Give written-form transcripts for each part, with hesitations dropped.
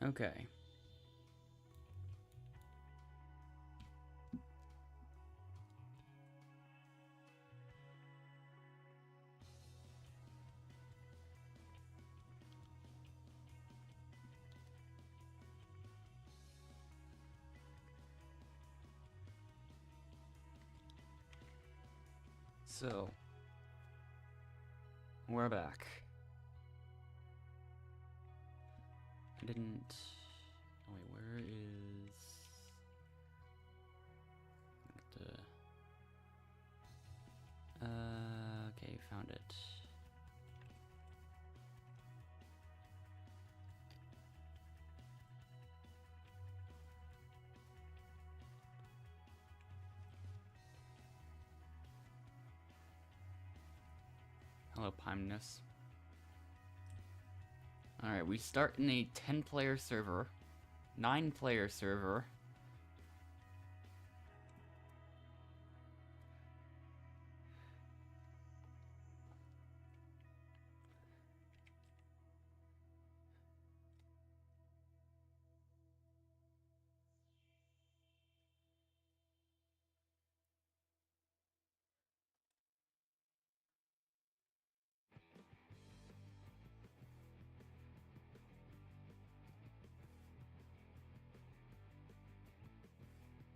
Okay. So, we're back. I didn't... Oh wait, where is... okay, found it. Hello, Pimeness. Alright, we start in a 10-player server. 9-player server.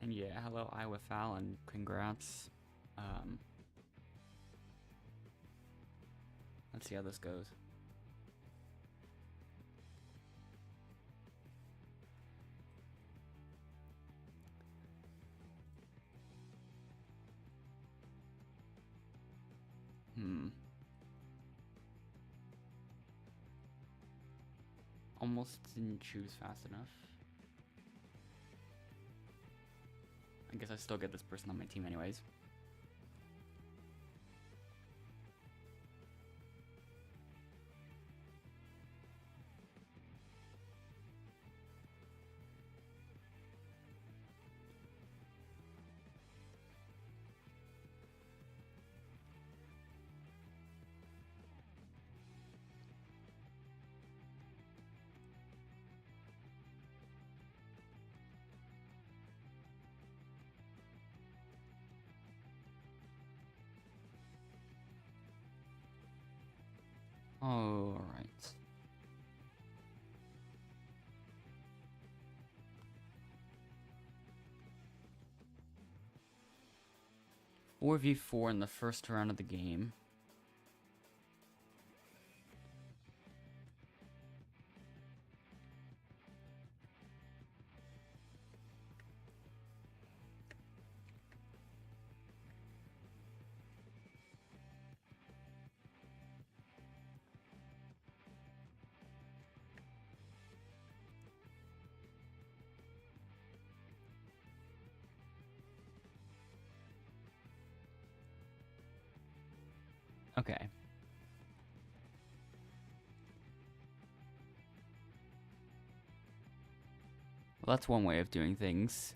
And yeah, hello Iowa Fowl and congrats. Let's see how this goes. Almost didn't choose fast enough. I guess I still get this person on my team anyways. All right. Four v 4 in the first round of the game. Okay. Well, that's one way of doing things.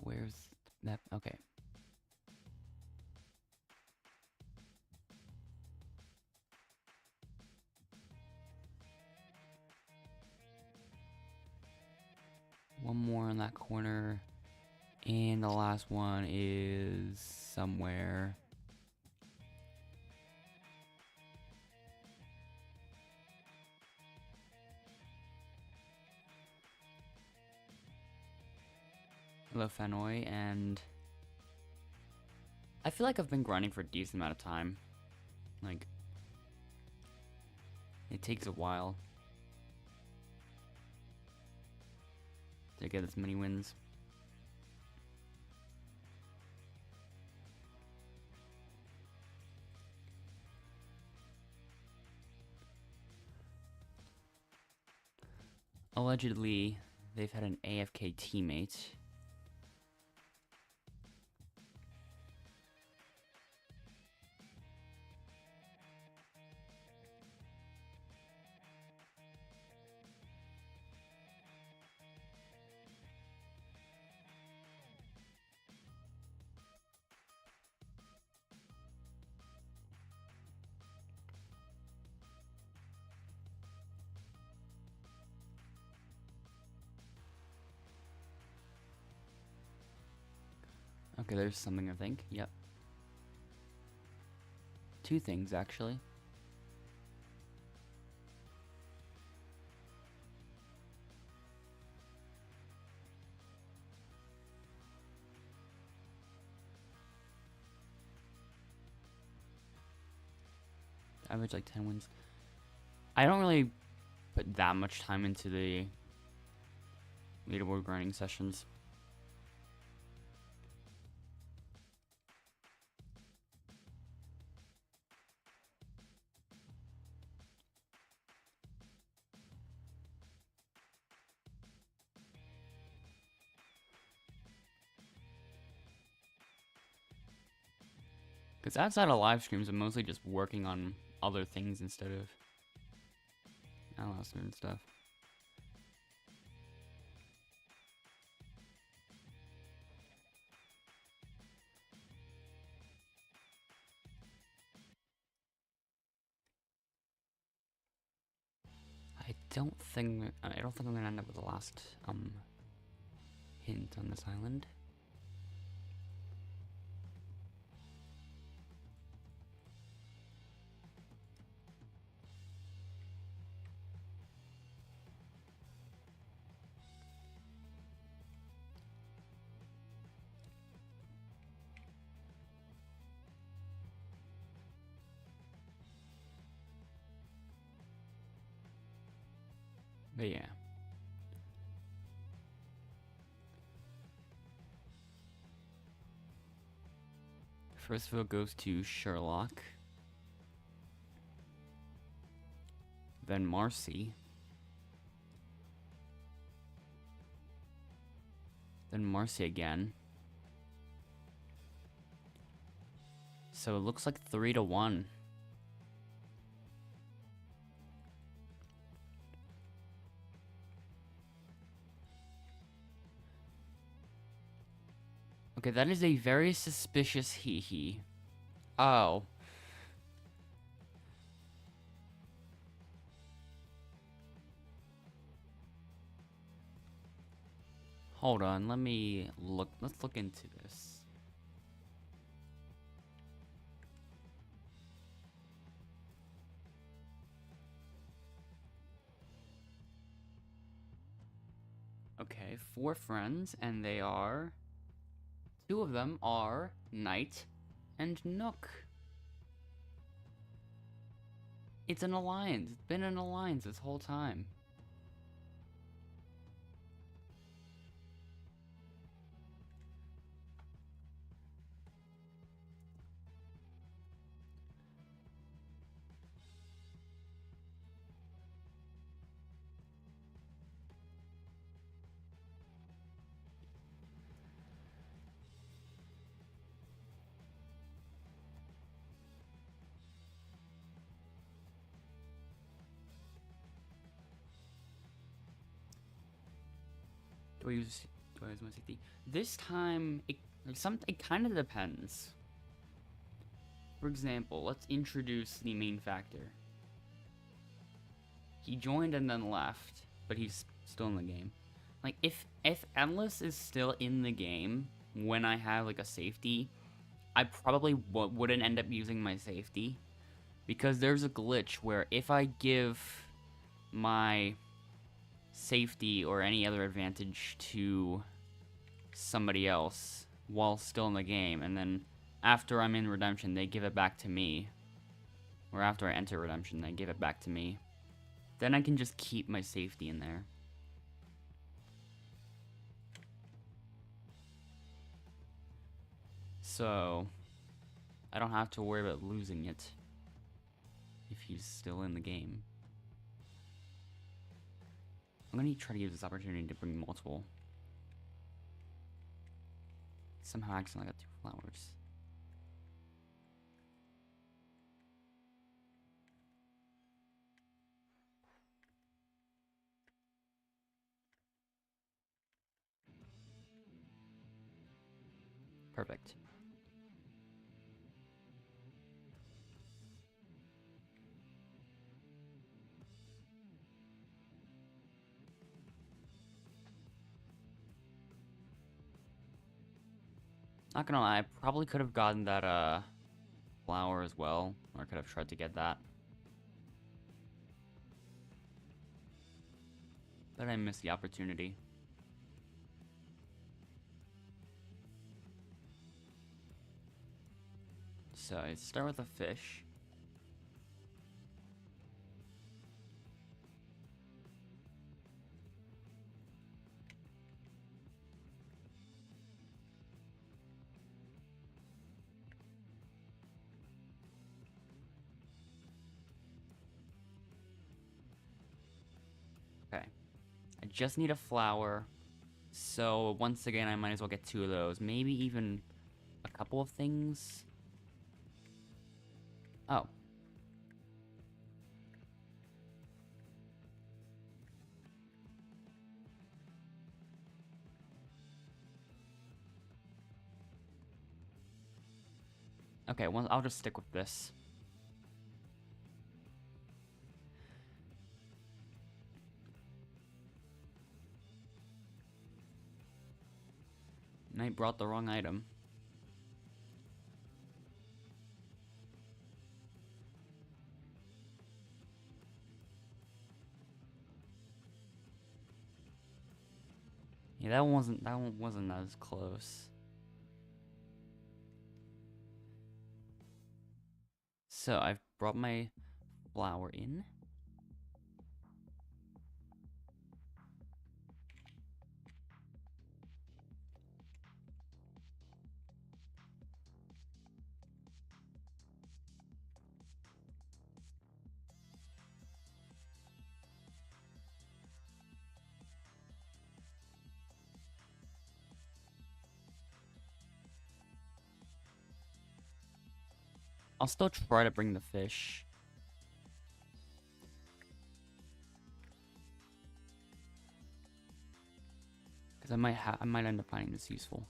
Where's that? Okay. One more in that corner. And the last one is somewhere. Hello, Fenway, and I feel like I've been grinding for a decent amount of time. Like, it takes a while to get as many wins. Allegedly, they've had an AFK teammate. Okay, there's something, I think. Yep. Two things, actually. Average like 10 wins. I don't really put that much time into the leaderboard grinding sessions. Because outside of live streams, I'm mostly just working on other things instead of Outlaster and stuff. I don't think I'm gonna end up with the last hint on this island. But yeah. First vote goes to Sherlock. Then Marcy. Then Marcy again. So it looks like 3-1. Okay, that is a very suspicious hee-hee. Oh. Hold on, let's look into this. Okay, 4 friends, and they are... 2 of them are Knight and Nook. It's an alliance. It's been an alliance this whole time. Do I use my safety? This time, it kind of depends. For example, let's introduce the main factor. He joined and then left, but he's still in the game. Like, if Endless is still in the game when I have, like, a safety, I probably wouldn't end up using my safety. Because there's a glitch where if I give my safety or any other advantage to somebody else while still in the game, and then after I'm in Redemption, they give it back to me, or after I enter Redemption, they give it back to me, then I can just keep my safety in there. So I don't have to worry about losing it if he's still in the game. I'm gonna try to use this opportunity to bring multiple. Somehow I accidentally got 2 flowers. Perfect. Not gonna lie, I probably could have gotten that flower as well, or I could have tried to get that. But I missed the opportunity. So I start with a fish. Okay. I just need a flower. So once again, I might as well get 2 of those. Maybe even a couple of things. Oh. Okay, well, I'll just stick with this. And I brought the wrong item. Yeah, that one wasn't as close. So I've brought my flower in. I'll still try to bring the fish. Because I might end up finding this useful.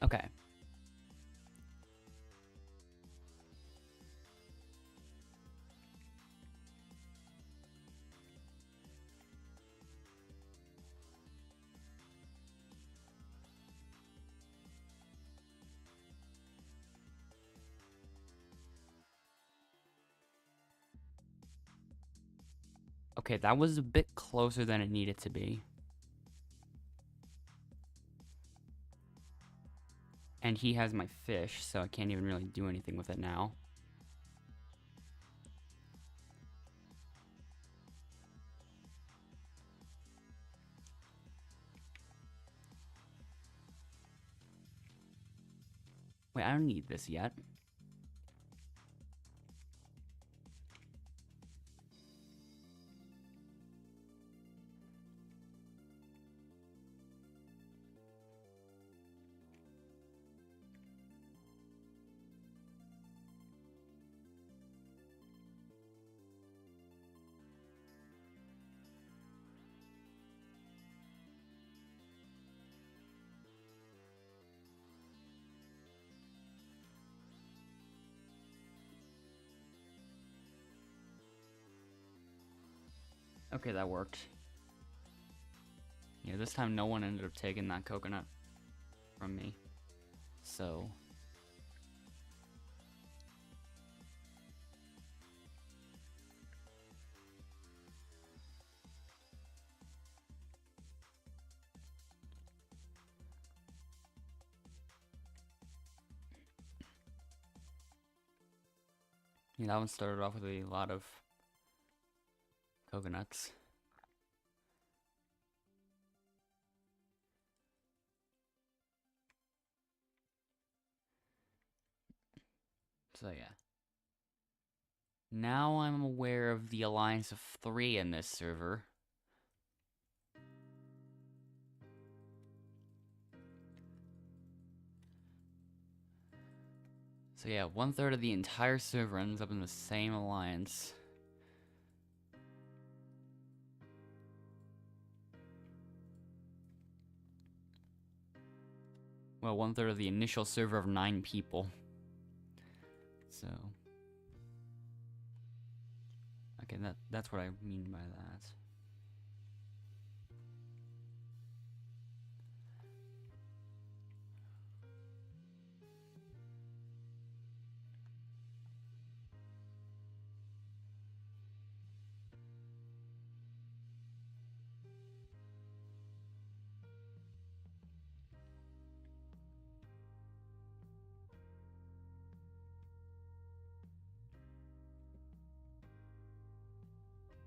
Okay. Okay, that was a bit closer than it needed to be. And he has my fish, so I can't even really do anything with it now. Wait, I don't need this yet. Okay, that worked. Yeah, this time no one ended up taking that coconut from me. So... yeah, that one started off with a lot of coconuts. So yeah. Now I'm aware of the alliance of 3 in this server. So yeah, 1/3 of the entire server ends up in the same alliance. Well, 1/3 of the initial server of 9 people. So... okay, that's what I mean by that.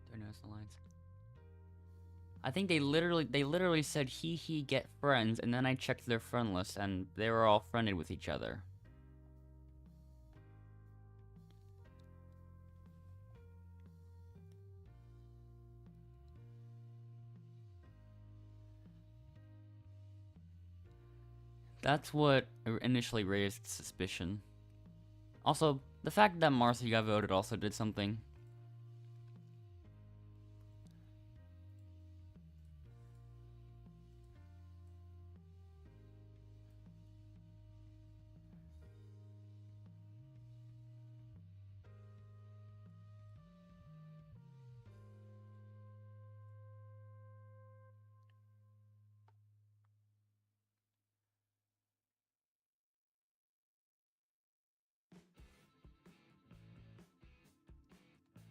Do I notice the lines? I think they literally said he get friends, and then I checked their friend list and they were all friended with each other. That's what initially raised suspicion. Also, the fact that Marcy got voted also did something.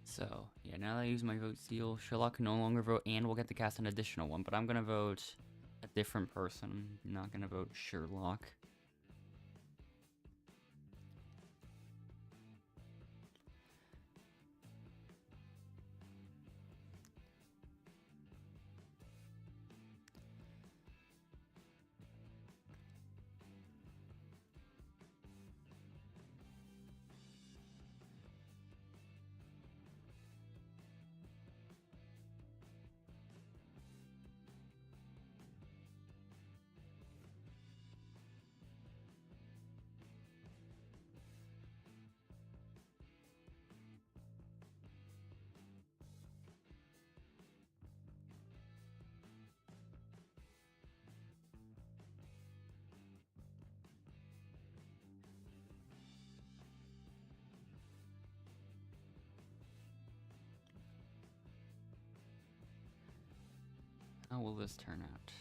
So, yeah, now that I use my vote steal, Sherlock can no longer vote and we'll get to cast an additional one, but I'm gonna vote a different person. I'm not gonna vote Sherlock. How will this turn out?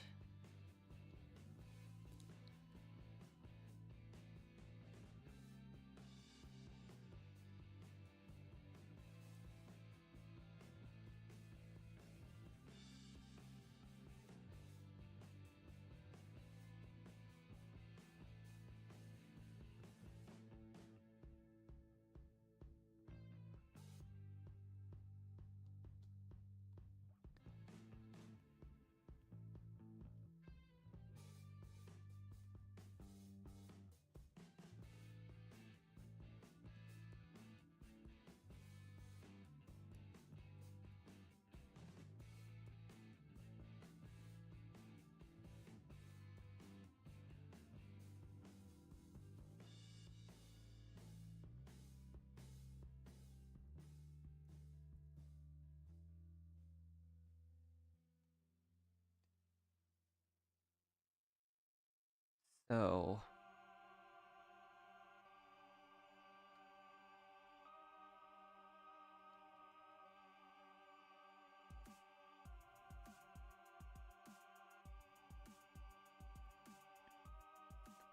So...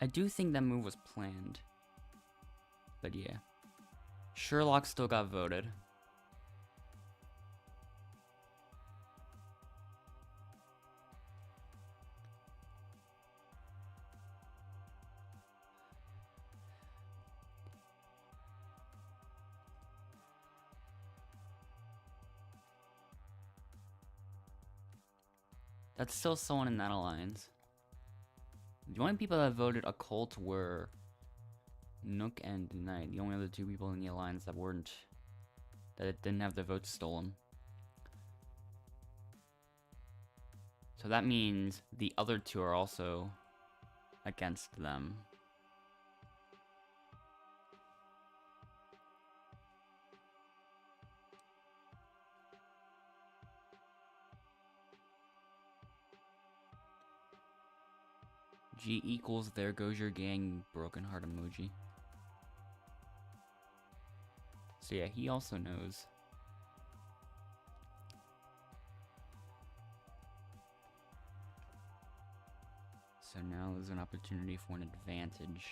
I do think that move was planned. But yeah. Sherlock still got voted. That's still someone in that alliance. The only people that voted occult were Nook and Knight. The only other 2 people in the alliance that weren't that it didn't have their votes stolen. So that means the other two are also against them. G equals there goes your gang broken heart emoji. So yeah, he also knows. So now there's an opportunity for an advantage.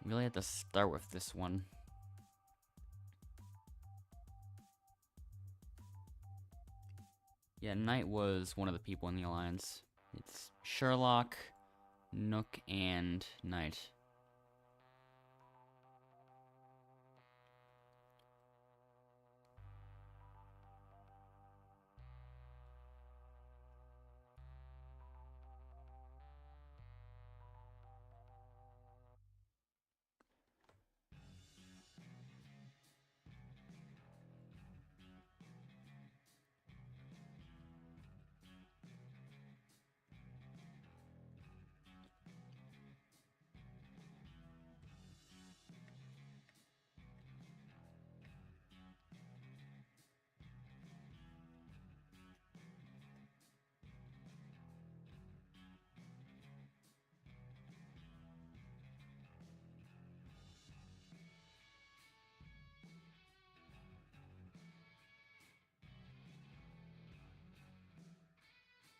Really have to start with this one. Yeah, Knight was one of the people in the alliance. It's Sherlock, Nook, and Knight.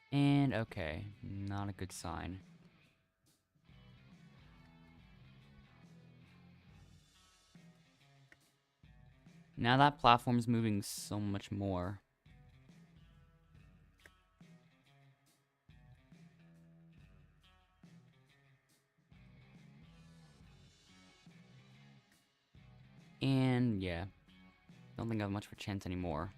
And okay, not a good sign. Now that platform's moving so much more. And yeah, don't think I have much of a chance anymore.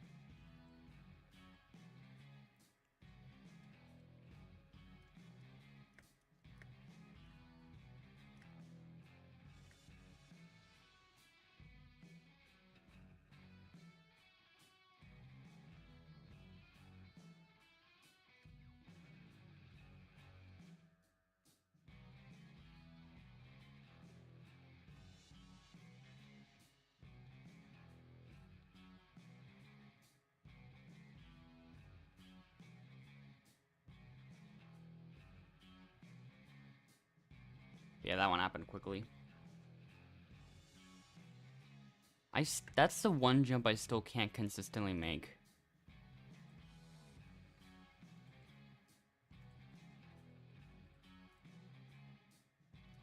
Yeah, that one happened quickly. That's the one jump I still can't consistently make.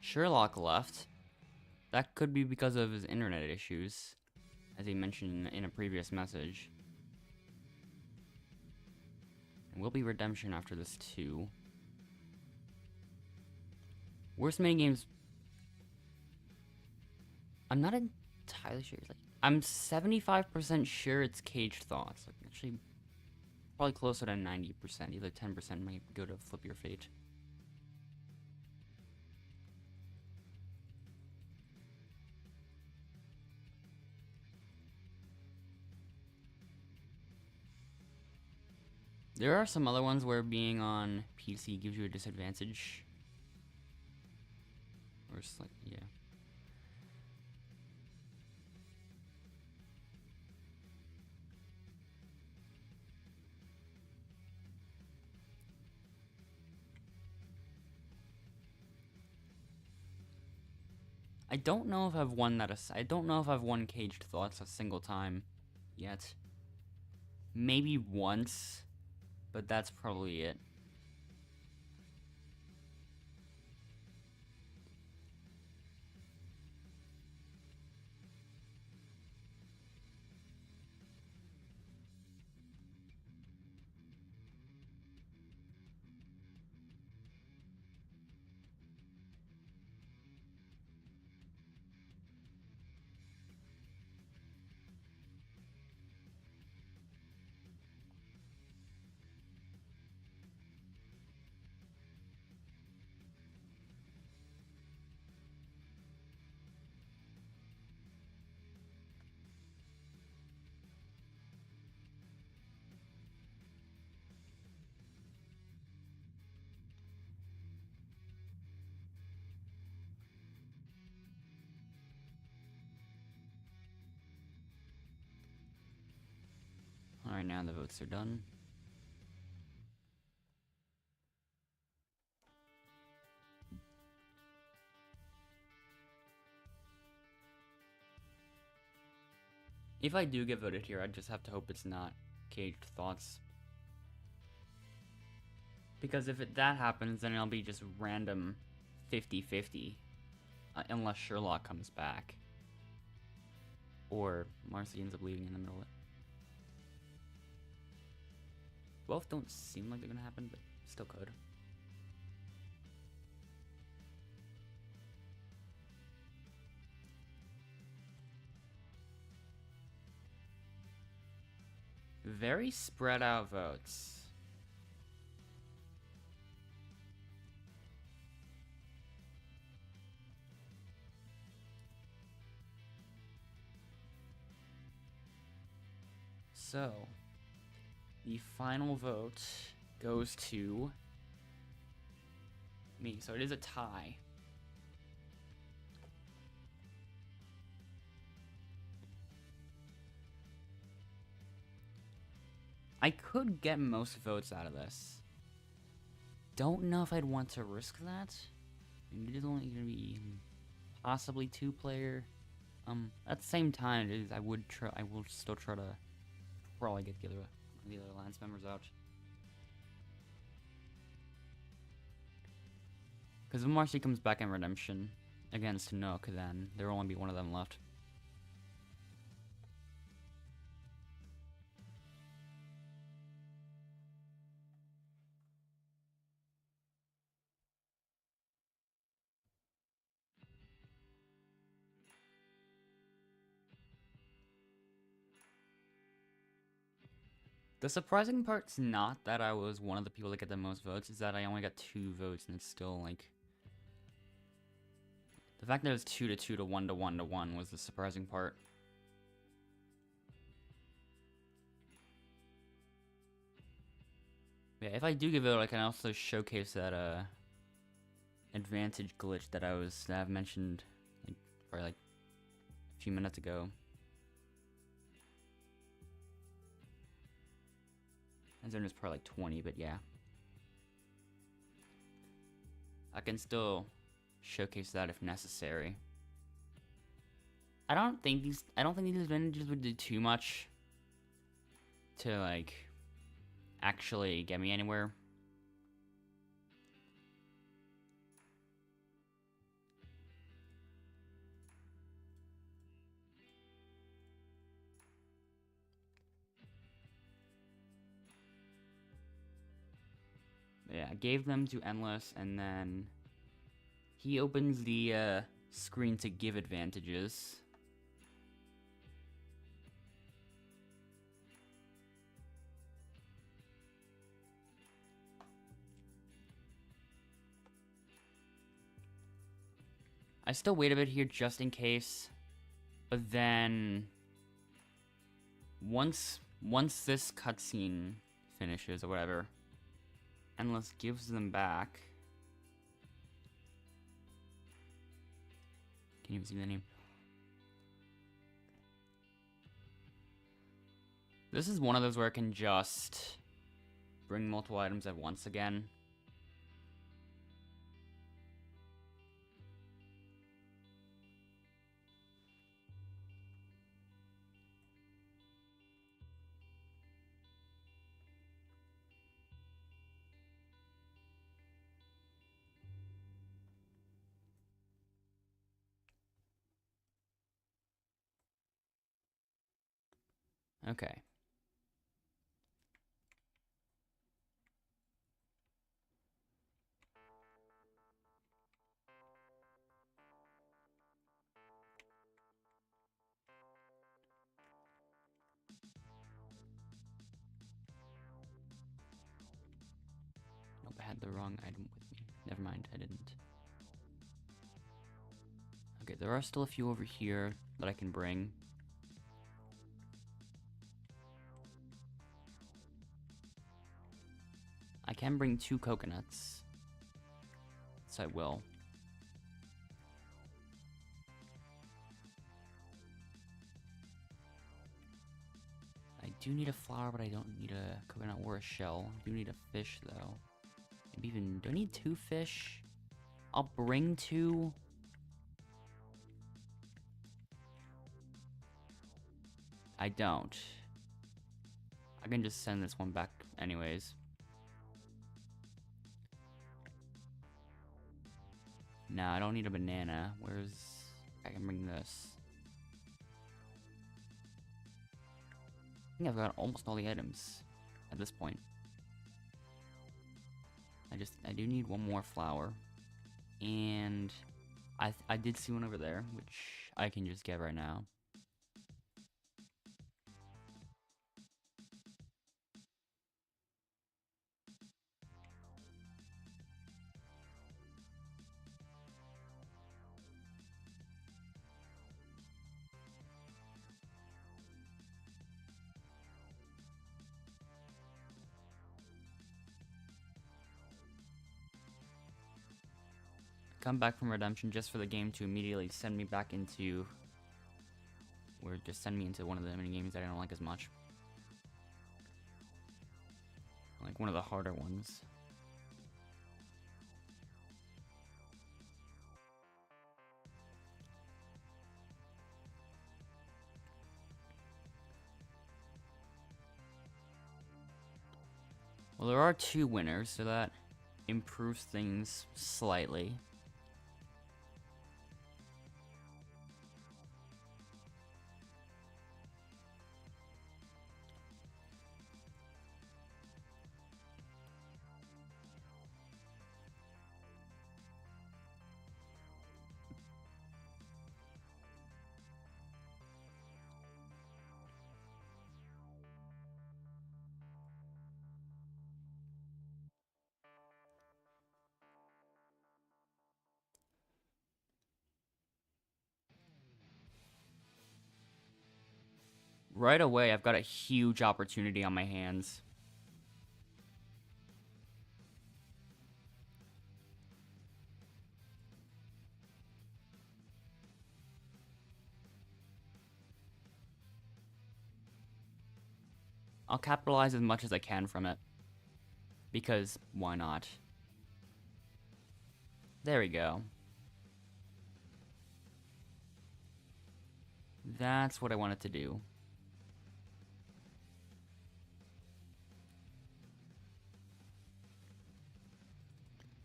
Sherlock left. That could be because of his internet issues, as he mentioned in a previous message. And will be redemption after this too. Worst minigames. I'm not entirely sure. Like, I'm 75% sure it's Caged Thoughts. Like, actually, probably closer to 90%. Either 10% might go to Flip Your Fate. There are some other ones where being on PC gives you a disadvantage. Or it's like, yeah. I don't know if I've won that. I don't know if I've won Caged Thoughts a single time yet. Maybe once, but that's probably it. right now, the votes are done. If I do get voted here, I just have to hope it's not Caged Thoughts. Because if that happens, then it'll be just random 50-50. Unless Sherlock comes back. Or Marcy ends up leaving in the middle of it. Both don't seem like they're gonna happen, but still could. Very spread out votes. So, the final vote goes to me. So it is a tie. I could get most votes out of this. Don't know if I'd want to risk that. I mean, it is only going to be possibly 2-player. At the same time, I will still try to probably get the other alliance members out. Because if Marcy comes back in Redemption against Nook, then there will only be one of them left. The surprising part's not that I was one of the people that get the most votes, is that I only got 2 votes, and it's still, like... The fact that it was 2-2 to 1 to 1 to 1 was the surprising part. Yeah, if I do give it, I can also showcase that, advantage glitch that I've mentioned, like, probably, like, a few minutes ago. And then there's probably like 20, but yeah. I can still showcase that if necessary. I don't think these advantages would do too much to like actually get me anywhere. Yeah, I gave them to Endless, and then he opens the screen to give advantages. I still wait a bit here just in case, but then once this cutscene finishes or whatever, Endless gives them back. Can you even see the name? This is one of those where I can just bring multiple items at once again. Okay. Nope, I had the wrong item with me. Never mind, I didn't. Okay, there are still a few over here that I can bring. I can bring 2 coconuts. So I will. I do need a flower, but I don't need a coconut or a shell. I do need a fish, though. Maybe even... Do I need 2 fish? I'll bring 2. I don't. I can just send this one back anyways. No, I don't need a banana. Where's... I can bring this. I think I've got almost all the items at this point. I do need one more flower. And I did see one over there, which I can just get right now. Come back from redemption just for the game to immediately send me back into, or just send me into one of the mini games that I don't like as much. Like one of the harder ones. Well, there are 2 winners, so that improves things slightly. Right away, I've got a huge opportunity on my hands. I'll capitalize as much as I can from it. Because, why not? There we go. That's what I wanted to do.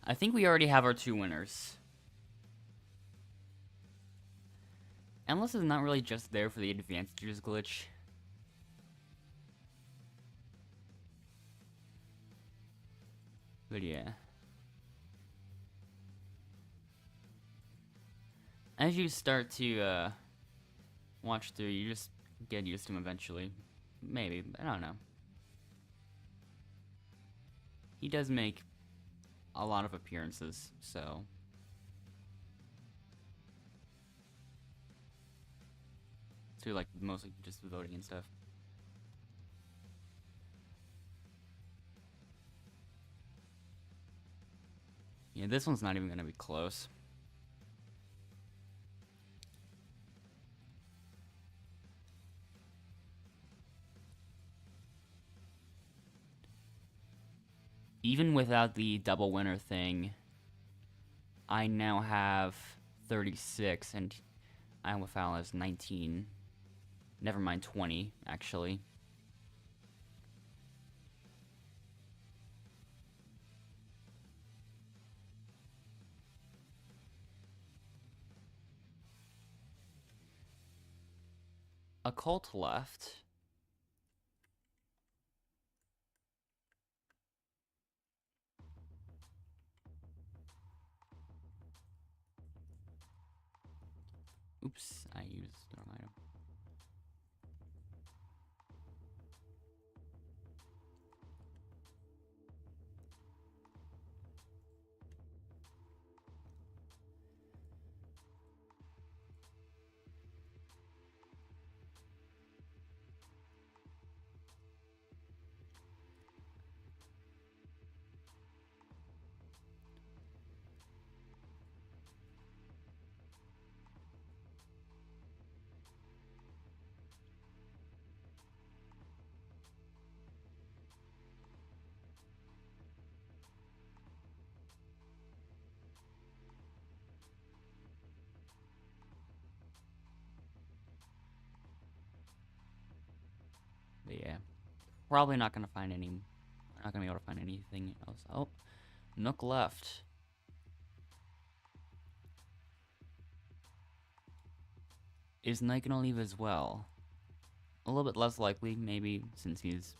I think we already have our 2 winners. Endless is not really just there for the advantages glitch. But yeah. As you start to watch through, you just get used to him eventually. Maybe, I don't know. He does make a lot of appearances, so... So like mostly just voting and stuff. Yeah, this one's not even gonna be close. Even without the double winner thing, I now have 36 and Foul has 19. Never mind 20, actually. A cult left. Oops, I used the wrong item. probably not gonna find any. We're not gonna be able to find anything else. Oh, Nook left. Is Knight gonna leave as well? A little bit less likely, maybe, since he's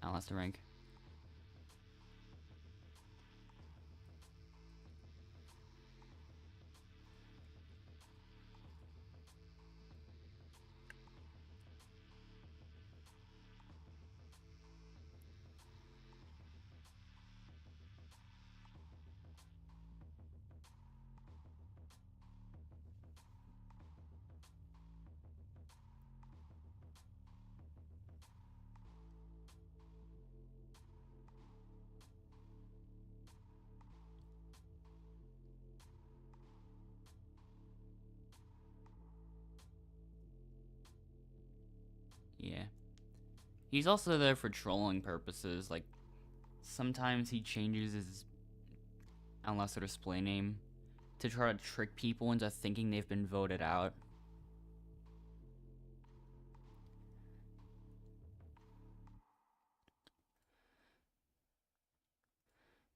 Outlaster rank. Yeah. He's also there for trolling purposes. Like, sometimes he changes his Outlaster display name to try to trick people into thinking they've been voted out.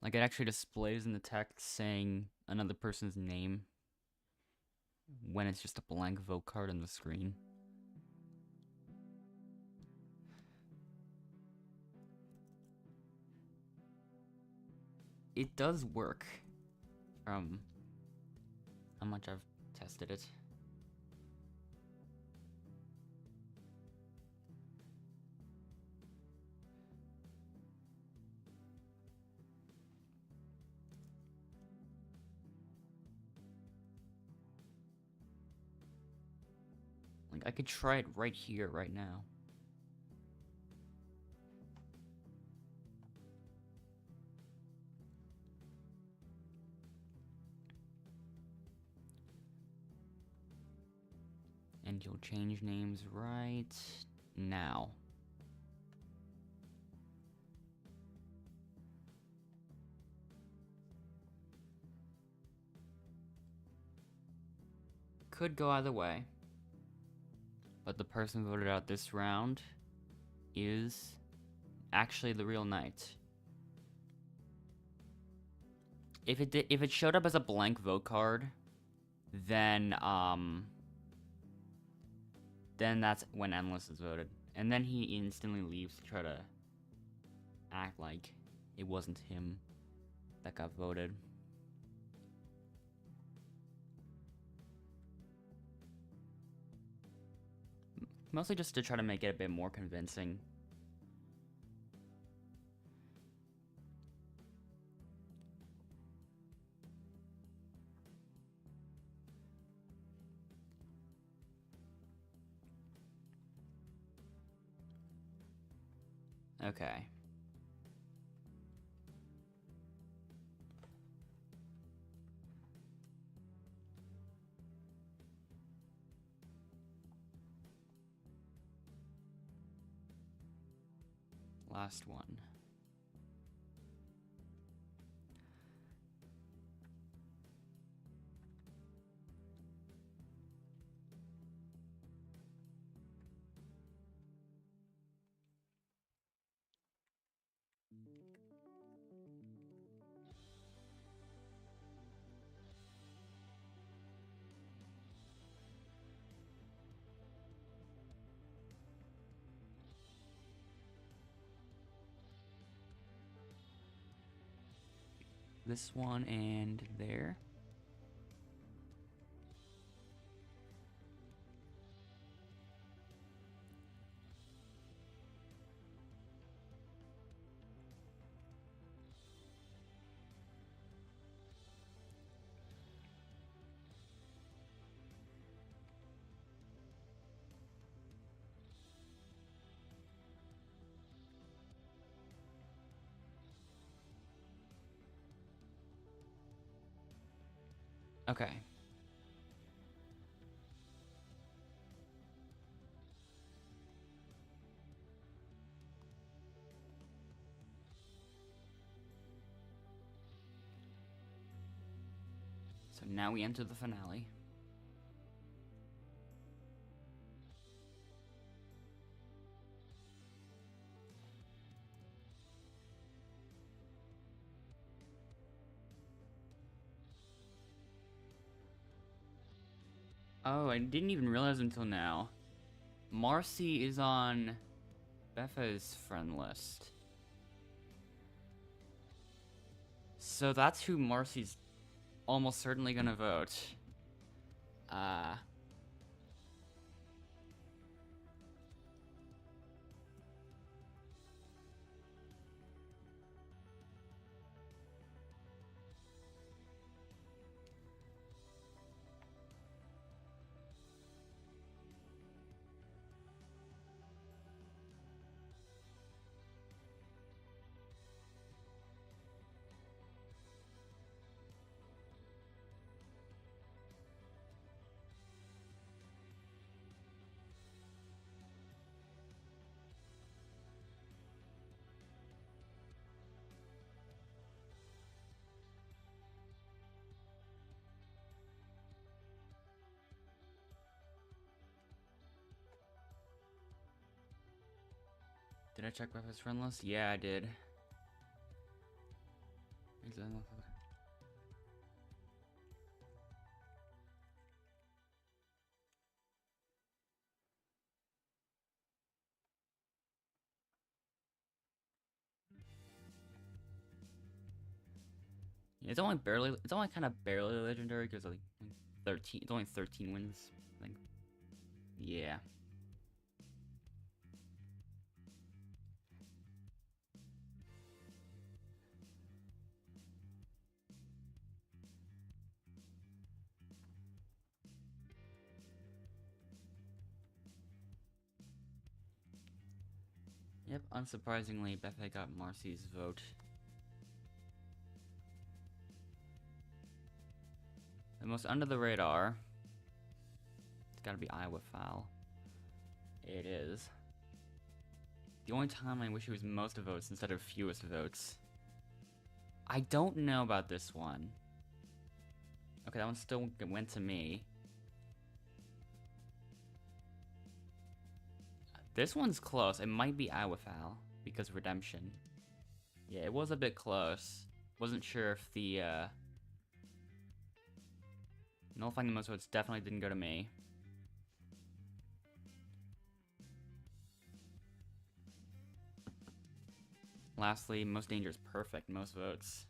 Like, it actually displays in the text saying another person's name when it's just a blank vote card on the screen. It does work from how much I've tested it. Like, I could try it right here, right now. And you'll change names right now. Could go either way. But the person voted out this round is actually the real knight. If it showed up as a blank vote card, then that's when Endless is voted. And then he instantly leaves to try to act like it wasn't him that got voted. Mostly just to try to make it a bit more convincing. Okay. Last one. This one and there. Okay. So now we enter the finale. Oh, I didn't even realize until now. Marcy is on Betha's friend list. So that's who Marcy's almost certainly gonna vote. Did I check Betha's friend list? Yeah, I did. It's only barely. It's only kind of barely legendary because like 13. It's only 13 wins. Like, yeah. Yep. Unsurprisingly, Betha got Marcy's vote. The most under the radar. It's gotta be Iowa Foul. It is. The only time I wish it was most votes instead of fewest votes. I don't know about this one. Okay, that one still went to me. This one's close. It might be Iowa Foul because Redemption. Yeah, it was a bit close. Wasn't sure if the nullifying the most votes definitely didn't go to me. Lastly, most dangerous, perfect, most votes.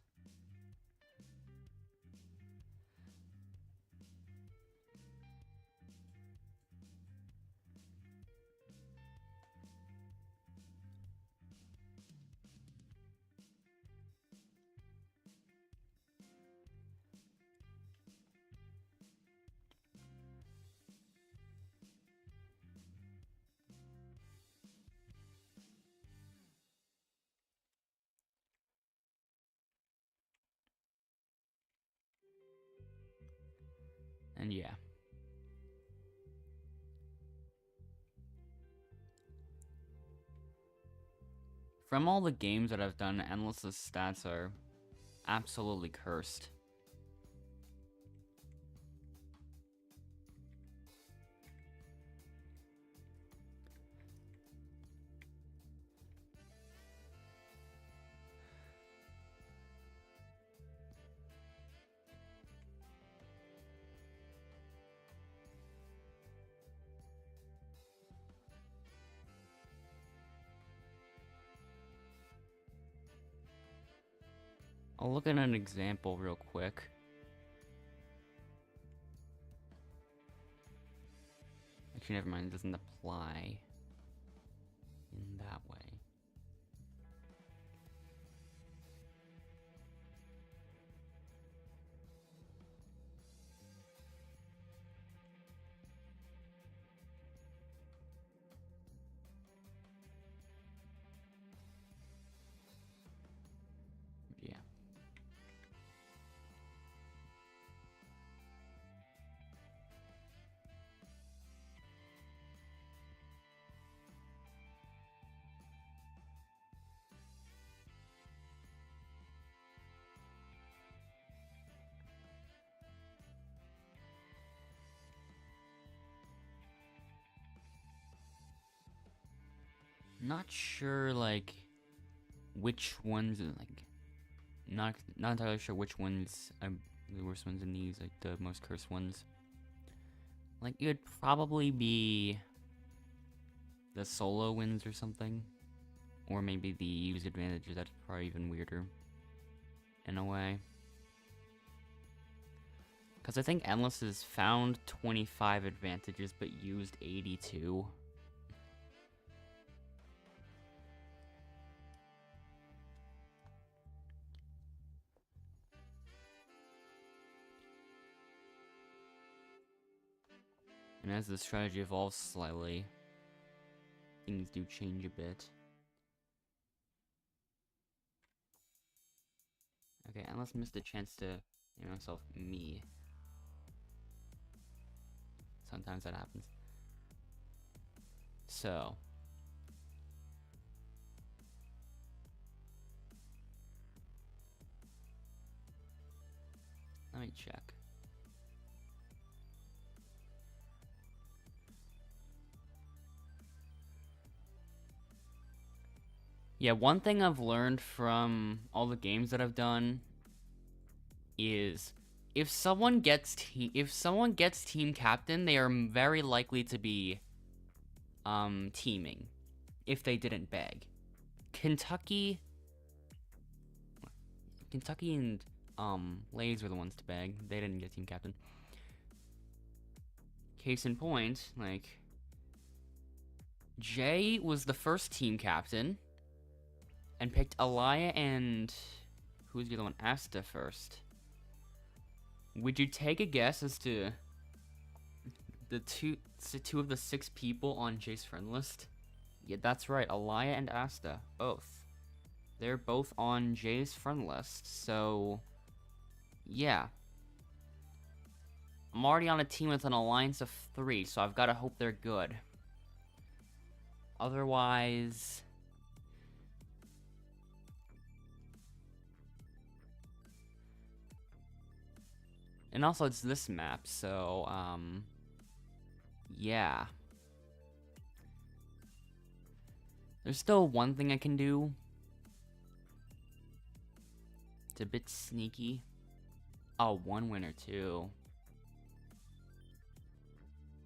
And yeah. From all the games that I've done, Endless's stats are absolutely cursed. I'll look at an example real quick. Actually, never mind, it doesn't apply in that way. Yeah. Not sure, like, which ones, like, not entirely sure which ones are the worst ones in these, like, the most cursed ones. Like, it would probably be the solo wins or something. Or maybe the use advantages. That's probably even weirder. In a way. Because I think Endless has found 25 advantages, but used 82. And as the strategy evolves slightly, things do change a bit. Okay, Endless missed a chance to name himself me. Sometimes that happens. So. Let me check. Yeah, one thing I've learned from all the games that I've done is if someone gets team captain, they are very likely to be teaming if they didn't beg. Kentucky and Lays were the ones to beg. They didn't get team captain. Case in point, like Jay was the first team captain and picked Alaya and who's the other one? Asta first. Would you take a guess as to the two of the 6 people on Jay's friend list? Yeah, that's right. Alaya and Asta, both. They're both on Jay's friend list, so yeah. I'm already on a team with an alliance of 3, so I've got to hope they're good. Otherwise... And also it's this map, so, yeah. There's still one thing I can do. It's a bit sneaky. Oh, one winner too.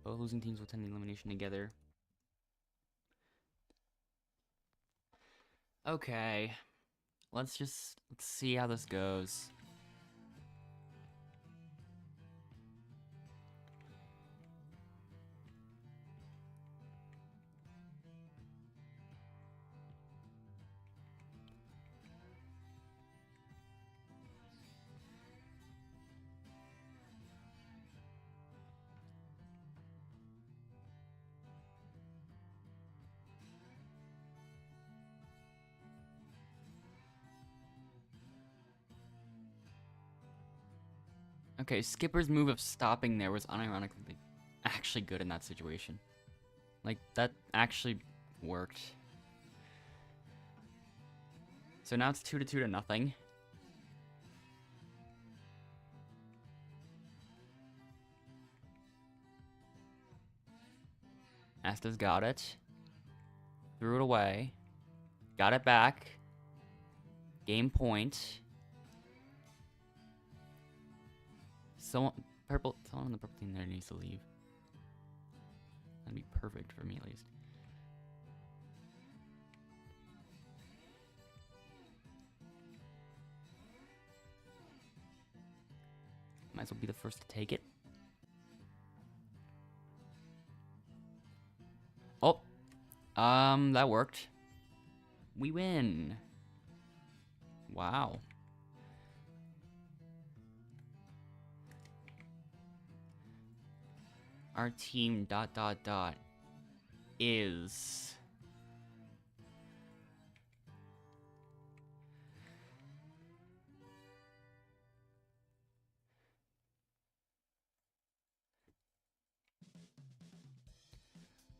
Both losing teams will attend the elimination together. Okay. Let's see how this goes. Okay, Skipper's move of stopping there was unironically actually good in that situation. Like, that actually worked. So now it's 2-2 to nothing. Asta's got it. Threw it away. Got it back. Game point. Someone on the purple team there needs to leave. That'd be perfect for me, at least. Might as well be the first to take it. Oh, that worked. We win. Wow. Our team ... is...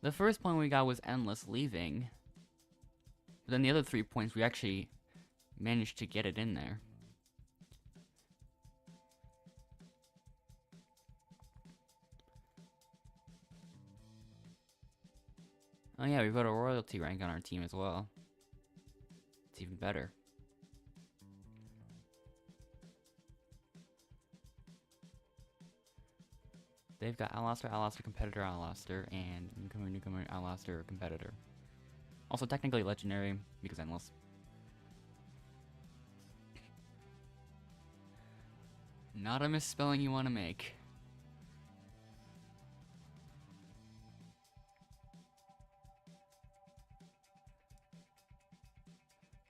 The first point we got was Endless leaving. But then the other 3 points, we actually managed to get it in there. Oh yeah, we've got a royalty rank on our team as well. It's even better. They've got Outlaster, Outlaster, Competitor, Outlaster, and newcomer, Outlaster, Competitor. Also technically legendary, because endless. Not a misspelling you want to make.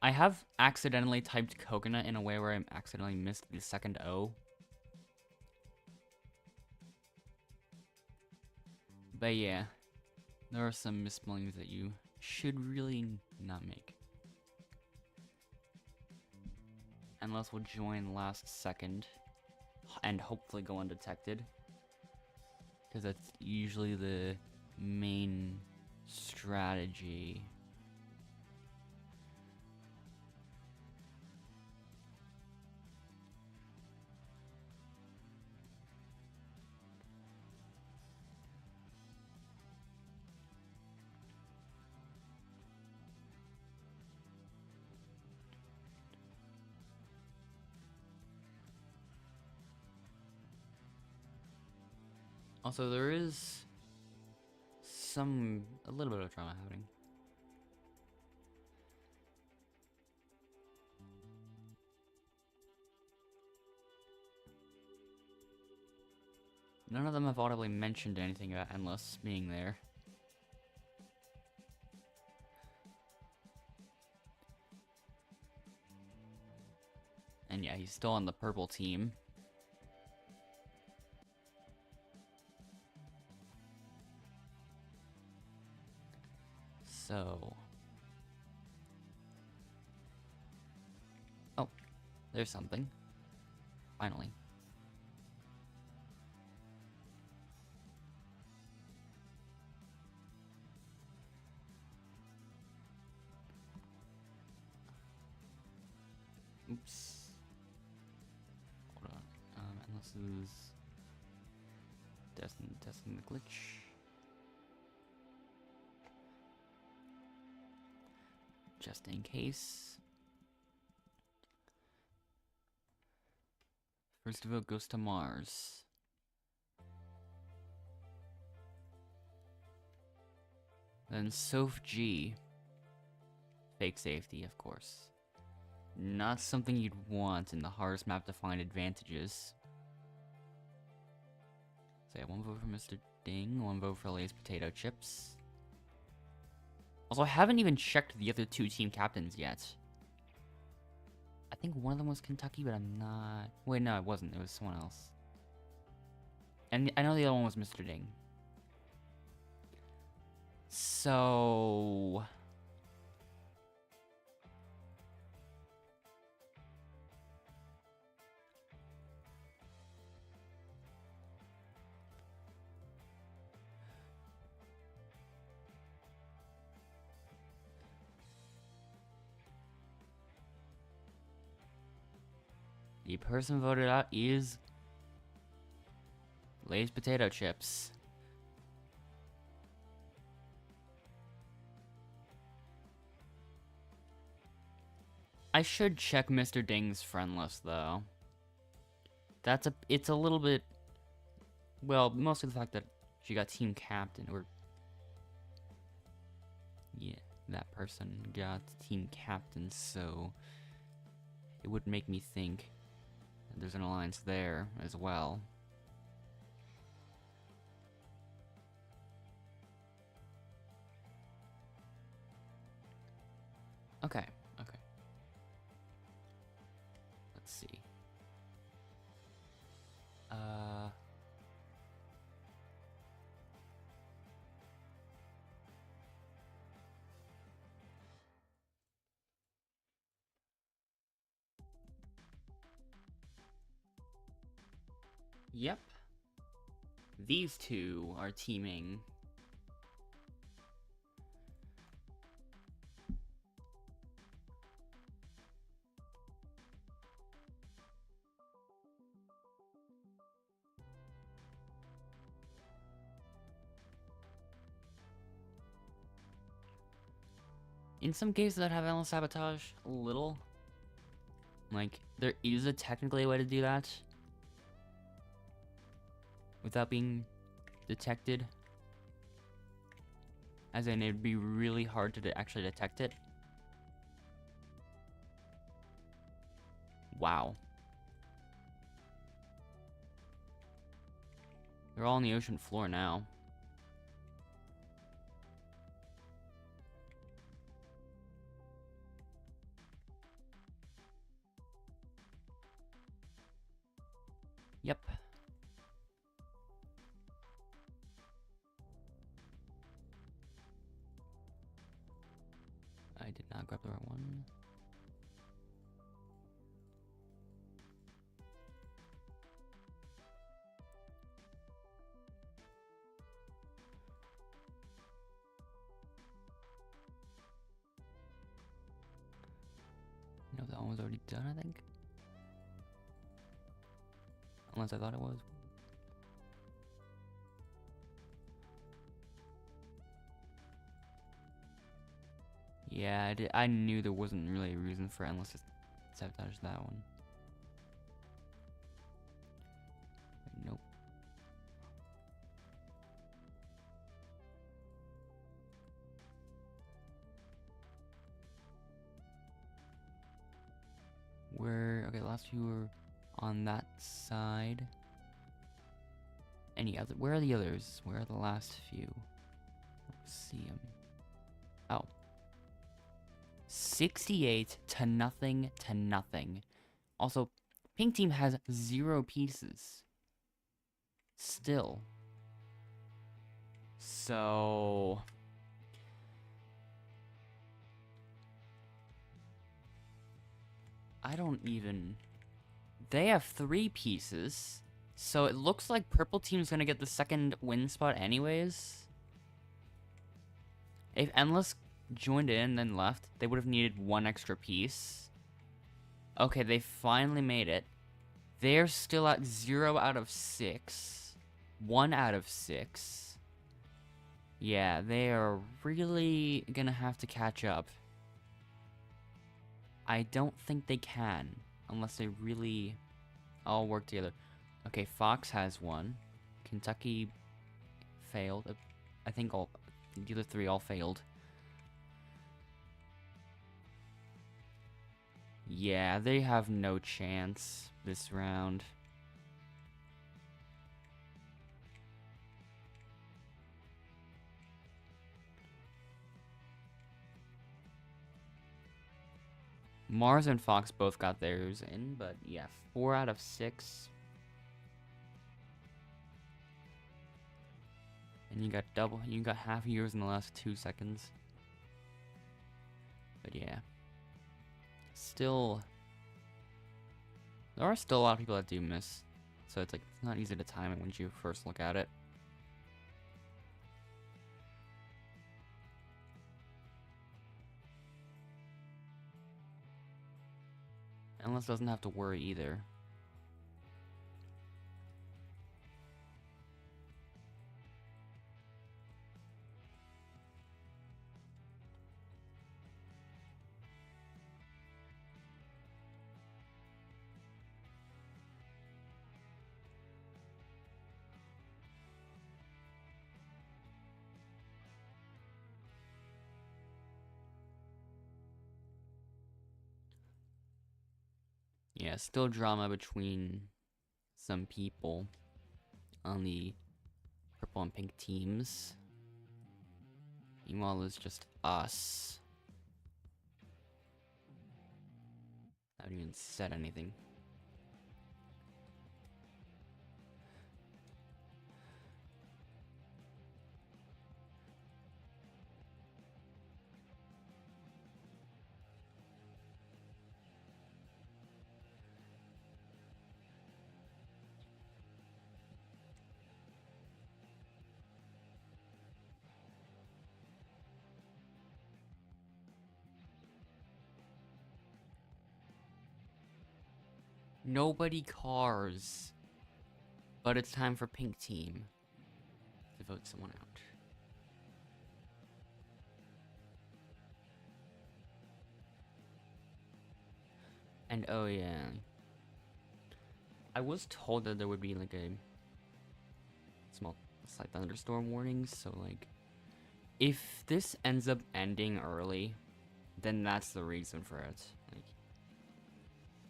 I have accidentally typed coconut in a way where I accidentally missed the second O. But yeah, there are some misspellings that you should really not make. Unless we'll join last second and hopefully go undetected. Because that's usually the main strategy. Also, there is a little bit of drama happening. None of them have audibly mentioned anything about Endless being there. And yeah, he's still on the purple team. So... oh, there's something. Finally. Oops. Hold on. Endless is... testing the glitch. Just in case. First vote goes to Mars. Then Soph G. Fake safety, of course. Not something you'd want in the hardest map to find advantages. So yeah, one vote for Mr. Ding, one vote for Lay's potato chips. Also, I haven't even checked the other two team captains yet. I think one of them was Kentucky, but I'm not... wait, no, it wasn't. It was someone else. And I know the other one was Mr. Ding. So... the person voted out is Lay's potato chips. I should check Mr. Ding's friend list though. It's a little bit, well, mostly the fact that she got team captain, or yeah, that person got team captain, so it would make me think that there's an alliance there as well. Okay. Let's see. Yep. These two are teaming. In some cases that have endless sabotage, a little. Like, there is technically a way to do that without being detected. As in, it'd be really hard to actually detect it. Wow. They're all on the ocean floor now. Yep. I did not grab the right one. No, that one was already done, I think. Unless I thought it was. Yeah, I knew there wasn't really a reason for Endless to sabotage that one. But nope. Okay, the last few were on that side. Any other? Where are the others? Where are the last few? Let's see them. Oh. 68 to nothing to nothing. Also, pink team has 0 pieces. Still. So... I don't even... They have 3 pieces. So it looks like purple team's gonna get the second win spot anyways. If Endless joined in and then left, they would have needed 1 extra piece. Okay, they finally made it. They're still at 0 out of 6. 1 out of 6. Yeah, they are really gonna have to catch up. I don't think they can, unless they really all work together. Okay, Fox has 1. Kentucky failed. I think the other 3 all failed. Yeah, they have no chance this round. Mars and Fox both got theirs in, but yeah, 4 out of 6. And you got half yours in the last 2 seconds. But yeah. Still, there are still a lot of people that do miss. So it's like, it's not easy to time it when you first look at it. Endless doesn't have to worry either. Yeah, still drama between some people on the purple and pink teams. Meanwhile, it's just us. I haven't even said anything. Nobody cars. But it's time for pink team to vote someone out. And oh yeah, I was told that there would be like a small slight thunderstorm warnings. So like, if this ends up ending early, then that's the reason for it. Like,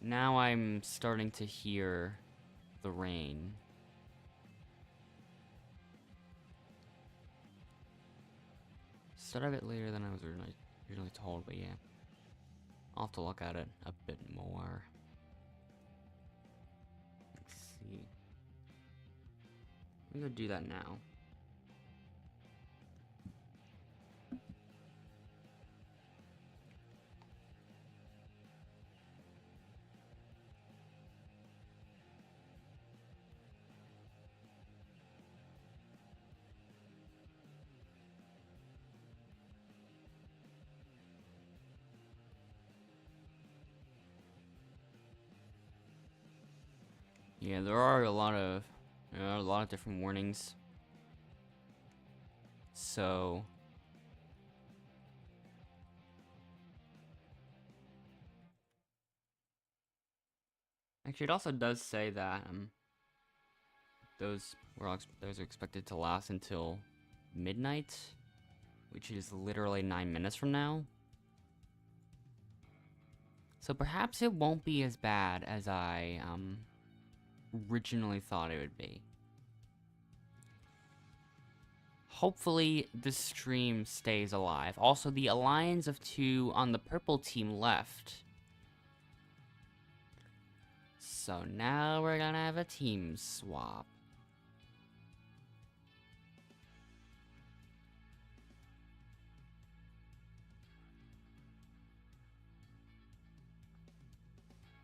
now I'm starting to hear the rain. Start a bit later than I was originally told, but yeah. I'll have to look at it a bit more. Let's see. I'm gonna do that now. Yeah, there are a lot of different warnings. So actually, it also does say that those are expected to last until midnight, which is literally 9 minutes from now. So perhaps it won't be as bad as I originally thought it would be. Hopefully this stream stays alive. Also, the alliance of 2 on the purple team left. So now we're gonna have a team swap.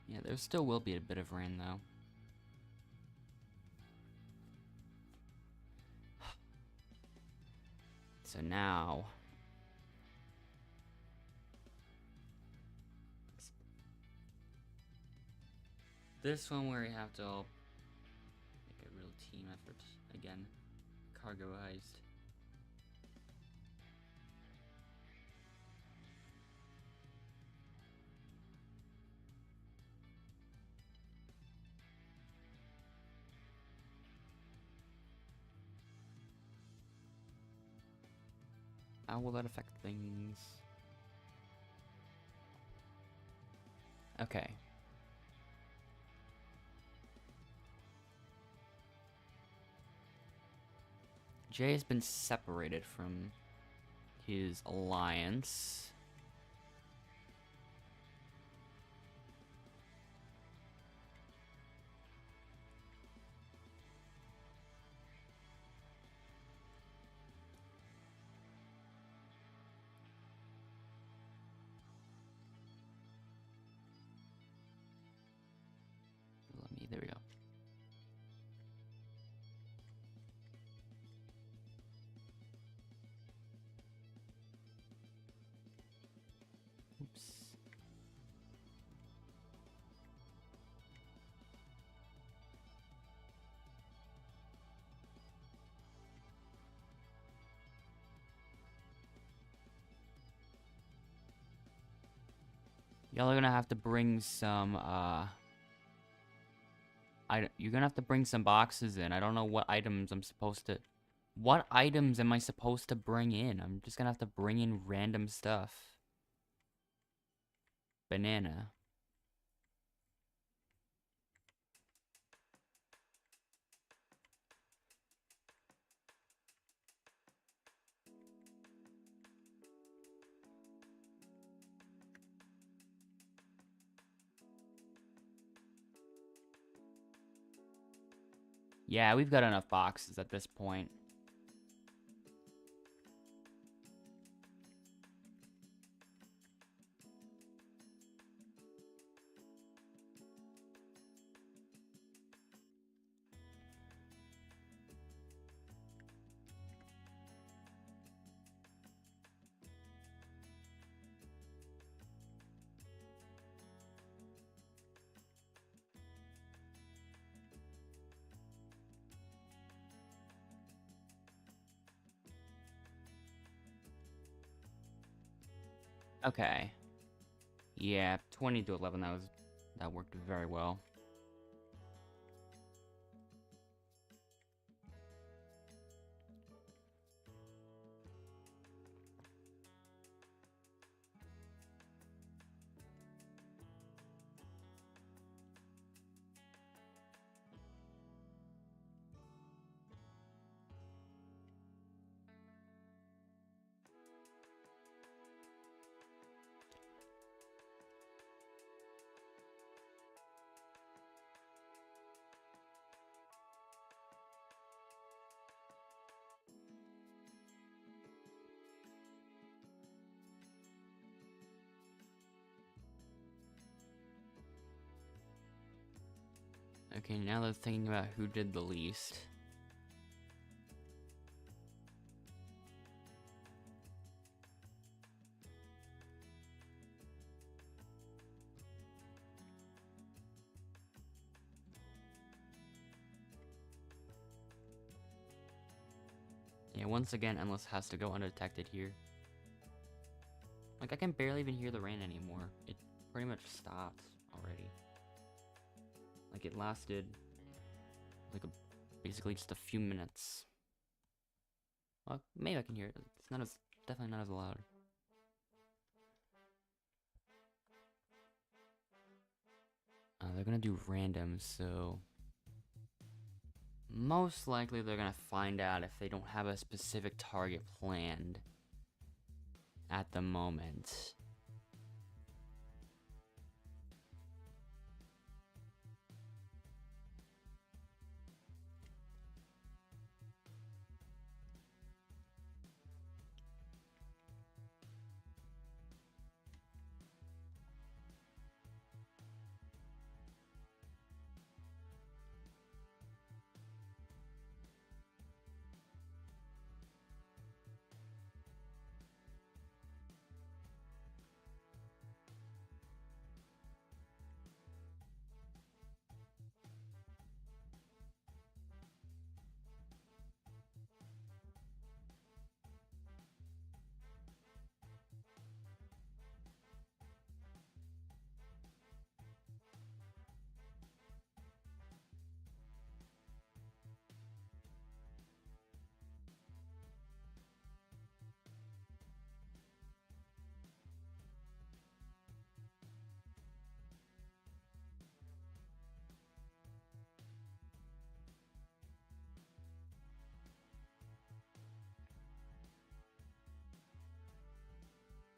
Yeah, there still will be a bit of rain though. So now this one where you have to all make a real team effort again. Cargo heist. How will that affect things? Okay. Jay has been separated from his alliance. There we go. Oops. Y'all are gonna have to bring some, you're gonna have to bring some boxes in. I don't know what items I'm supposed to... What items am I supposed to bring in? I'm just gonna have to bring in random stuff. Banana. Yeah, we've got enough boxes at this point. Okay. Yeah, 20 to 11, that worked very well. Okay, now they're thinking about who did the least. Yeah, once again, Endless has to go undetected here. Like, I can barely even hear the rain anymore. It pretty much stopped already. Like, it lasted, like, basically just a few minutes. Well, maybe I can hear it. It's not as, definitely not as loud. They're gonna do random, so... most likely they're gonna find out if they don't have a specific target planned at the moment.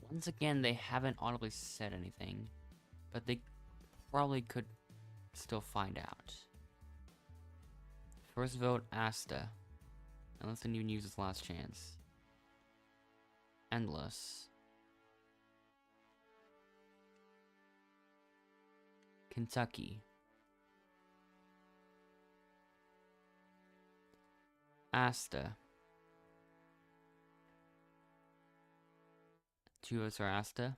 Once again, they haven't audibly said anything, but they probably could still find out. First vote, Asta. Unless the new use his last chance. Endless. Kentucky. Asta. 2 votes are Asta.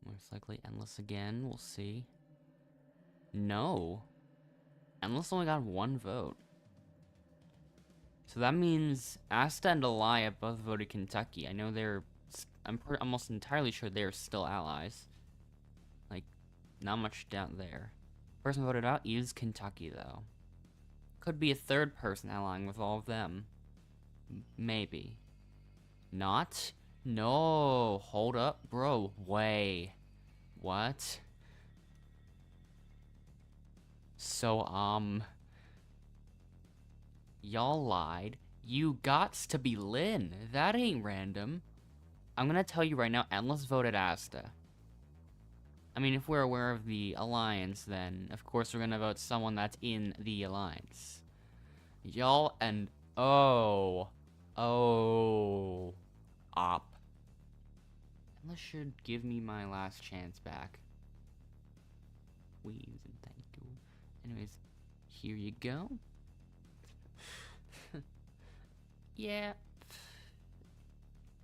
Most likely Endless again. We'll see. No. Endless only got 1 vote. So that means Asta and Elia both voted Kentucky. I know they're... I'm almost entirely sure they're still allies. Like, not much doubt there. Person voted out is Kentucky, though. Could be a third person allying with all of them. Maybe. Not? No. Hold up, bro. Way. What? So, y'all lied. You gots to be Lynn. That ain't random. I'm gonna tell you right now, Endless voted Asta. I mean, if we're aware of the alliance, then of course we're gonna vote someone that's in the alliance. Y'all and... oh. Op. Endless should give me my last chance back. Please and thank you. Anyways, here you go. Yeah.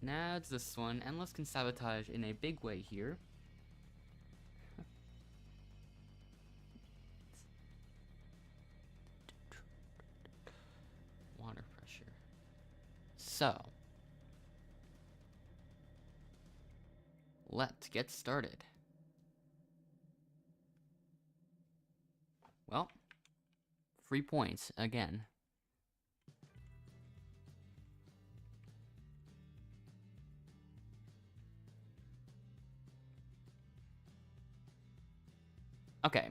Now it's this one. Endless can sabotage in a big way here. Water pressure. So. Let's get started. Well, 3 points again. Okay,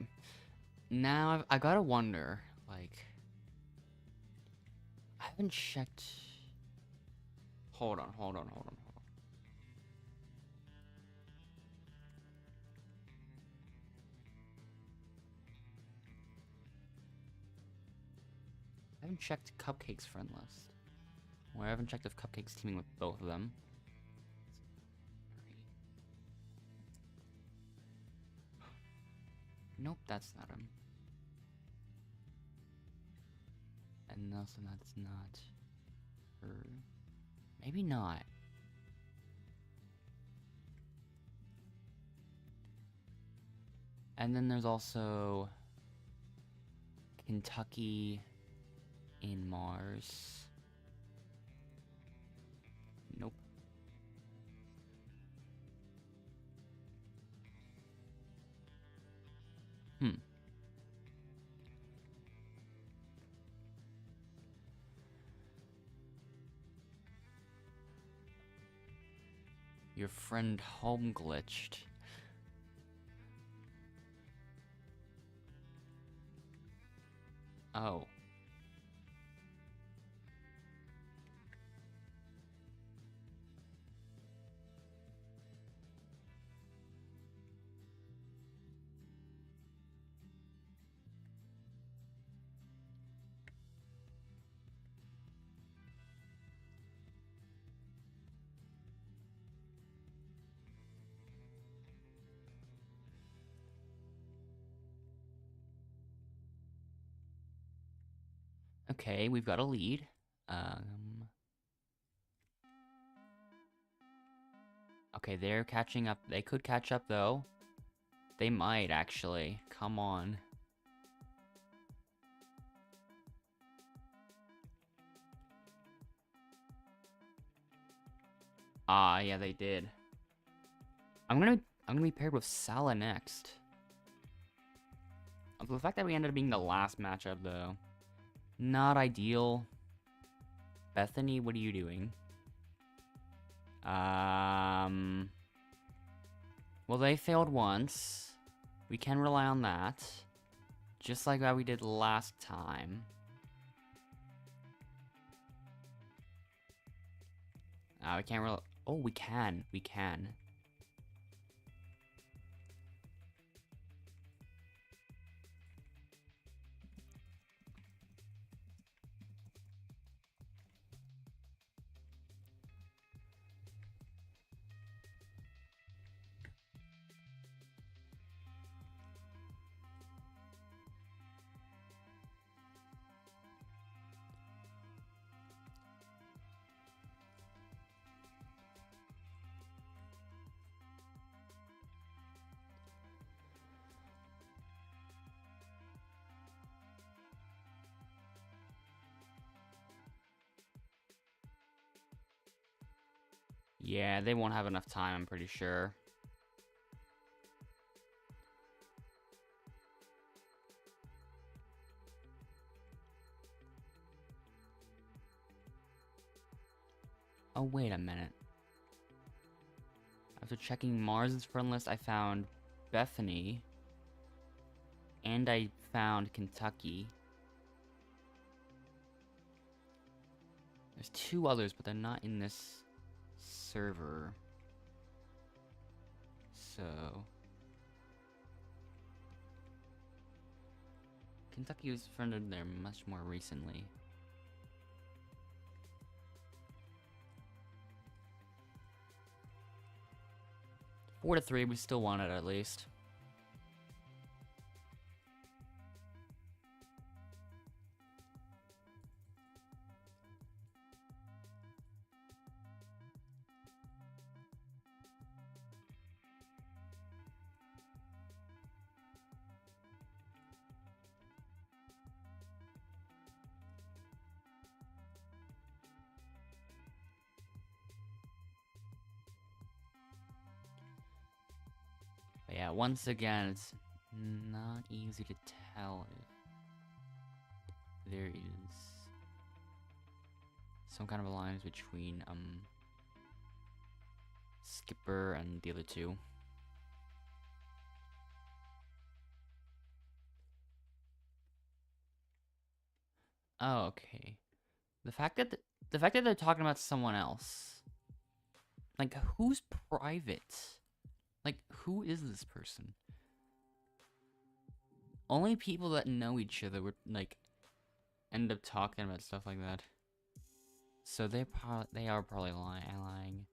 now I gotta wonder, like, I haven't checked. Hold on. I haven't checked Cupcake's friend list. Or I haven't checked if Cupcake's teaming with both of them. Nope, that's not him. And also that's not her. Maybe not. And then there's also Kentucky in Mars. Nope. Your friend home glitched. Oh. Okay, we've got a lead. Okay, they're catching up. They could catch up, though. They might, actually. Come on. Ah, yeah, they did. I'm gonna be paired with Salah next. The fact that we ended up being the last matchup, though, not ideal. Bethany, what are you doing? Well, they failed once. We can rely on that. Just like how we did last time. We can't rely... Oh, we can. We can. Yeah, they won't have enough time, I'm pretty sure. Oh, wait a minute. After checking Mars's friend list, I found Bethany. And I found Kentucky. There's two others, but they're not in this server. So... Kentucky was friended there much more recently. Four to 3, we still won it at least. But yeah, once again, it's not easy to tell if there is some kind of alliance between Skipper and the other two. Oh, okay. The fact that they're talking about someone else, like, who's private? Like, who is this person? Only people that know each other would, like, end up talking about stuff like that. So they are probably lying.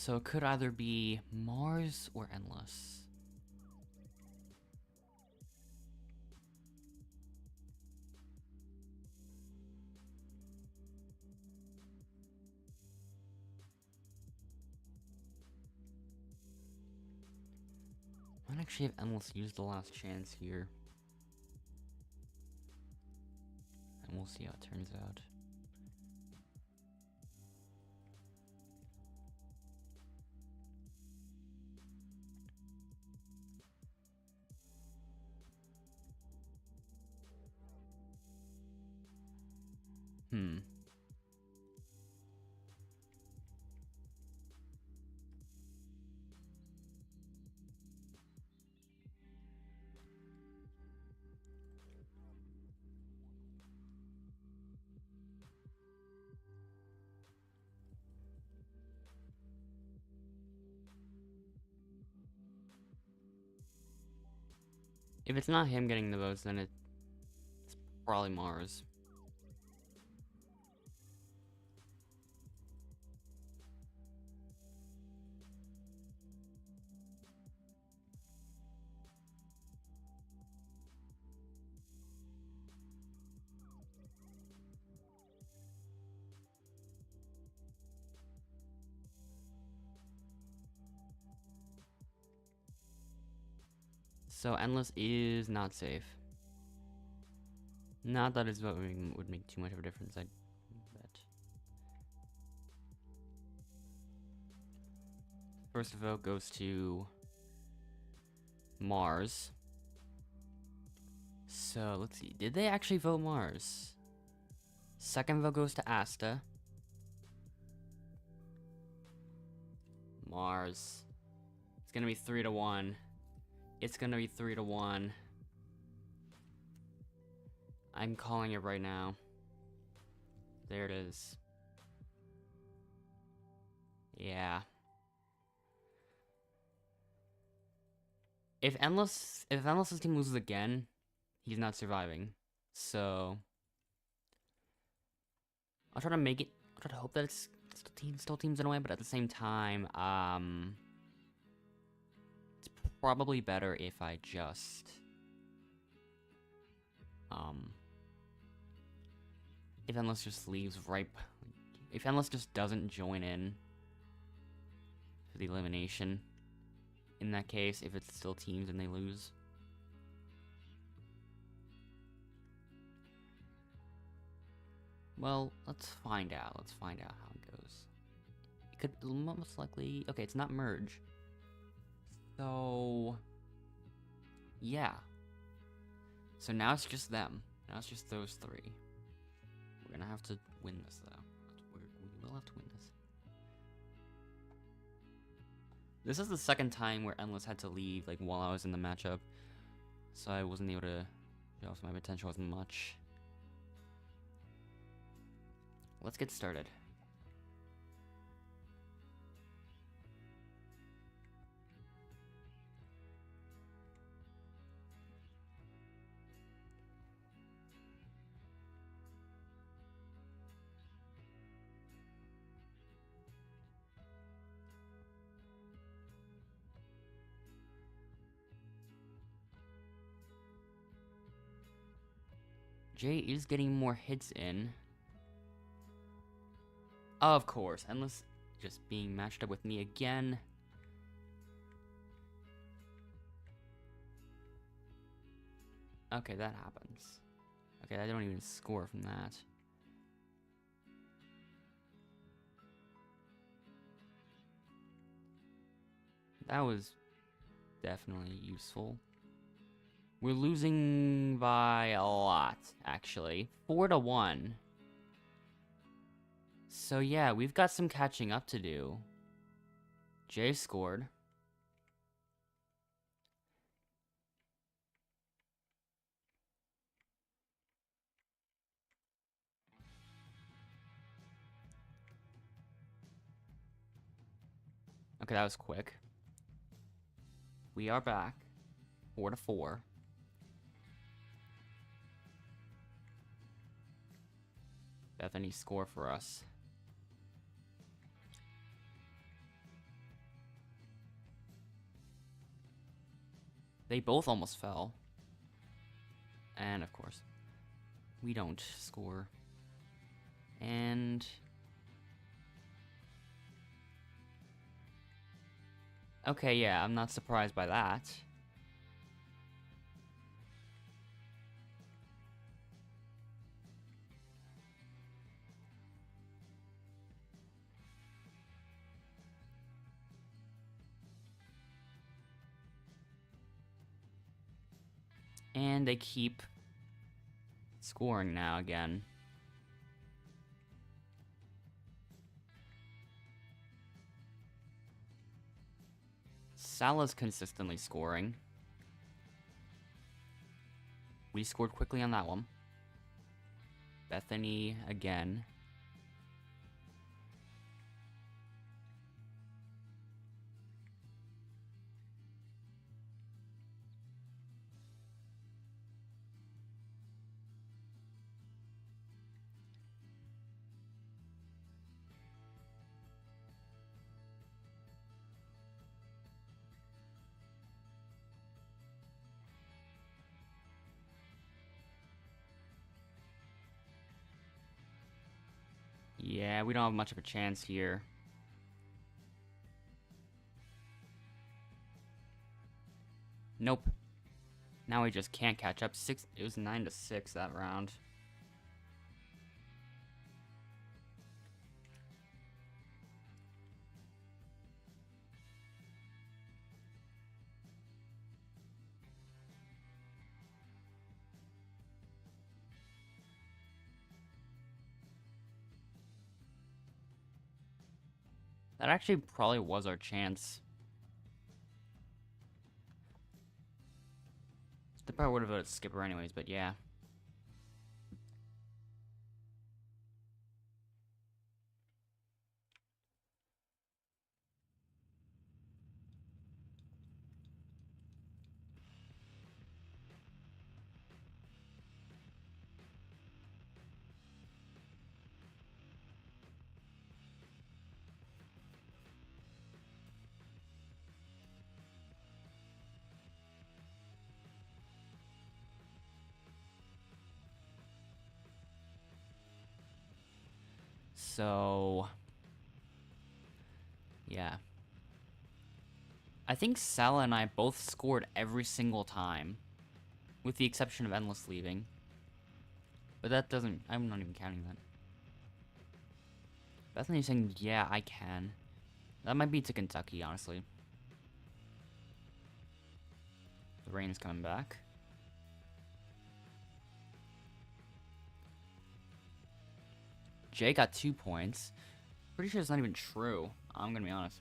So it could either be Mars or Endless. I might actually have Endless use the last chance here. And we'll see how it turns out. If it's not him getting the votes, then it's probably Mars. So Endless is not safe. Not that his vote would make too much of a difference, I bet. First vote goes to Mars. So let's see. Did they actually vote Mars? Second vote goes to Asta. Mars. It's gonna be 3-1. It's gonna be 3-1. I'm calling it right now. There it is. Yeah. If Endless's team loses again, he's not surviving. So I'll try to make it. I'll try to hope that it's still teams in a way, but at the same time, it's probably better if I just if Endless just leaves if Endless just doesn't join in for the elimination. In that case, if it's still teams and they lose. Well, let's find out. Let's find out how it goes. It could most likely... Okay, it's not merge. So... yeah. So now it's just them. Now it's just those three. We're gonna have to win this, though. We will have to win this. This is the second time where Endless had to leave, like, while I was in the matchup. So I wasn't able to show off my potential as much. Let's get started. Jay is getting more hits in. Of course, Endless just being matched up with me again. Okay, that happens. Okay, I don't even score from that. That was definitely useful. We're losing by a lot, actually. 4-1. So yeah, we've got some catching up to do. Jay scored. Okay, that was quick. We are back. 4-4. Bethany score for us. They both almost fell. And, of course, we don't score. And... okay, yeah, I'm not surprised by that. And they keep scoring now again. Salah's consistently scoring. We scored quickly on that one. Bethany again. Yeah, we don't have much of a chance here. Nope. Now we just can't catch up. It was 9-6 that round. That actually probably was our chance. They probably would have voted Skipper anyways, but yeah. So... yeah. I think Salah and I both scored every single time. With the exception of Endless leaving. But that doesn't... I'm not even counting that. Bethany's saying, yeah, I can. That might be to Kentucky, honestly. The rain's coming back. Jay got 2 points. Pretty sure it's not even true. I'm gonna be honest.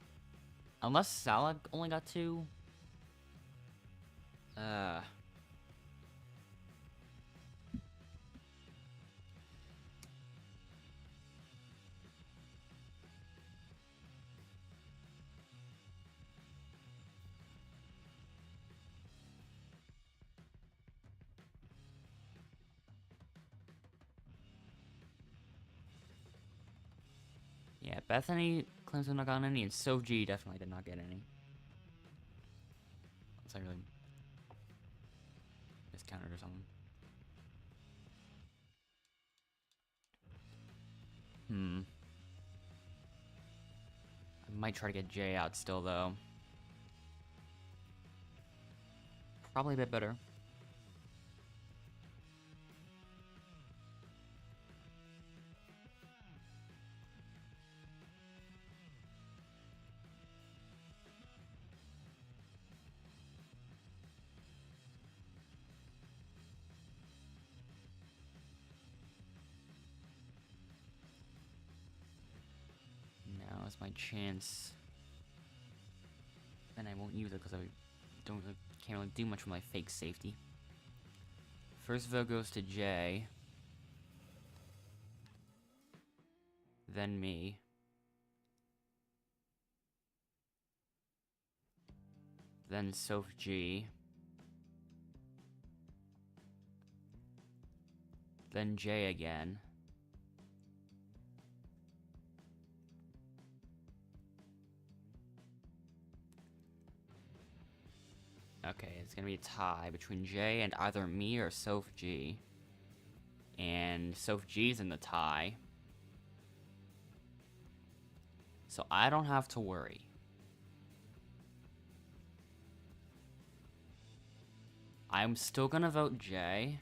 Unless Salah only got 2. Yeah, Bethany claims to have not gotten any, and SoG definitely did not get any. Unless I really miscounted or something. I might try to get Jay out still, though. Probably a bit better. Now is my chance. And I won't use it because I can't really do much with my fake safety. First vote goes to Jay. Then me. Then Soph G. Then Jay again. Okay, it's gonna be a tie between Jay and either me or Soph G. And Soph G's in the tie. So I don't have to worry. I'm still gonna vote Jay.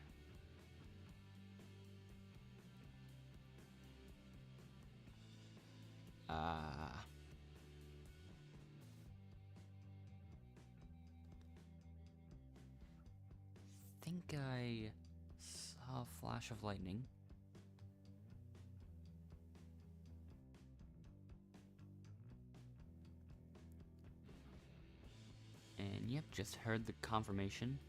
I think I saw a flash of lightning. And yep, just heard the confirmation.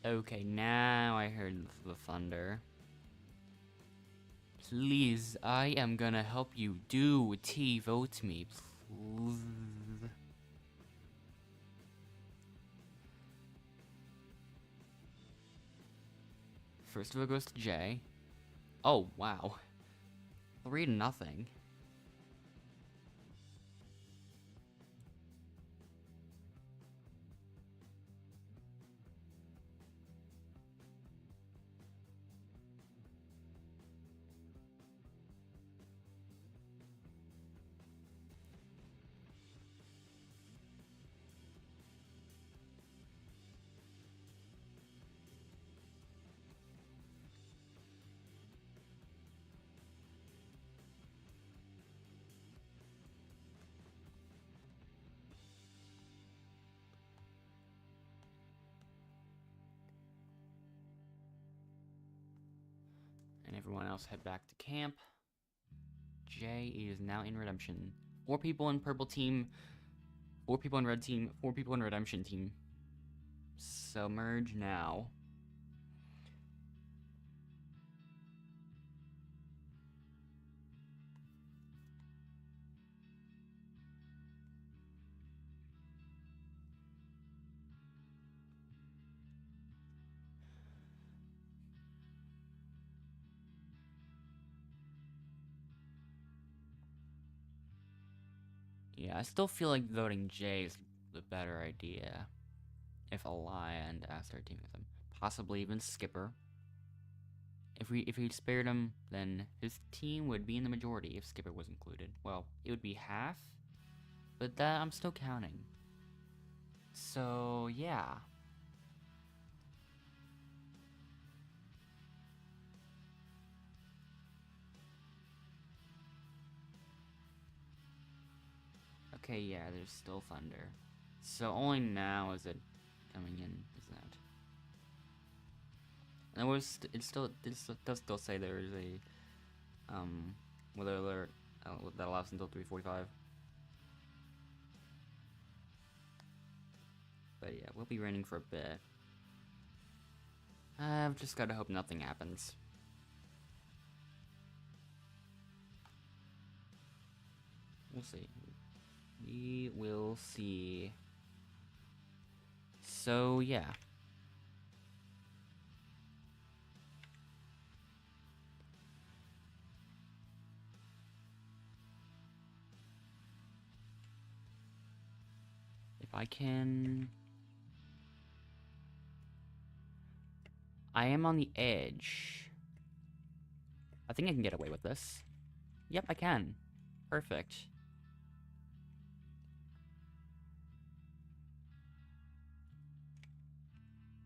Okay, now I heard the thunder. Please, I am gonna help you. Do vote me, please. First vote goes to Jay. Oh, wow. 3-0. And everyone else head back to camp. Jay is now in redemption. 4 people in purple team, 4 people in red team, 4 people in redemption team. So merge now. Yeah, I still feel like voting Jay is the better idea. If Elia and Aster are teaming with him. Possibly even Skipper. If we spared him, then his team would be in the majority if Skipper was included. Well, it would be half, but that I'm still counting. So, yeah. Okay, yeah, there's still thunder. So only now is it coming in, is that? And it does still say there is a weather alert that allows until 3:45. But yeah, we'll be raining for a bit. I've just gotta hope nothing happens. We'll see. We will see. So, yeah. If I can... I am on the edge. I think I can get away with this. Yep, I can. Perfect.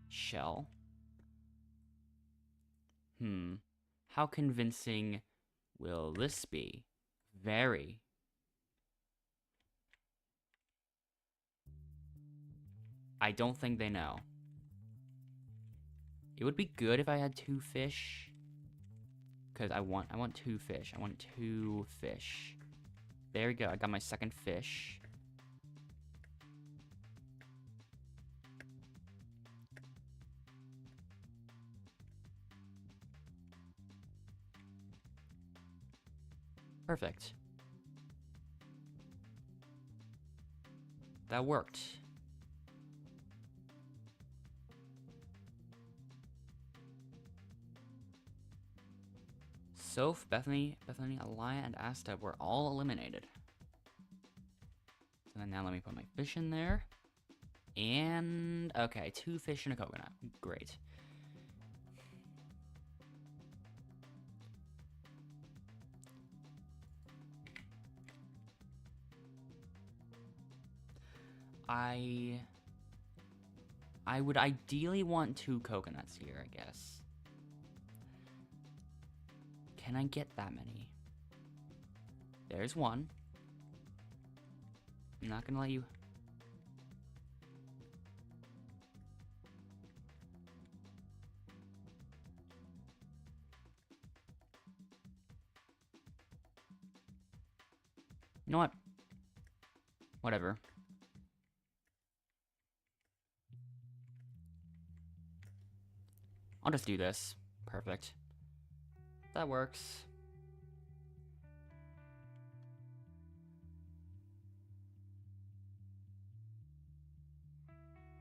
Shell. How convincing will this be? Very. I don't think they know. It would be good if I had 2 fish. Because I want 2 fish. I want 2 fish. There we go. I got my second fish. Perfect. That worked. Soph, Bethany, Elia, and Asta were all eliminated. So then now let me put my fish in there. And, okay, 2 fish and a coconut. Great. I would ideally want 2 coconuts here, I guess. Can I get that many? There's 1. I'm not gonna let you... You know what? Whatever. I'll just do this. Perfect. That works.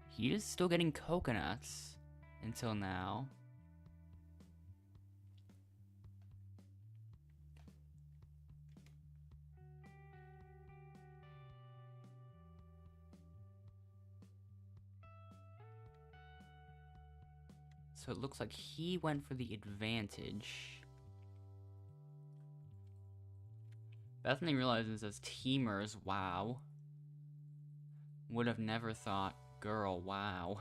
He is still getting coconuts until now. So it looks like he went for the advantage. Bethany realizes as teamers, wow. Would have never thought, girl, wow.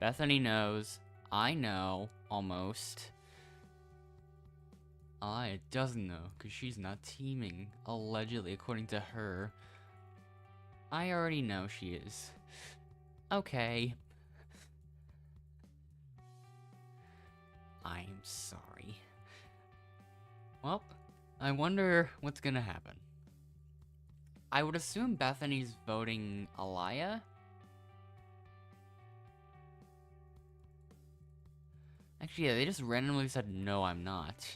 Bethany knows. I know, almost. Alaya doesn't know, because she's not teaming, allegedly, according to her. I already know she is. Okay. I'm sorry. Well, I wonder what's gonna happen. I would assume Bethany's voting Alaya. Actually, yeah, they just randomly said, no, I'm not.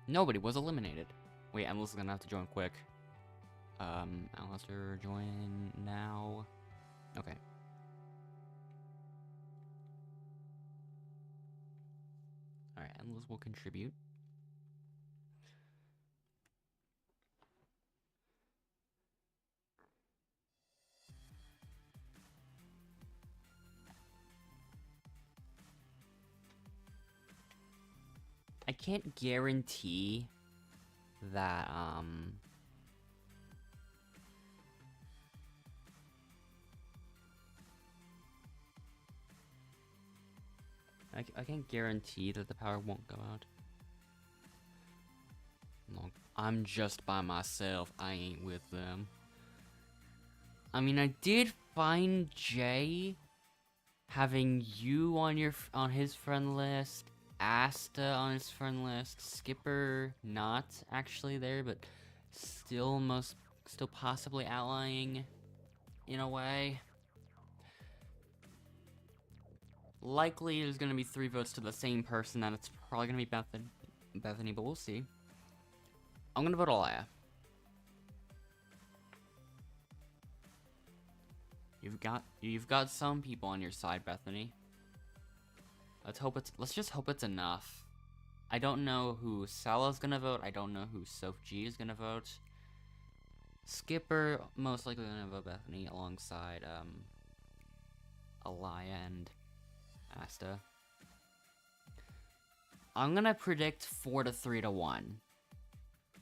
Nobody was eliminated. Wait, Emily's gonna have to join quick. Outlaster, join now. Okay. Alright, Endless will contribute. I can't guarantee that, I can't guarantee that the power won't go out. Look, I'm just by myself. I ain't with them. I mean, I did find Jay having you on his friend list, Asta on his friend list, Skipper not actually there, but still possibly outlying in a way. Likely there's gonna be 3 votes to the same person, and it's probably gonna be Bethany, but we'll see. I'm gonna vote Alaya. You've got some people on your side, Bethany. Let's just hope it's enough. I don't know who Salah's gonna vote. I don't know who Soph G is gonna vote. Skipper most likely gonna vote Bethany alongside Alaya and Asta. I'm gonna predict 4 to 3 to 1.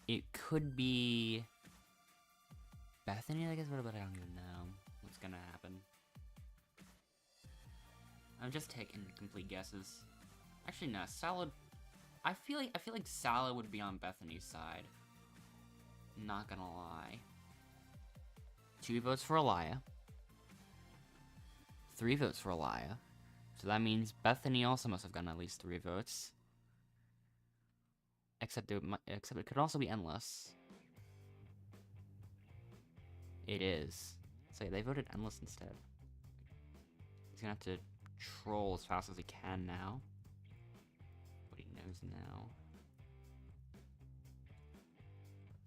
It could be Bethany, I guess, but I don't even know what's gonna happen. I'm just taking complete guesses. Actually, no, Salad. I feel like Salad would be on Bethany's side. Not gonna lie. 2 votes for Alaya. 3 votes for Alaya. So that means Bethany also must have gotten at least 3 votes. Except it could also be Endless. It is. Say, they voted Endless instead. He's gonna have to troll as fast as he can now. What he knows now.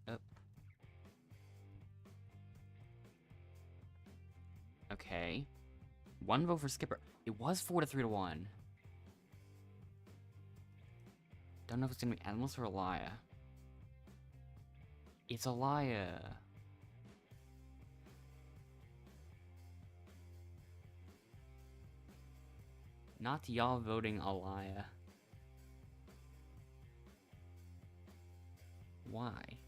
Oh. Okay. One vote for Skipper. It was 4 to 3 to 1. Don't know if it's gonna be Endless or Elia. It's Elia. Not y'all voting Elia. Why?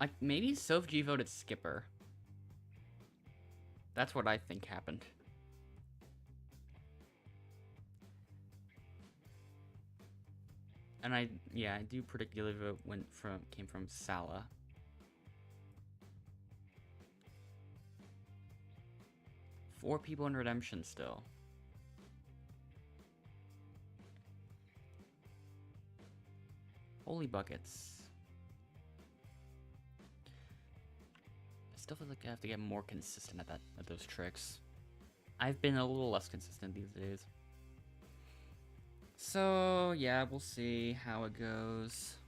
Like, maybe Soph G voted Skipper. That's what I think happened. And I do predict the other vote came from Salah. Four people in Redemption still. Holy buckets. I still feel like I have to get more consistent at those tricks. I've been a little less consistent these days. So, yeah, we'll see how it goes.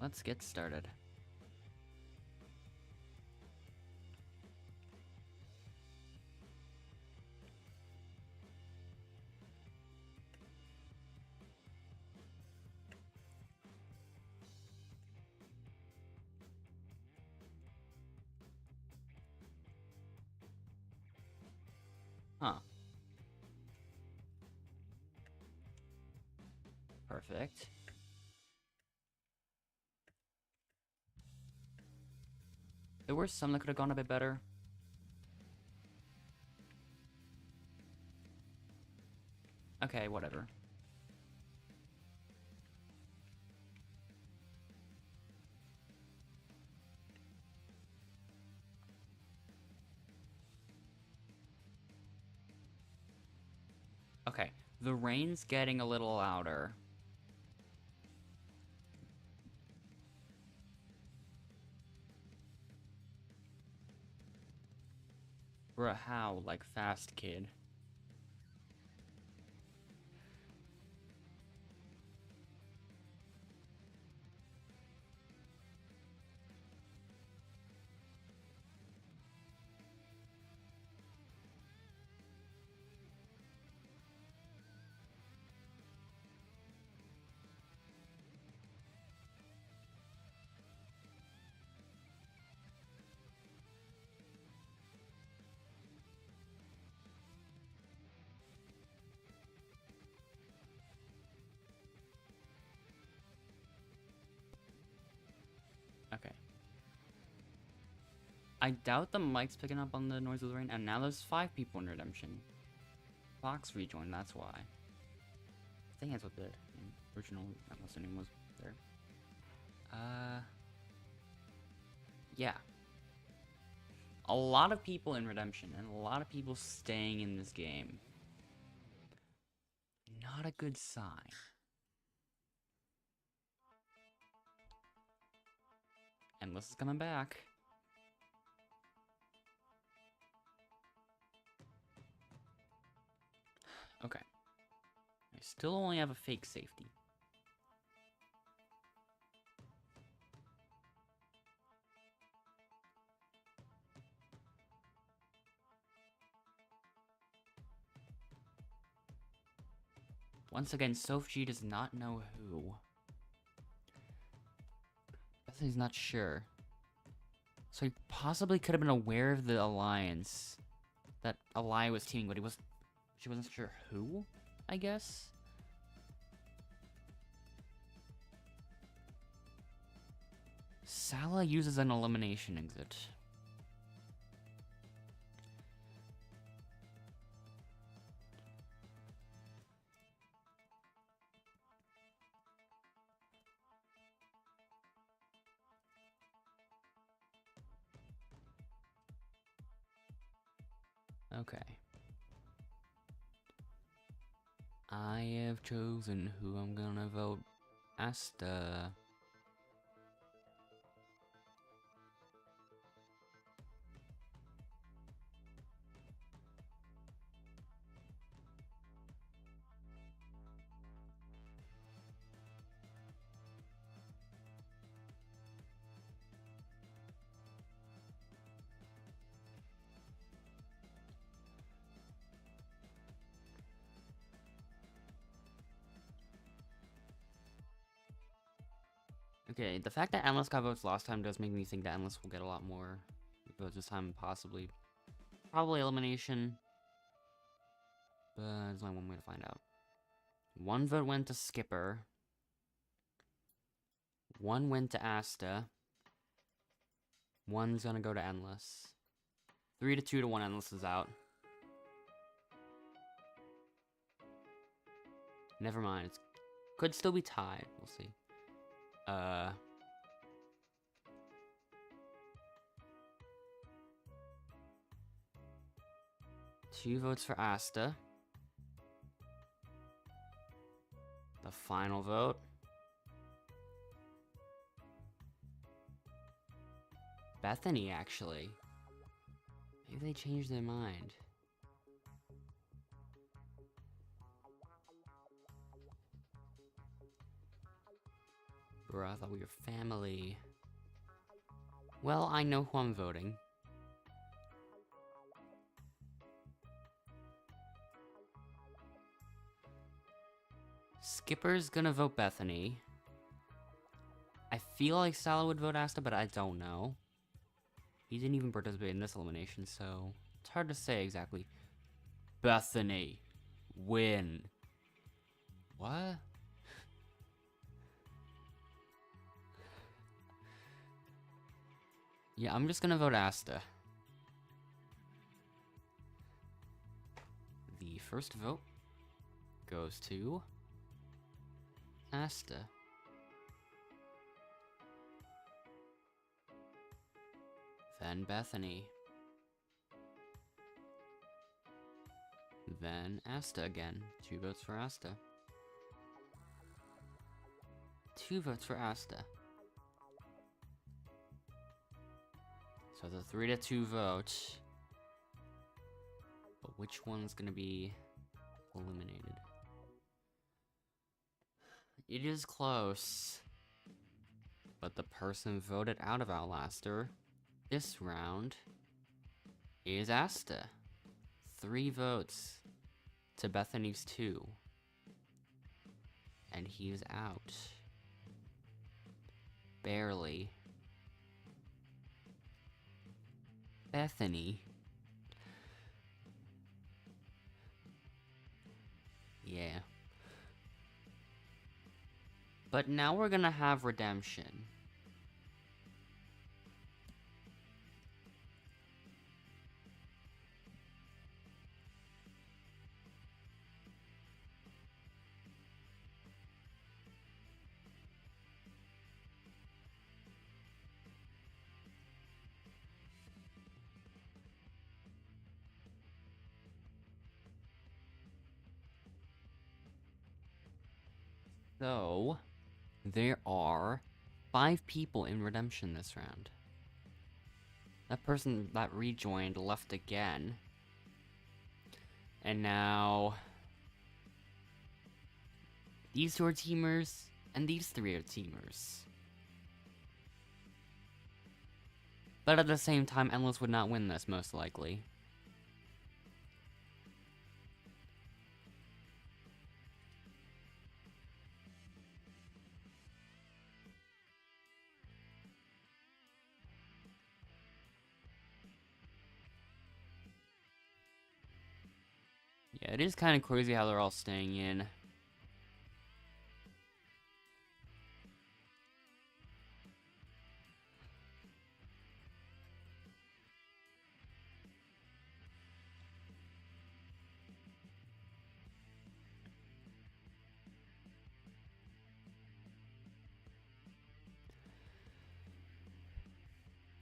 Let's get started. Huh. Perfect. There were some that could have gone a bit better. Okay, whatever. Okay, the rain's getting a little louder. Bruh, how? Like, fast, kid. Okay. I doubt the mic's picking up on the noise of the rain, and now there's 5 people in Redemption. Fox rejoined, that's why. I think that's what the original name was there. Yeah. A lot of people in Redemption, and a lot of people staying in this game. Not a good sign. Endless is coming back. Okay. I still only have a fake safety. Once again, Soph G does not know who. He's not sure. So he possibly could have been aware of the alliance that Elia was teaming, but she wasn't sure who, I guess? Salah uses an elimination exit. Okay. I have chosen who I'm gonna vote. Asta. Okay, the fact that Endless got votes last time does make me think that Endless will get a lot more votes this time, possibly. Probably elimination. But there's only one way to find out. One vote went to Skipper. One went to Asta. One's gonna go to Endless. 3 to 2 to 1, Endless is out. Never mind, it could still be tied. We'll see. 2 votes for Asta. The final vote. Bethany, actually. Maybe they changed their mind. Bro, I thought we were family. Well, I know who I'm voting. Skipper's gonna vote Bethany. I feel like Sala would vote Asta, but I don't know. He didn't even participate in this elimination, so it's hard to say exactly. Bethany. Win. What? Yeah, I'm just gonna vote Asta. The first vote goes to Asta. Then Bethany. Then Asta again. 2 votes for Asta. 2 votes for Asta. So the 3 to 2 vote. But which one's gonna be eliminated? It is close. But the person voted out of Outlaster this round is Asta. 3 votes to Bethany's 2. And he's out. Barely. Bethany. Yeah. But now we're gonna have redemption. So, there are 5 people in redemption this round. That person that rejoined left again. And now these 2 are teamers, and these 3 are teamers. But at the same time, Endless would not win this, most likely. Yeah, it is kind of crazy how they're all staying in.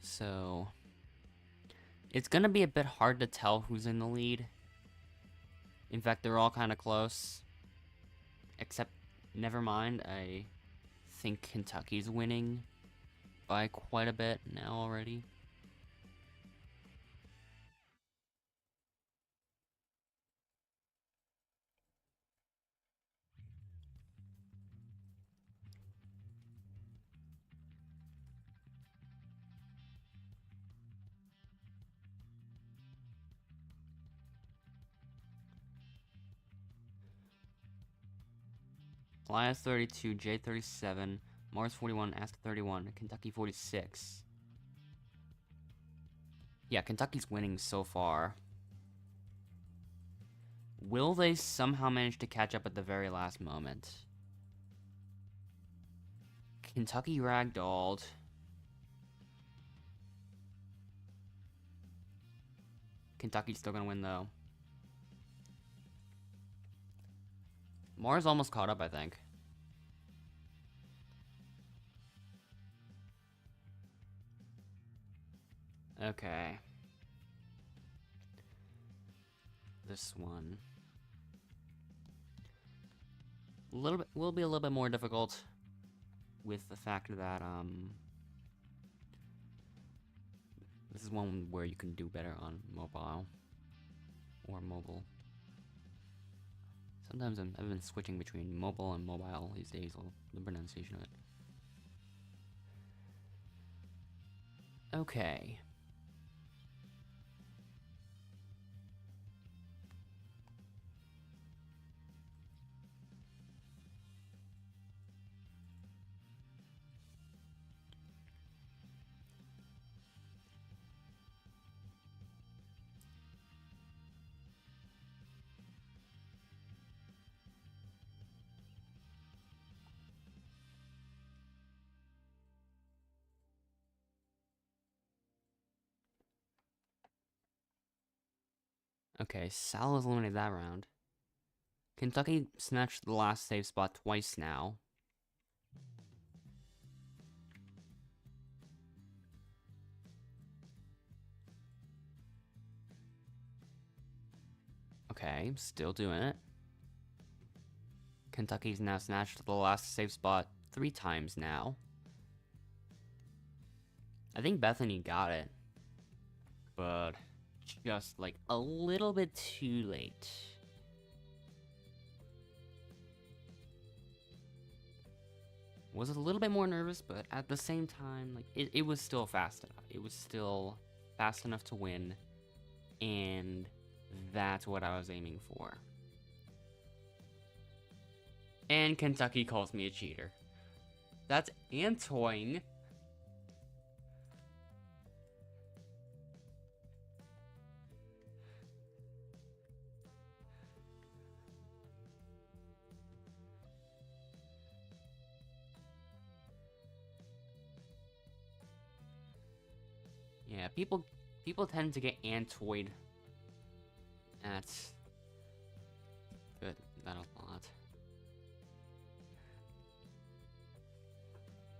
So, it's gonna be a bit hard to tell who's in the lead. In fact, they're all kind of close. Except, never mind, I think Kentucky's winning by quite a bit now already. Elias 32, J 37, Mars 41, Ask 31, Kentucky 46. Yeah, Kentucky's winning so far. Will they somehow manage to catch up at the very last moment? Kentucky ragdolled. Kentucky's still gonna win though. Mars almost caught up, I think. Okay. This one. Will be a little bit more difficult with the fact that, this is one where you can do better on mobile. Or mobile. Sometimes I've been switching between mobile and mobile these days, the pronunciation of it. Okay. Okay, Sal has eliminated that round. Kentucky snatched the last save spot twice now. Okay, still doing it. Kentucky's now snatched the last save spot 3 times now. I think Bethany got it. But just like a little bit too late. Was a little bit more nervous, but at the same time, like it was still fast enough. It was still fast enough to win, and that's what I was aiming for. And Kentucky calls me a cheater. That's Antoine. Yeah, people tend to get antoid. That's good. That a lot.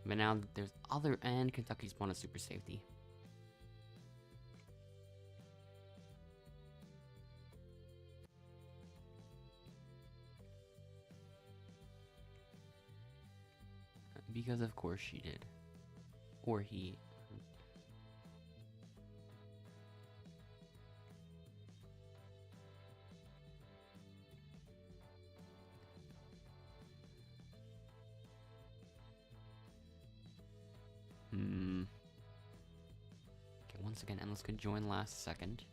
But now there's other, and Kentucky's won a super safety. Because of course she did. Or he. Okay, once again, Endless could join last second.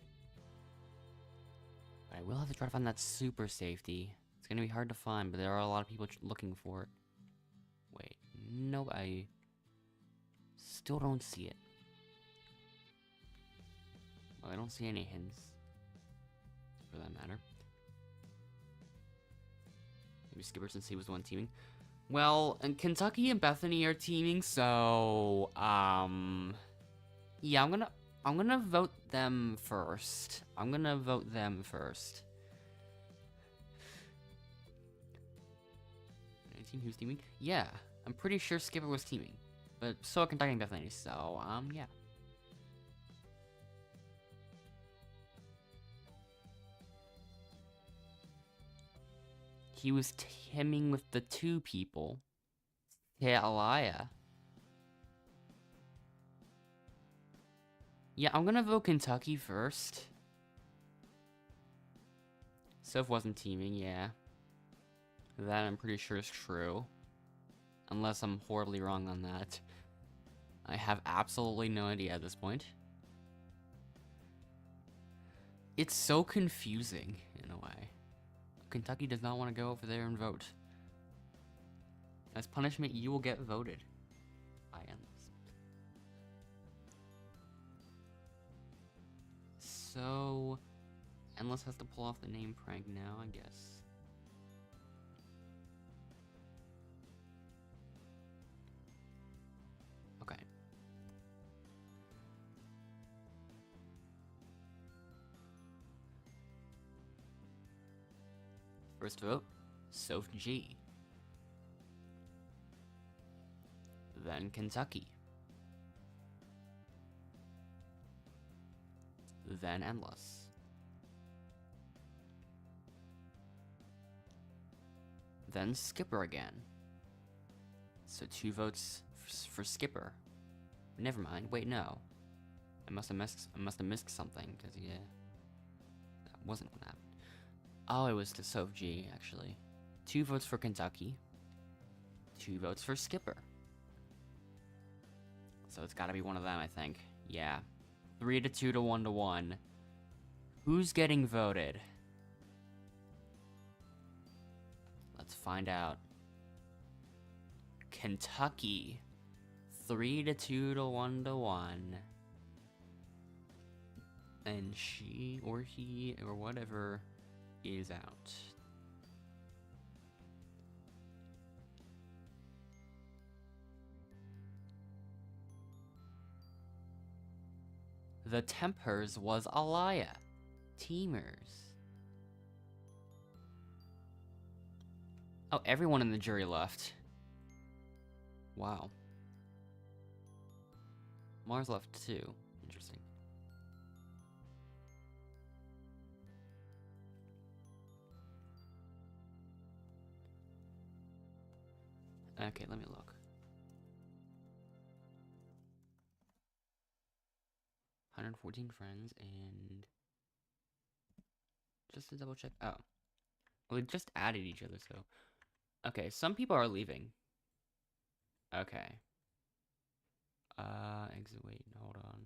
But I will have to try to find that super safety. It's gonna be hard to find, but there are a lot of people looking for it. Wait, no, I still don't see it. Well, I don't see any hints, for that matter. Maybe Skipper, since he was the one teaming. Well, and Kentucky and Bethany are teaming, so yeah, I'm gonna vote them first. Any team who's teaming? Yeah, I'm pretty sure Skipper was teaming, but so are Kentucky and Bethany. So yeah. He was teaming with the 2 people. Yeah, Alaya. Yeah, I'm gonna vote Kentucky first. Soph wasn't teaming, yeah. That I'm pretty sure is true. Unless I'm horribly wrong on that. I have absolutely no idea at this point. It's so confusing, in a way. Kentucky does not want to go over there and vote. As punishment, you will get voted by Endless. So, Endless has to pull off the name prank now, I guess. Okay. First vote, Soph G. Then Kentucky. Then Endless. Then Skipper again. So 2 votes for Skipper. Never mind. Wait, no. I must have missed something, because yeah, that wasn't what happened. Oh, it was to Soph G, actually. 2 votes for Kentucky. 2 votes for Skipper. So it's gotta be one of them, I think. Yeah. 3 to 2 to 1 to 1. Who's getting voted? Let's find out. Kentucky. 3 to 2 to 1 to 1. And she or he or whatever is out. The Tempers was Alaya. Teamers. Oh, everyone in the jury left. Wow. Mars left too. Interesting. Okay, let me look. 114 friends and just to double check. Oh, well, we just added each other, so okay. Some people are leaving. Okay. Exit. Wait, hold on.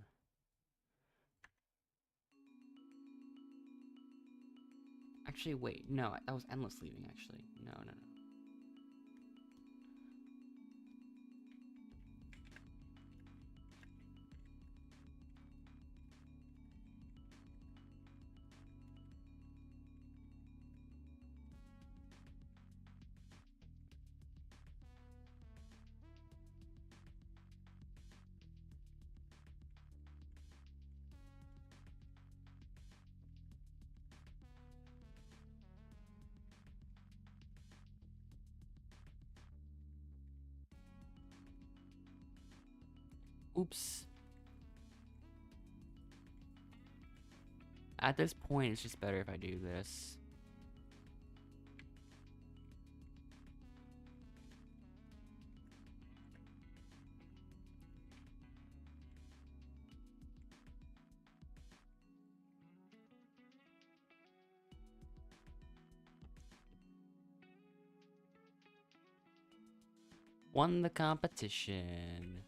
Actually, wait. No, that was Endless leaving. Actually, no. Oops. At this point, it's just better if I do this. Won the competition.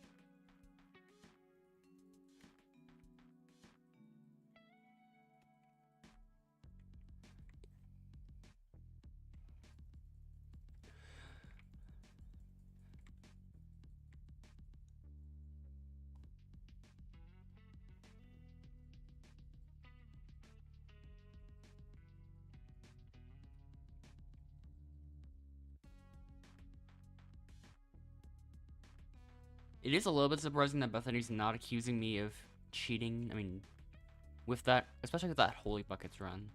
It is a little bit surprising that Bethany's not accusing me of cheating. I mean, with that, especially with that Holy Buckets run.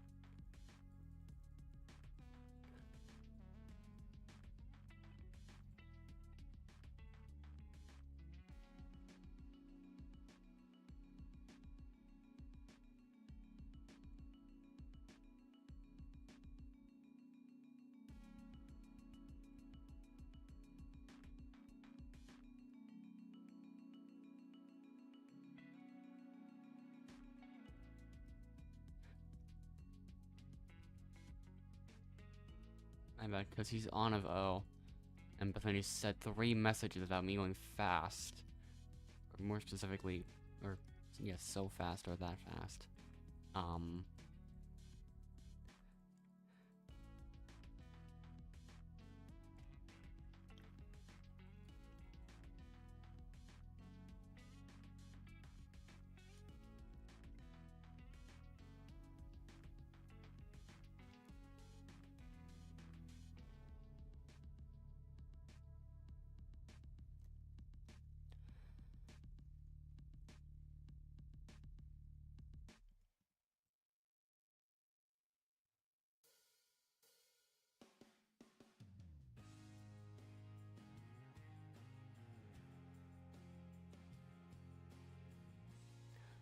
I bet, because he's on of O. And but then he said 3 messages about me going fast. Or more specifically, or, yeah, so fast or that fast.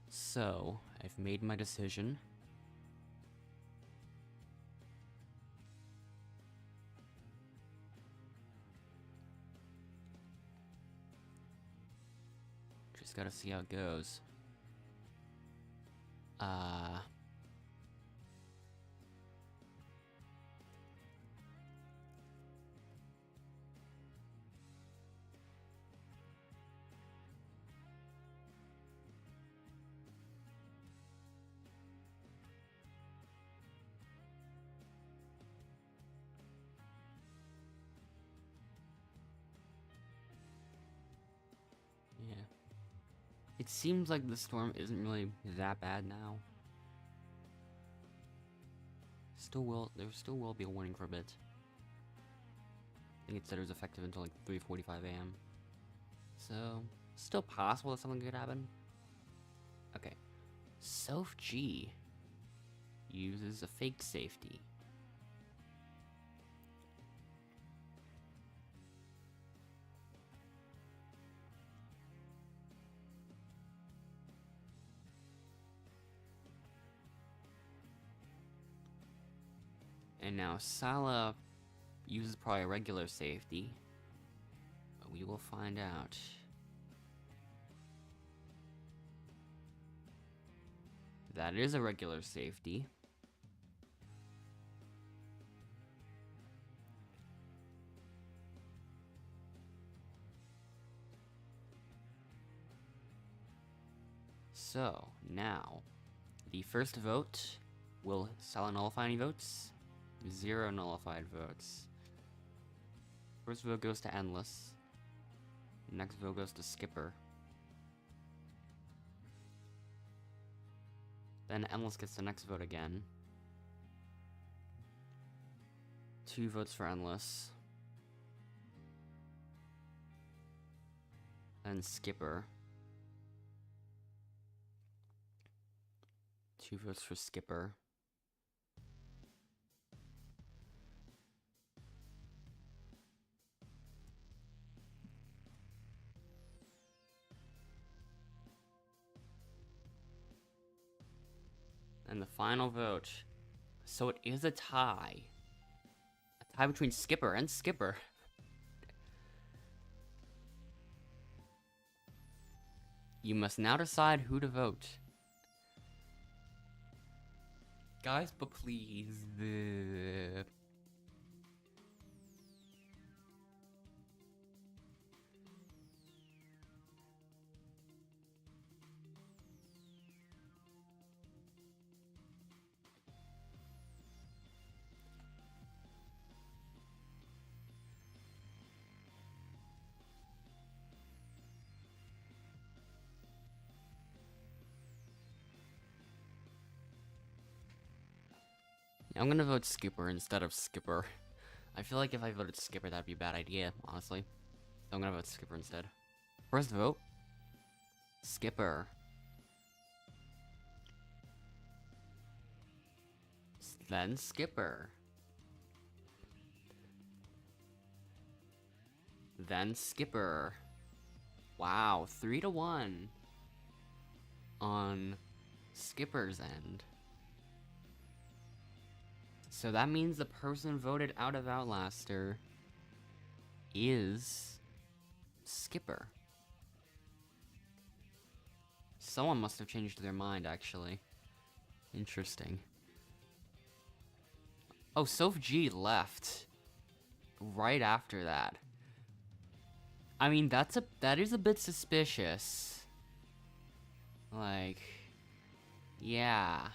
So, I've made my decision. Just gotta see how it goes. Yeah. It seems like the storm isn't really that bad now. There still will be a warning for a bit. I think it said it was effective until like 3:45 a.m. So, still possible that something could happen. Okay. Soph G uses a fake safety. And now Sala uses probably a regular safety. But we will find out. That is a regular safety. So, now, the first vote, will Sala nullify any votes? 0 nullified votes. First vote goes to Endless. Next vote goes to Skipper. Then Endless gets the next vote again. 2 votes for Endless. Then Skipper. 2 votes for Skipper. And the final vote. So it is a tie. A tie between Skipper and Skipper. You must now decide who to vote. Guys, but please. I'm gonna vote Skipper instead of Skipper. I feel like if I voted Skipper, that'd be a bad idea, honestly. So I'm gonna vote Skipper instead. First vote. Skipper. Then Skipper. Then Skipper. Wow, 3-1 on Skipper's end. So that means the person voted out of Outlaster is Skipper. Someone must have changed their mind, actually. Interesting. Oh, Soph G left. right after that. I mean, that is a bit suspicious. Like, yeah.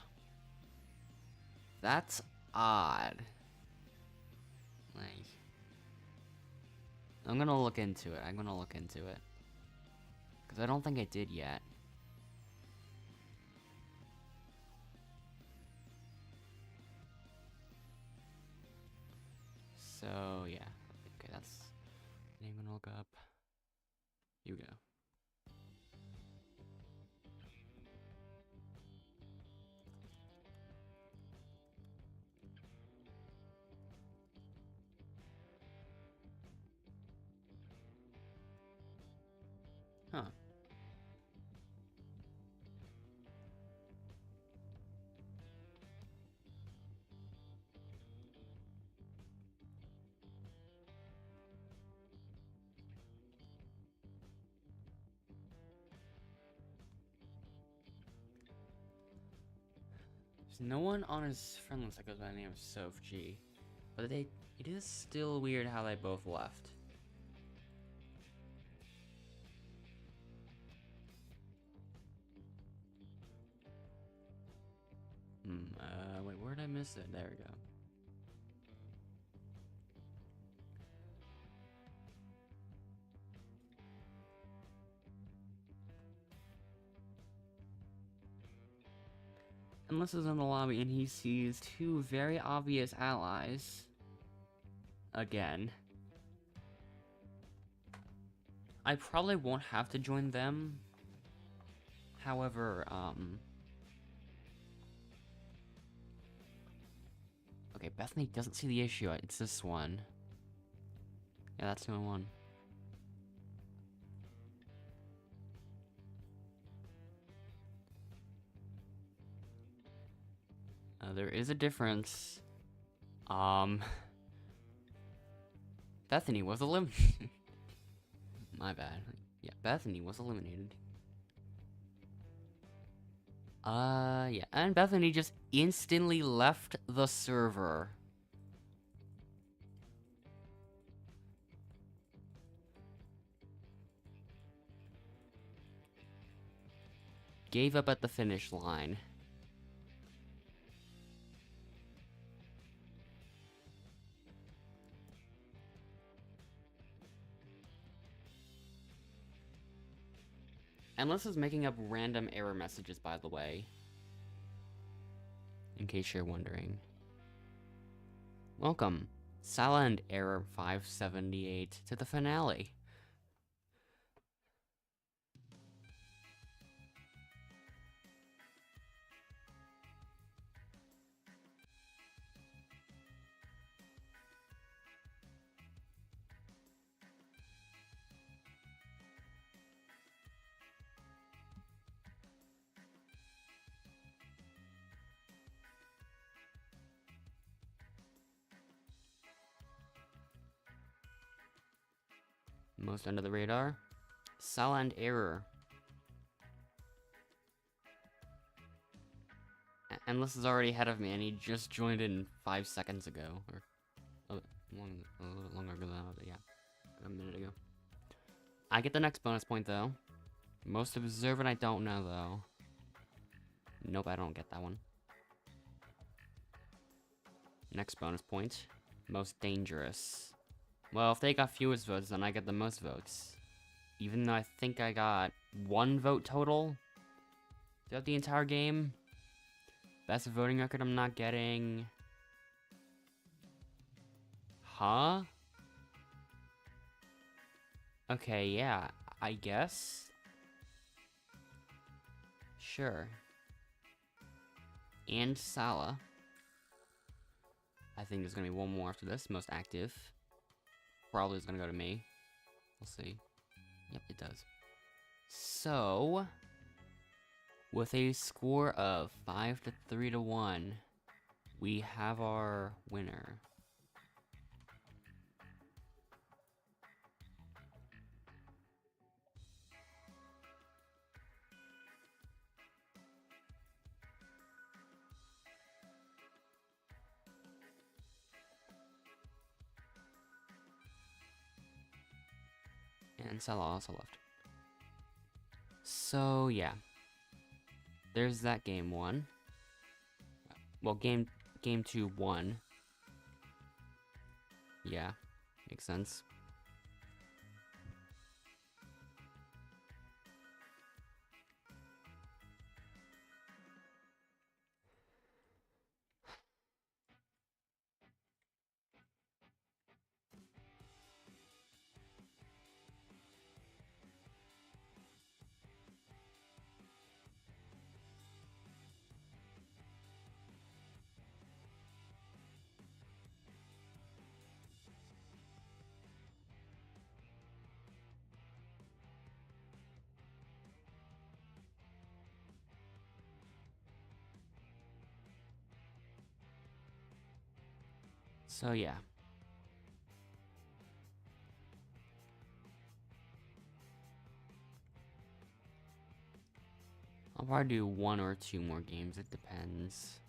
That's odd. Like, I'm gonna look into it. Because I don't think I did yet. So, yeah. Okay, that's the name I'm gonna look up. You go. Huh. There's no one on his friend list that goes by the name of Soph G. But it is still weird how they both left. Wait, where did I miss it? There we go. Endless is in the lobby and he sees two very obvious allies. Again. I probably won't have to join them. However, okay, Bethany doesn't see the issue. It's this one. Yeah, that's the only one. There is a difference. Bethany was eliminated. My bad. Yeah, Bethany was eliminated. Yeah, and Bethany just instantly left the server. Gave up at the finish line. Endless is making up random error messages, by the way. In case you're wondering. Welcome, Sala and Error 578 to the finale. Most under the radar. Sala and Error. Endless is already ahead of me, and he just joined in 5 seconds ago. Or a little longer ago than that, yeah. A minute ago. I get the next bonus point, though. Most observant, I don't know, though. Nope, I don't get that one. Next bonus point. Most dangerous. Well, if they got fewest votes, then I get the most votes. Even though I think I got 1 vote total throughout the entire game. Best voting record I'm not getting. Huh? Okay, yeah, I guess. Sure. And Sala. I think there's gonna be one more after this. Most active. Probably is gonna go to me. We'll see. Yep, it does. So, with a score of 5 to 3 to 1, we have our winner. and Salah also left. So, yeah. There's that game 1. Well, game 2 1. Yeah, makes sense. So, yeah. I'll probably do 1 or 2 more games, it depends.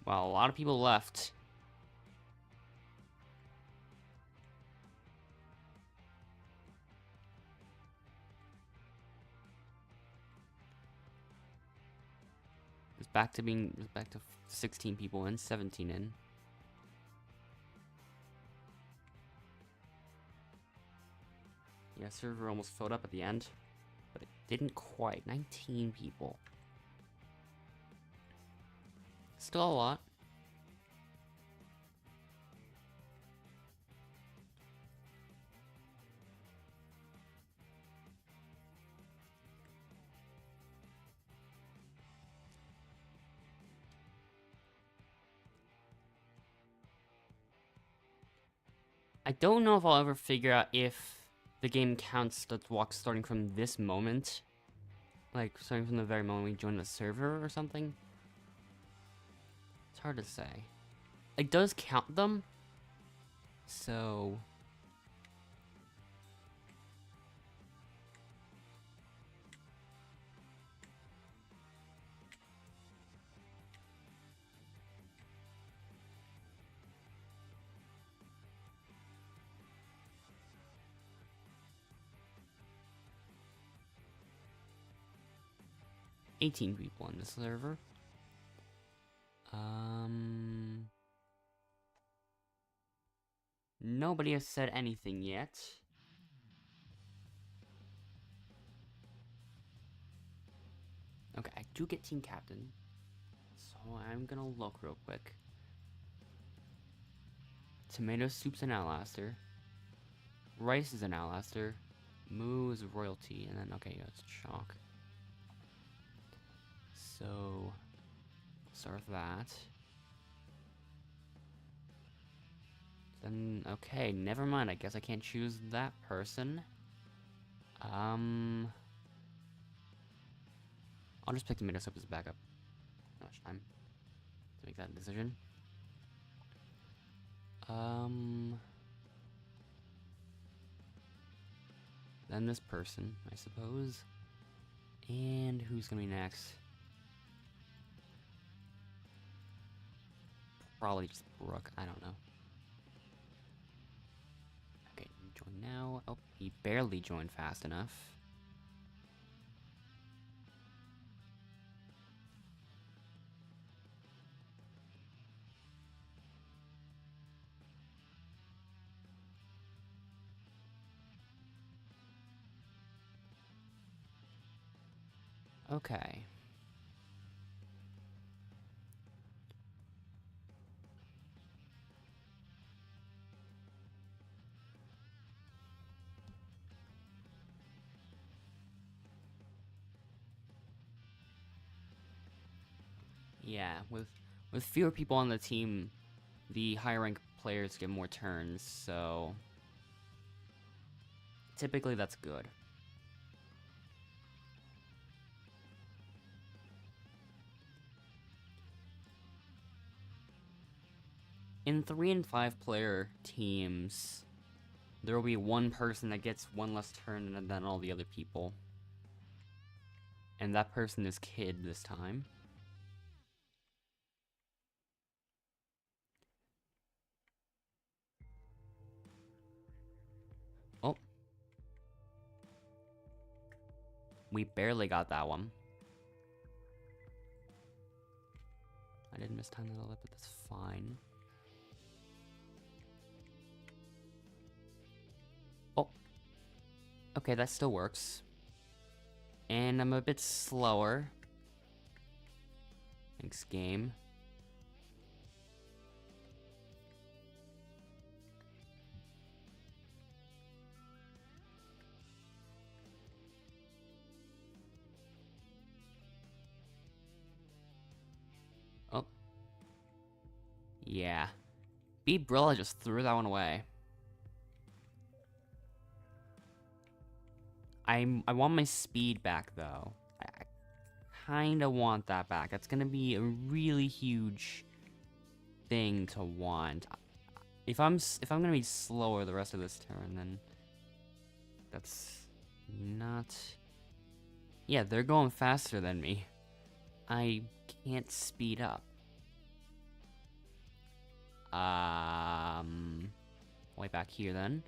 Well, a lot of people left. It's back to 16 people in, 17 in. Yeah, server almost filled up at the end, but it didn't quite. 19 people. Still a lot. I don't know if I'll ever figure out if the game counts the walk starting from this moment. Like, starting from the very moment we join the server or something. It's hard to say. It does count them. So... $18 people on the server. Nobody has said anything yet. Okay, I do get team captain. So I'm gonna look real quick. Tomato soup's an Outlaster. Rice is an Outlaster. Moo is royalty. And then, okay, that's chalk. So, start with that. Then, okay, never mind. I guess I can't choose that person. I'll just pick tomato soup as backup. Not much time to make that decision. Then this person, I suppose. And who's gonna be next? Probably just Brooke. I don't know. Okay, join now. Oh, he barely joined fast enough. Okay. Yeah, with fewer people on the team, the higher rank players get more turns, so typically that's good. in 3 and 5 player teams, there will be one person that gets one less turn than all the other people. And that person is Kid this time. Oh. We barely got that one. I didn't mistime that a little bit, but that's fine. Oh. Okay, that still works. And I'm a bit slower. Thanks, game. Oh. Yeah. Beat Brilla just threw that one away. I want my speed back, though. I kind of want that back. That's going to be a really huge thing to want. If I'm going to be slower the rest of this turn, then that's not... Yeah, they're going faster than me. I can't speed up. Way back here then.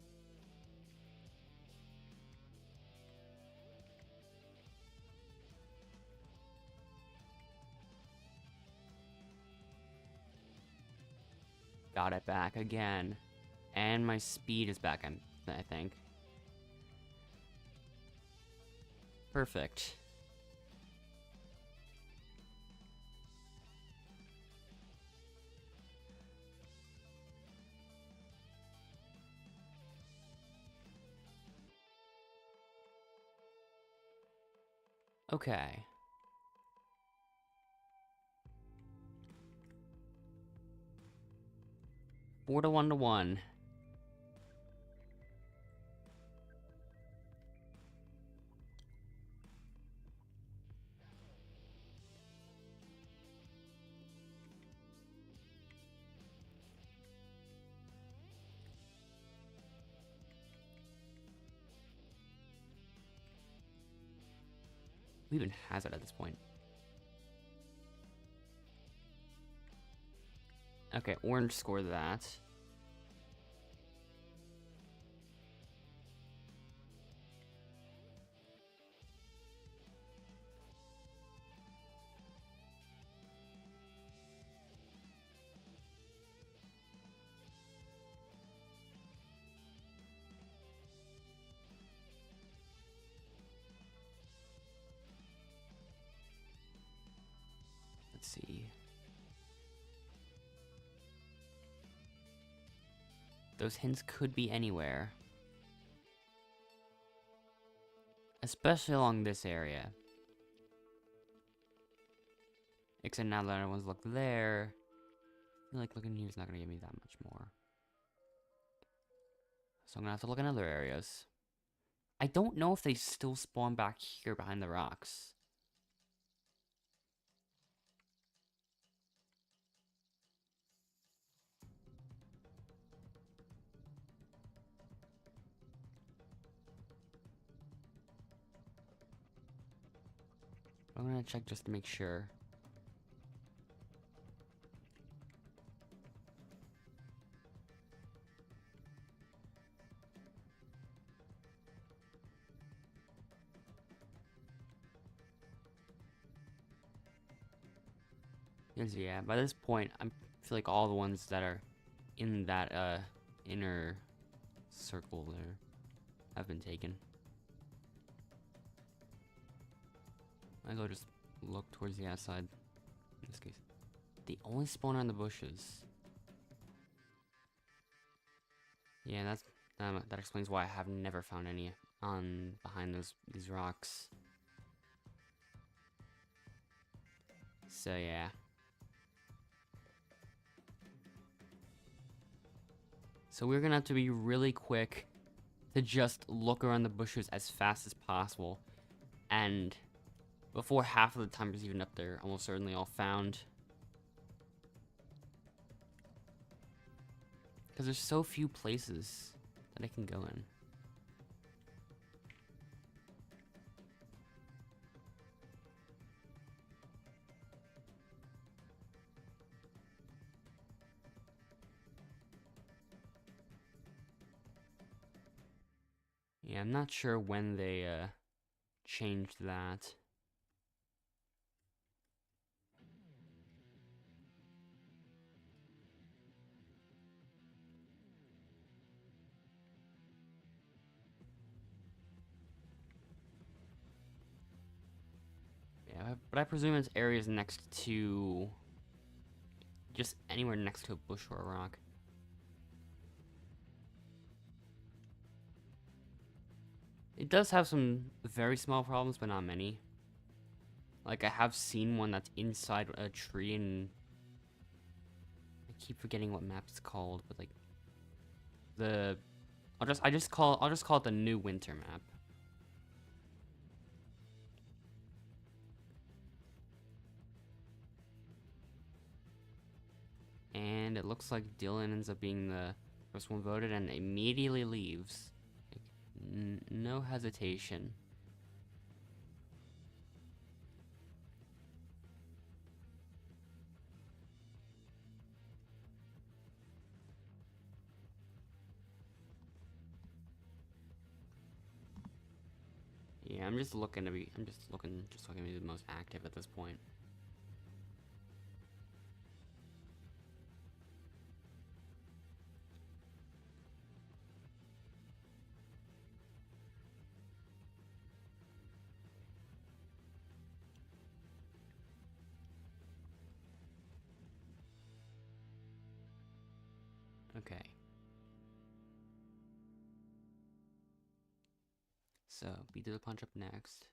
Got it back again. And my speed is back, I think. Perfect. Okay. Four to 1. Who even has it at this point? Okay, orange scored that. Let's see. Those hints could be anywhere. Especially along this area. Except now that everyone's looked there, I feel like looking here is not going to give me that much more. So I'm going to have to look in other areas. I don't know if they still spawn back here behind the rocks. I'm going to check just to make sure. Because yeah, by this point, I feel like all the ones that are in that inner circle there have been taken. Might as well just look towards the outside in this case. They only spawn on the bushes. Yeah, that explains why I have never found any on behind these rocks. So yeah. So we're gonna have to be really quick to just look around the bushes as fast as possible. And before half of the time is even up there, almost certainly all found. because there's so few places that I can go in. Yeah, I'm not sure when they changed that. Yeah, but I presume it's areas next to... just anywhere next to a bush or a rock. It does have some very small problems, but not many. Like, I have seen one that's inside a tree, and I keep forgetting what map it's called, but like I'll just call it the New Winter map. And it looks like Dylan ends up being the first one voted and immediately leaves. Like, no hesitation. Yeah, I'm just looking to be the most active at this point. Okay. So, beat the punch up next.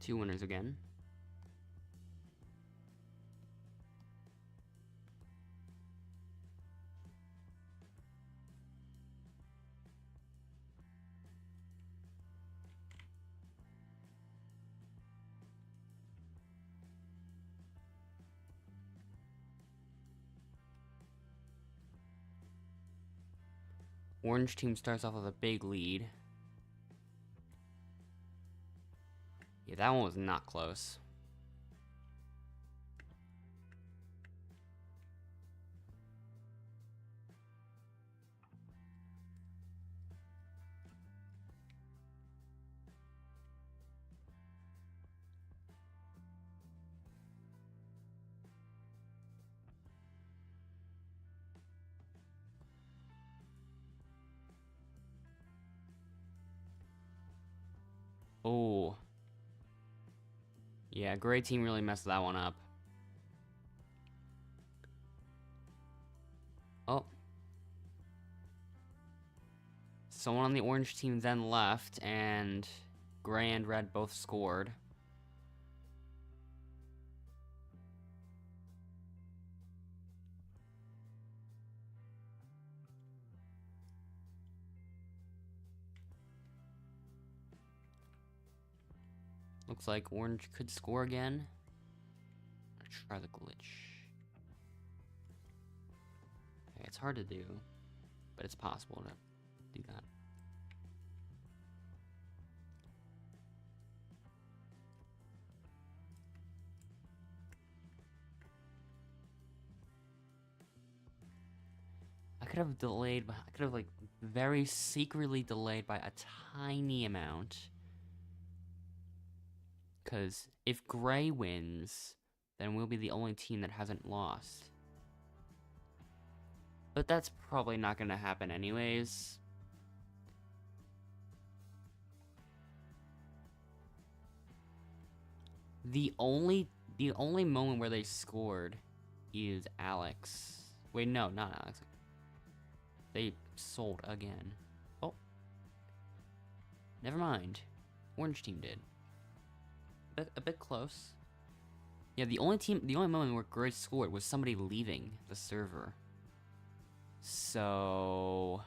Two winners again. Orange team starts off with a big lead. Yeah, that one was not close. Oh. Yeah, gray team really messed that one up. Oh. Someone on the orange team then left, and gray and red both scored. Looks like orange could score again. Let's try the glitch. Okay, it's hard to do, but it's possible to do that. I could have delayed, I could have like very secretly delayed by a tiny amount. Because if gray wins, then we'll be the only team that hasn't lost. But that's probably not going to happen anyways. The only moment where they scored is Alex. Wait, no, not Alex. They sold again. Oh. Never mind. Orange team did. A bit close. Yeah, the only moment where gray scored was somebody leaving the server. So...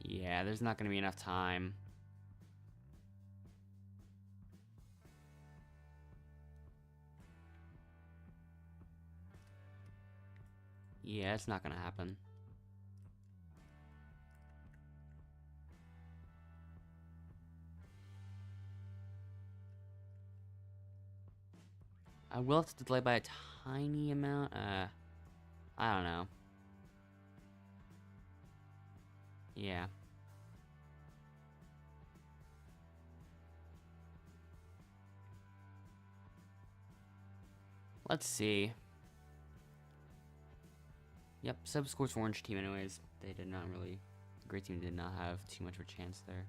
yeah, there's not gonna be enough time. Yeah, it's not gonna happen. I will have to delay by a tiny amount. I don't know. Yeah. Let's see. Yep, sub scores for Orange Team anyways. They did not really... The Great Team did not have too much of a chance there.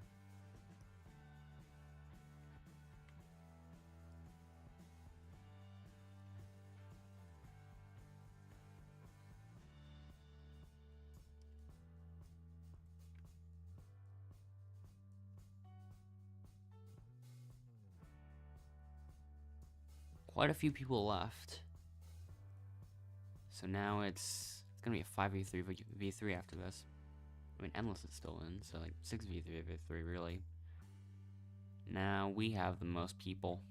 Quite a few people left. So now it's gonna be a 5v3 v3 after this. I mean, Endless is still in, so like 6v3 v3 really. Now we have the most people.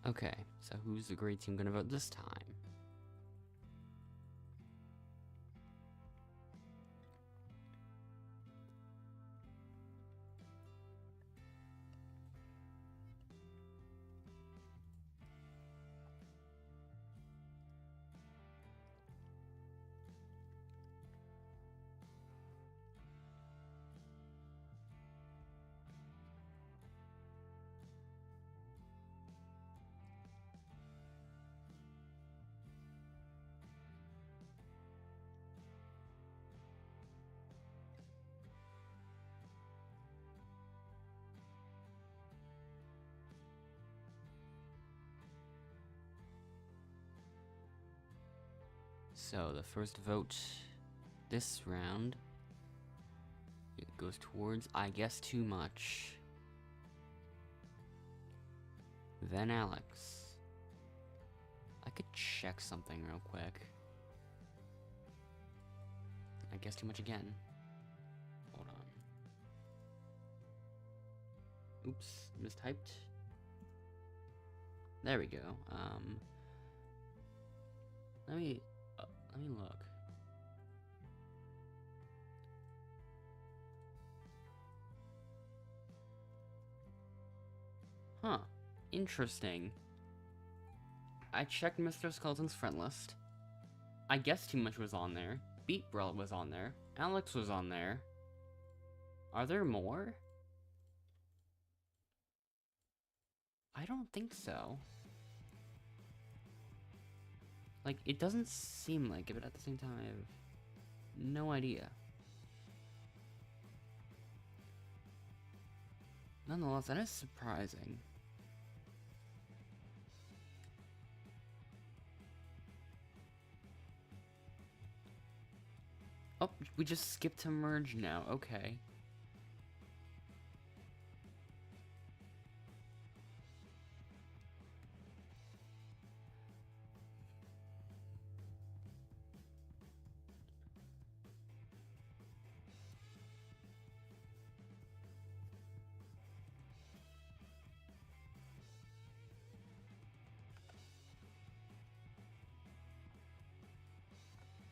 Okay, so who's the Great Team gonna vote this time? So the first vote this round, it goes towards I guess too much. Then Alex. I could check something real quick. I guess too much again. Hold on. Oops, mistyped. There we go. Let me look. Huh. Interesting. I checked Mr. Skeleton's friend list. I guess too much was on there. Beat Bro was on there. Alex was on there. Are there more? I don't think so. Like, it doesn't seem like it, but at the same time, I have no idea. Nonetheless, that is surprising. Oh, we just skipped to merge now. Okay.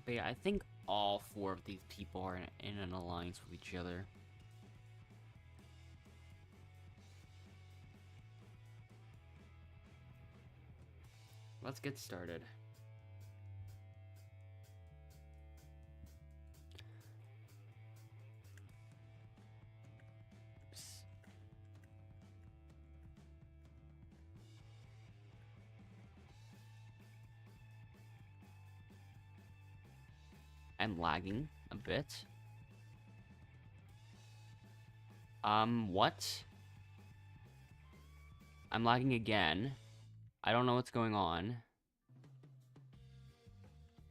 But yeah, I think all 4 of these people are in an alliance with each other. Let's get started. Oops. I'm lagging a bit. What? I'm lagging again. I don't know what's going on.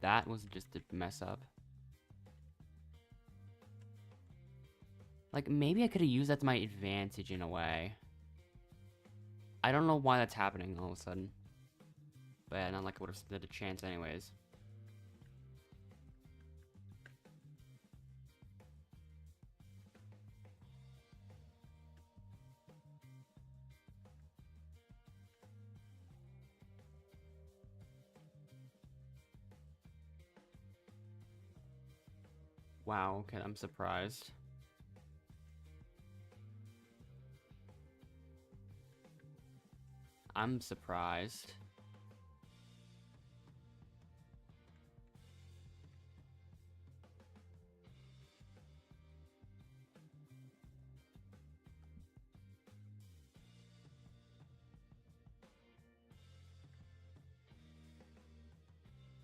That was just a mess up. Like, maybe I could have used that to my advantage in a way. I don't know why that's happening all of a sudden. But yeah, not like I would have stood a chance anyways. Wow, okay, I'm surprised. I'm surprised.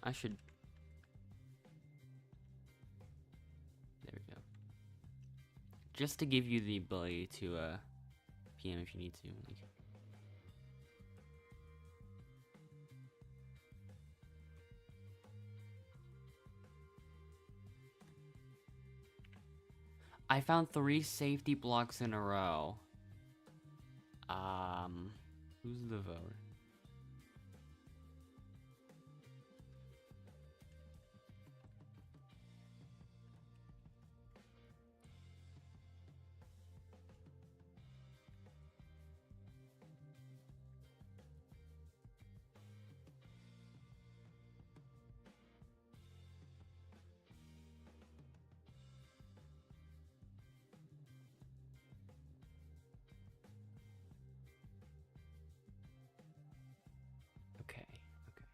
I should... There we go. Just to give you the ability to, PM if you need to. Like... I found 3 safety blocks in a row. Who's the voter? Okay, okay.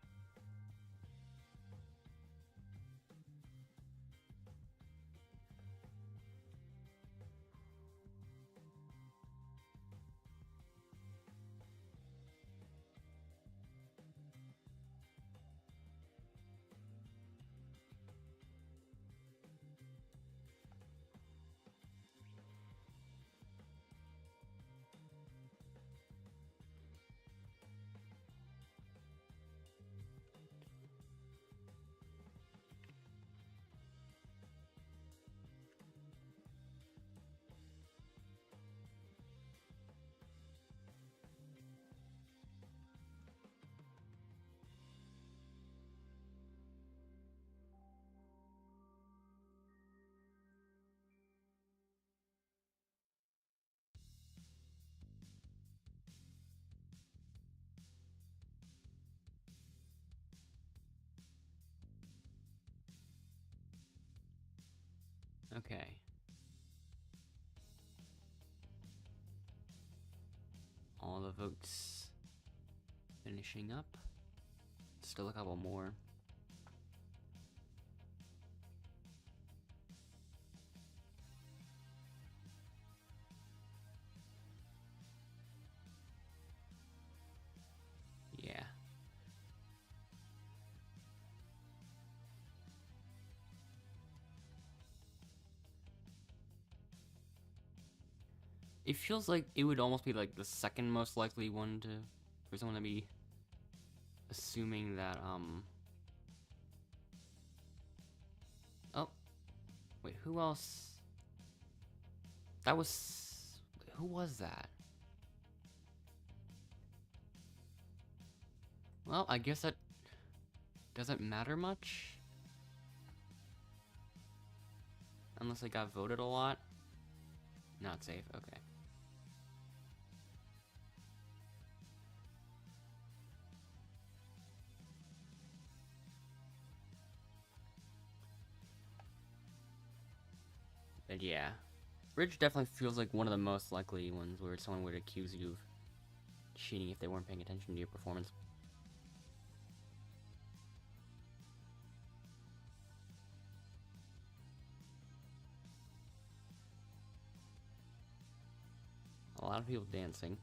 Okay. All the votes finishing up. Still a couple more. Yeah. It feels like it would almost be like the second most likely one to for someone to be assuming that oh, Wait, who else? That was... Who was that? Well, I guess that doesn't matter much. Unless I got voted a lot. Not safe, okay. But yeah. Bridge definitely feels like one of the most likely ones where someone would accuse you of cheating if they weren't paying attention to your performance. A lot of people dancing.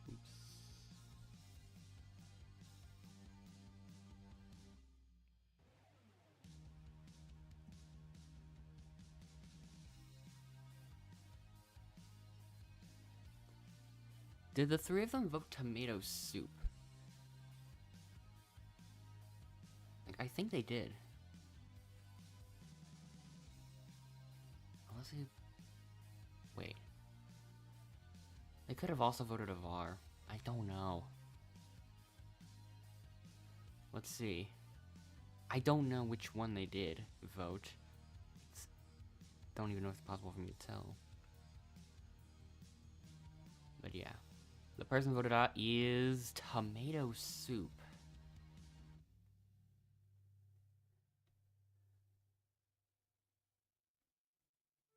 Oops. Did the three of them vote tomato soup? Like, I think they did. Unless they... Wait. They could have also voted a VAR. I don't know. Let's see. I don't know which one they did vote. Don't even know if it's possible for me to tell. But yeah. The person voted out is tomato soup.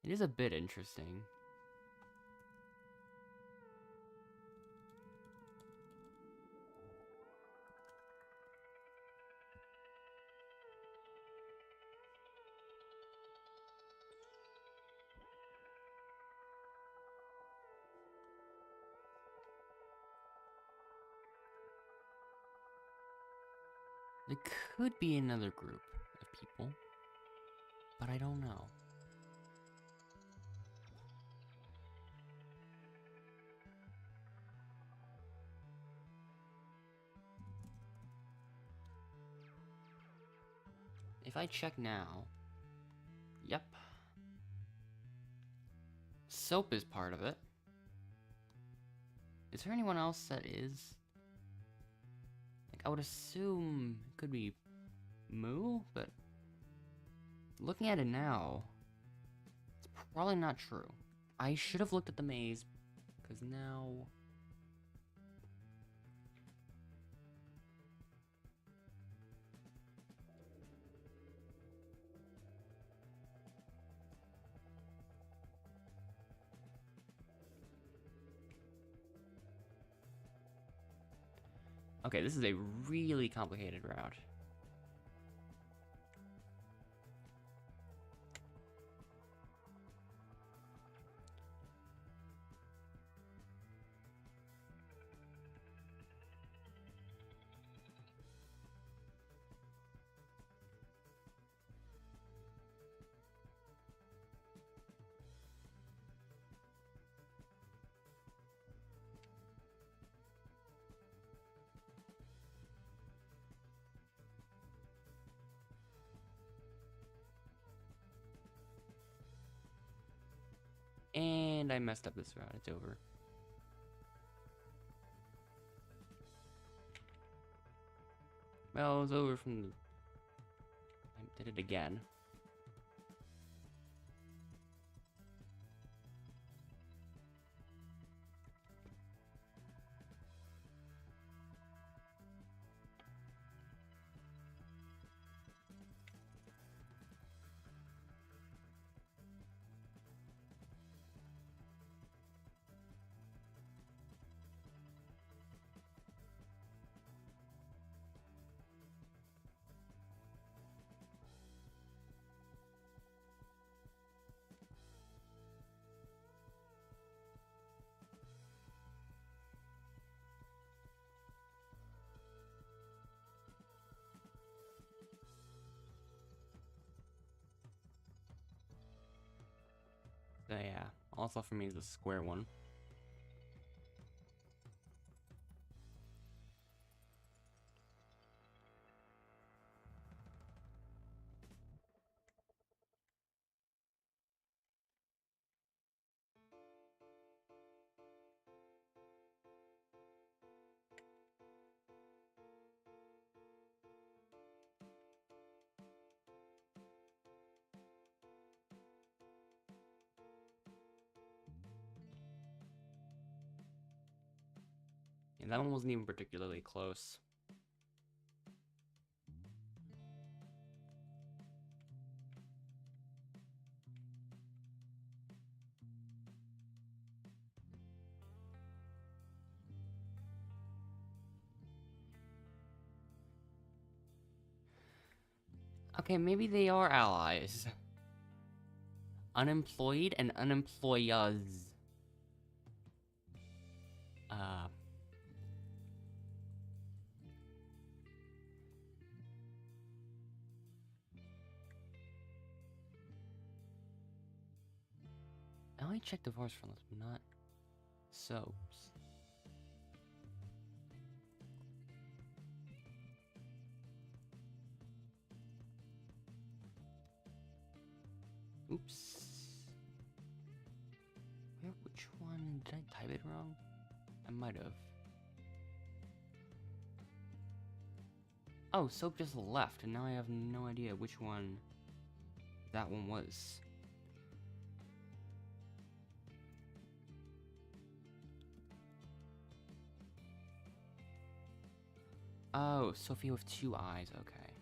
It is a bit interesting. It could be another group of people, but I don't know. If I check now, yep. Soap is part of it. Is there anyone else that is? Like, I would assume it could be Moo, but looking at it now, it's probably not true. I should have looked at the maze, because now... Okay, this is a really complicated route. And I messed up this route. It's over. Well, it's over from the... I did it again. So yeah, also for me is a square one. Yeah, that one wasn't even particularly close. Okay, maybe they are allies. Unemployed and unemployers. I only checked divorce from this, not soaps. Oops. Where, which one? Did I type it wrong? I might have. Oh, soap just left, and now I have no idea which one that one was. Oh, Sophie with 2 eyes, okay.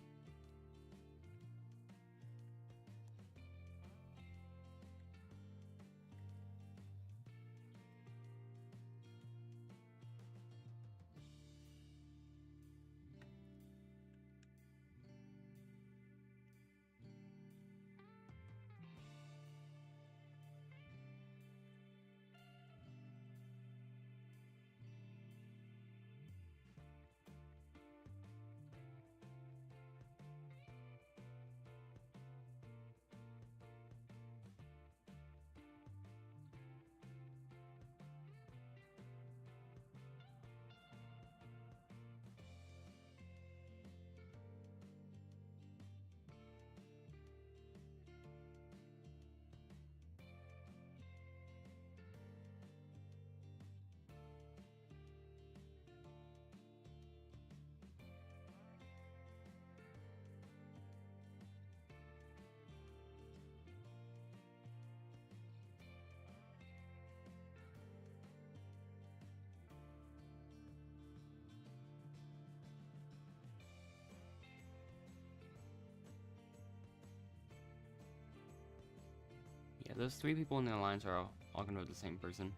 Yeah, those 3 people in the alliance are all gonna vote the same person.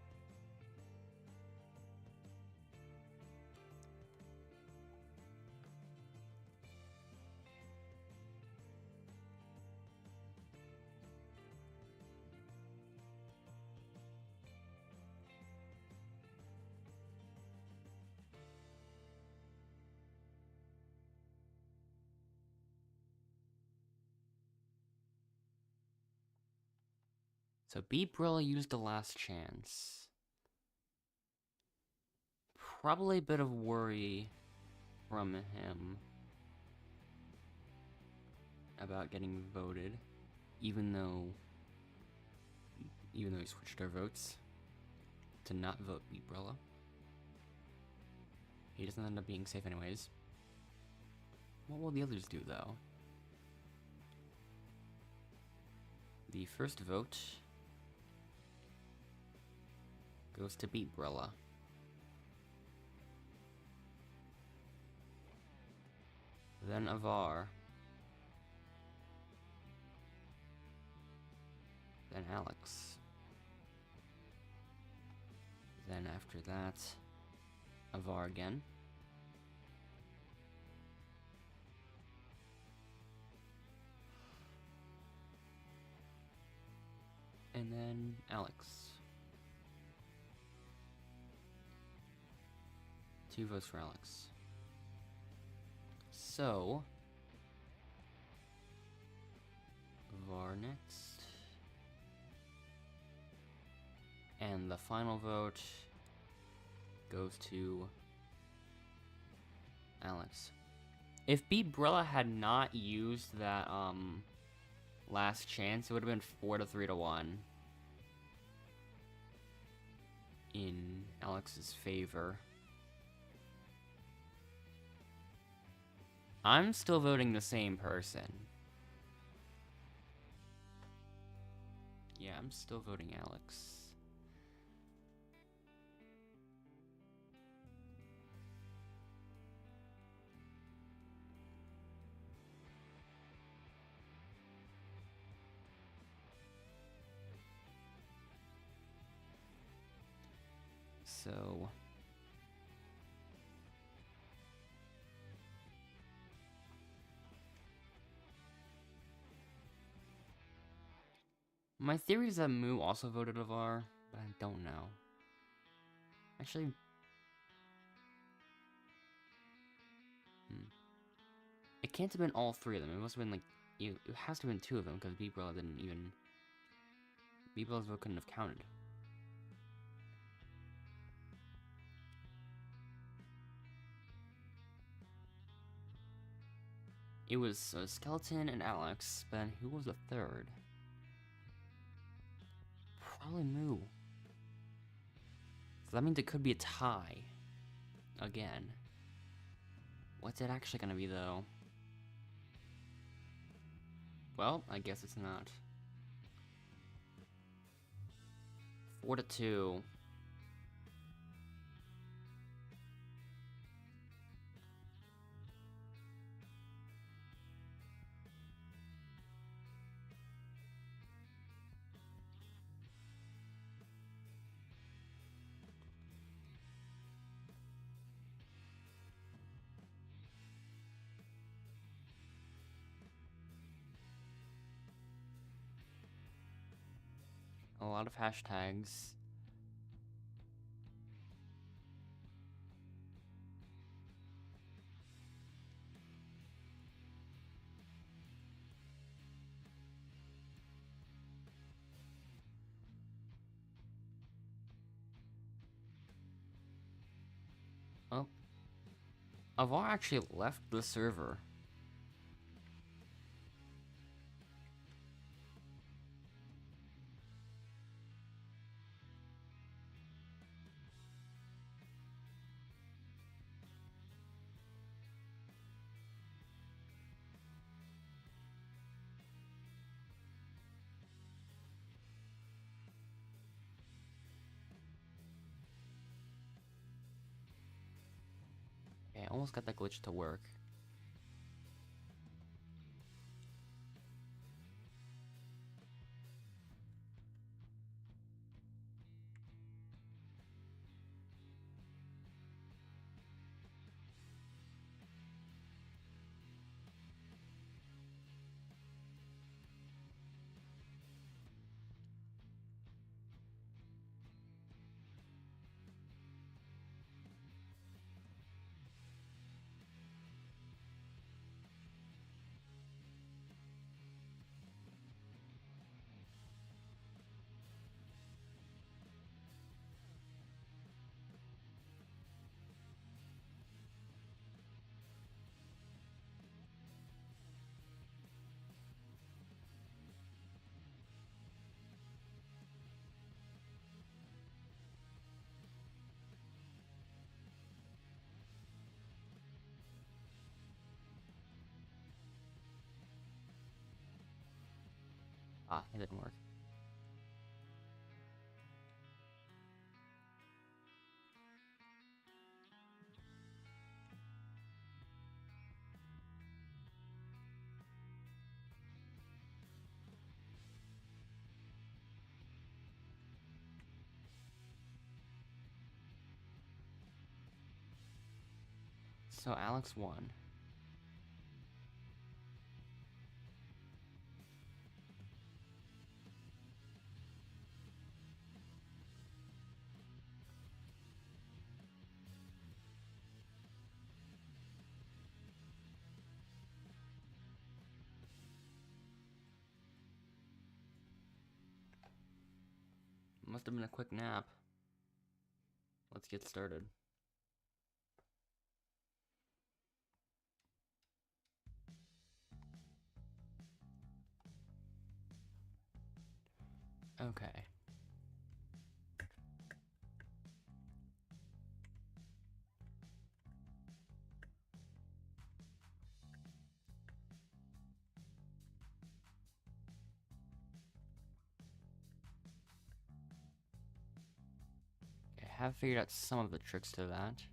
So Beat Brilla used the last chance. Probably a bit of worry from him about getting voted, even though he switched our votes to not vote Beat Brilla. He doesn't end up being safe anyways. What will the others do, though? The first vote goes to Beat Brilla. Then Avar. Then Alex. Then after that, Avar again. And then Alex. 2 votes for Alex. So, Var next. And the final vote goes to Alex. If Beat Brilla had not used that last chance, it would have been 4-3-1 in Alex's favor. I'm still voting the same person. Yeah, I'm still voting Alex. so... My theory is that Moo also voted Avar, but I don't know. Actually... It can't have been all three of them. It must have been like... It has to have been two of them, because Beebrella didn't even... Beebrella's vote couldn't have counted. It was Skeleton and Alex, but then who was the third? Probably Moo. So that means it could be a tie. Again. What's it actually gonna be, though? Well, I guess it's not. 4-2. A lot of hashtags. Oh. Avar actually left the server. Okay, I almost got that glitch to work. Ah, it didn't work. So Alex won. Must have been a quick nap. Let's get started. Okay. I have figured out some of the tricks to that.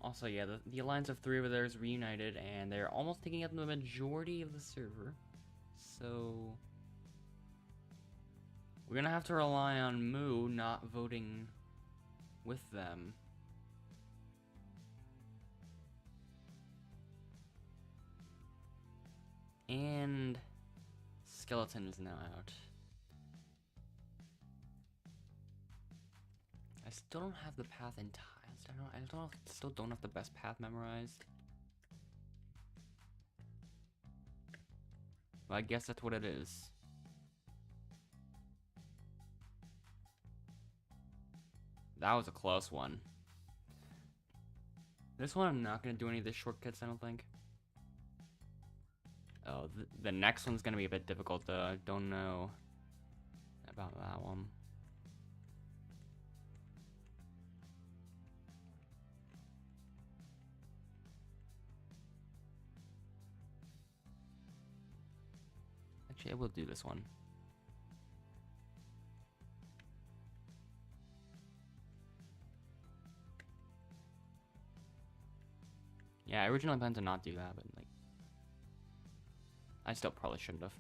Also, yeah, the Alliance of Three over there is reunited, and they're almost taking up the majority of the server. So we're gonna have to rely on Moo not voting with them. And Skeleton is now out. I still don't have the path entirely. I still don't have the best path memorized. But I guess that's what it is. That was a close one. This one I'm not gonna do any of the shortcuts, I don't think. Oh, the next one's gonna be a bit difficult though. I don't know about that one. Actually, I will do this one. Yeah, I originally planned to not do that, but like, I still probably shouldn't have.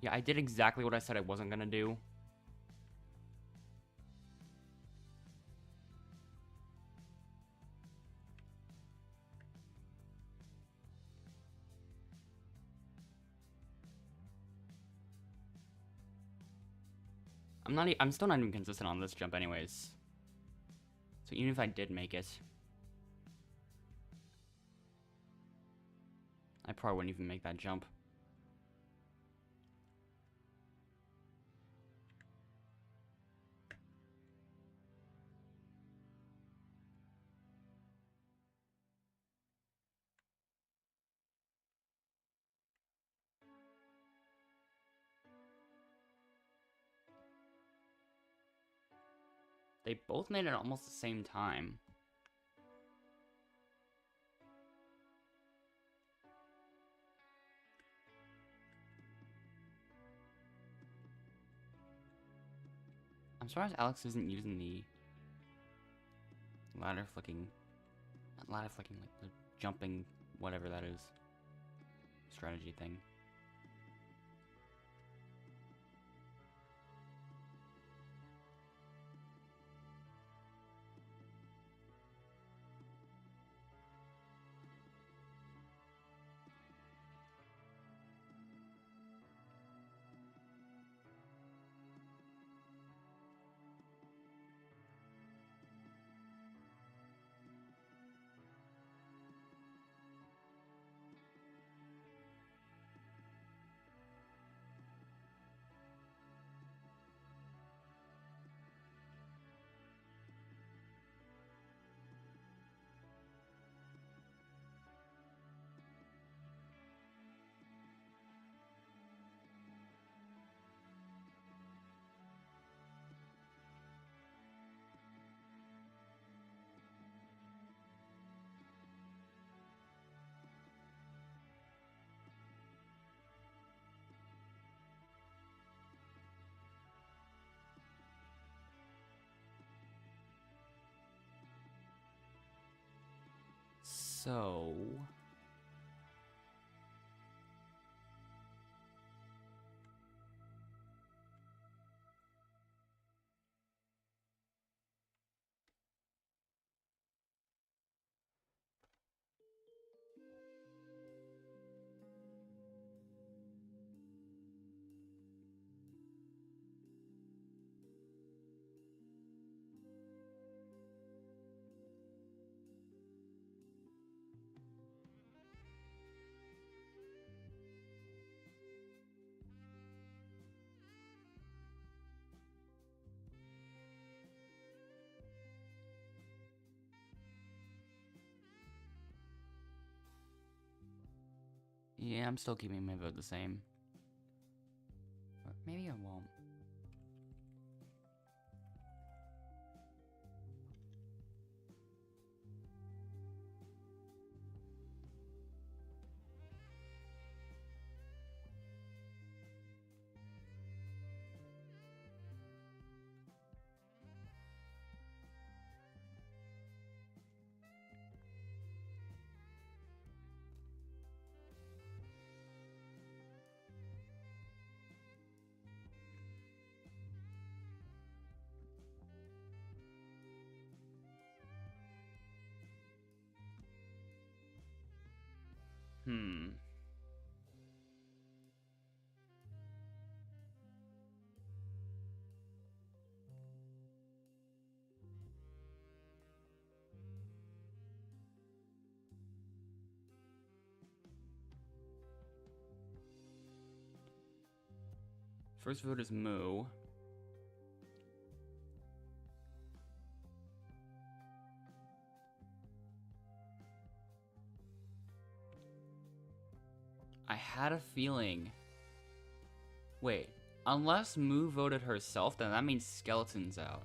Yeah, I did exactly what I said I wasn't gonna do. I'm still not even consistent on this jump anyways. So even if I did make it, I probably wouldn't even make that jump. They both made it at almost the same time. I'm surprised Alex isn't using the ladder flicking. Not ladder flicking, like the jumping, whatever that is. Strategy thing. So yeah, I'm still keeping my vote the same. Or maybe I won't. First vote is Moo. I had a feeling. Wait, unless Moo voted herself, then that means Skeleton's out.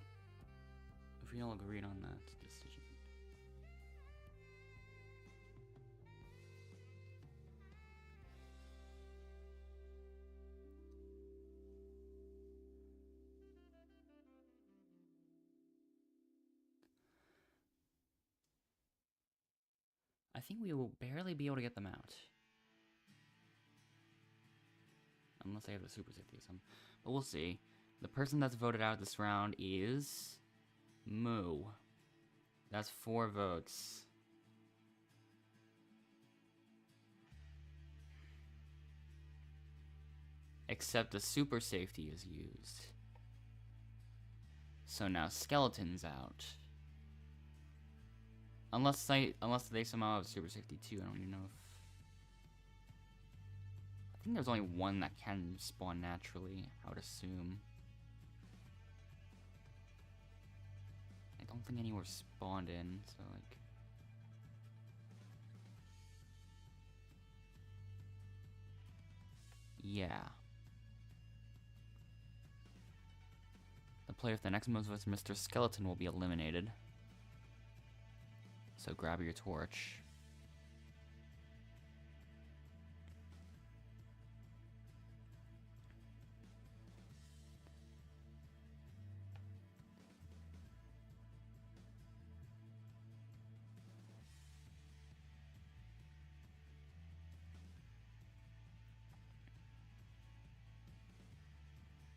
If we all agreed on that decision. I think we will barely be able to get them out. Unless I have the super safety or something. But we'll see. The person that's voted out this round is Moo. That's 4 votes. Except the super safety is used. So now Skeleton's out. Unless they somehow have super safety too. I don't even know if... I think there's only one that can spawn naturally, I would assume. I don't think any were spawned in, so like... Yeah. The player with the next most votes, Mr. Skeleton, will be eliminated. So grab your torch.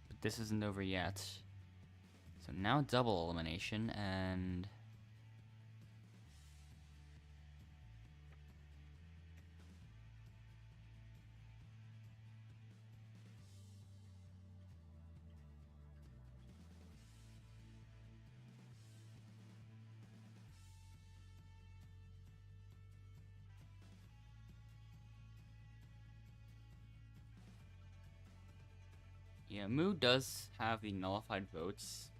But this isn't over yet. So now double elimination, and... yeah, Moo does have the nullified votes.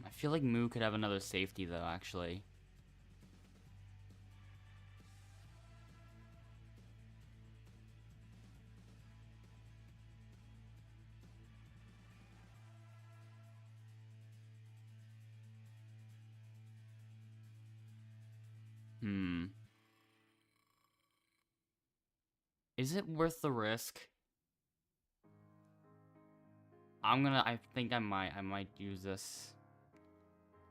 I feel like Moo could have another safety though, actually. Is it worth the risk? I think I might use this.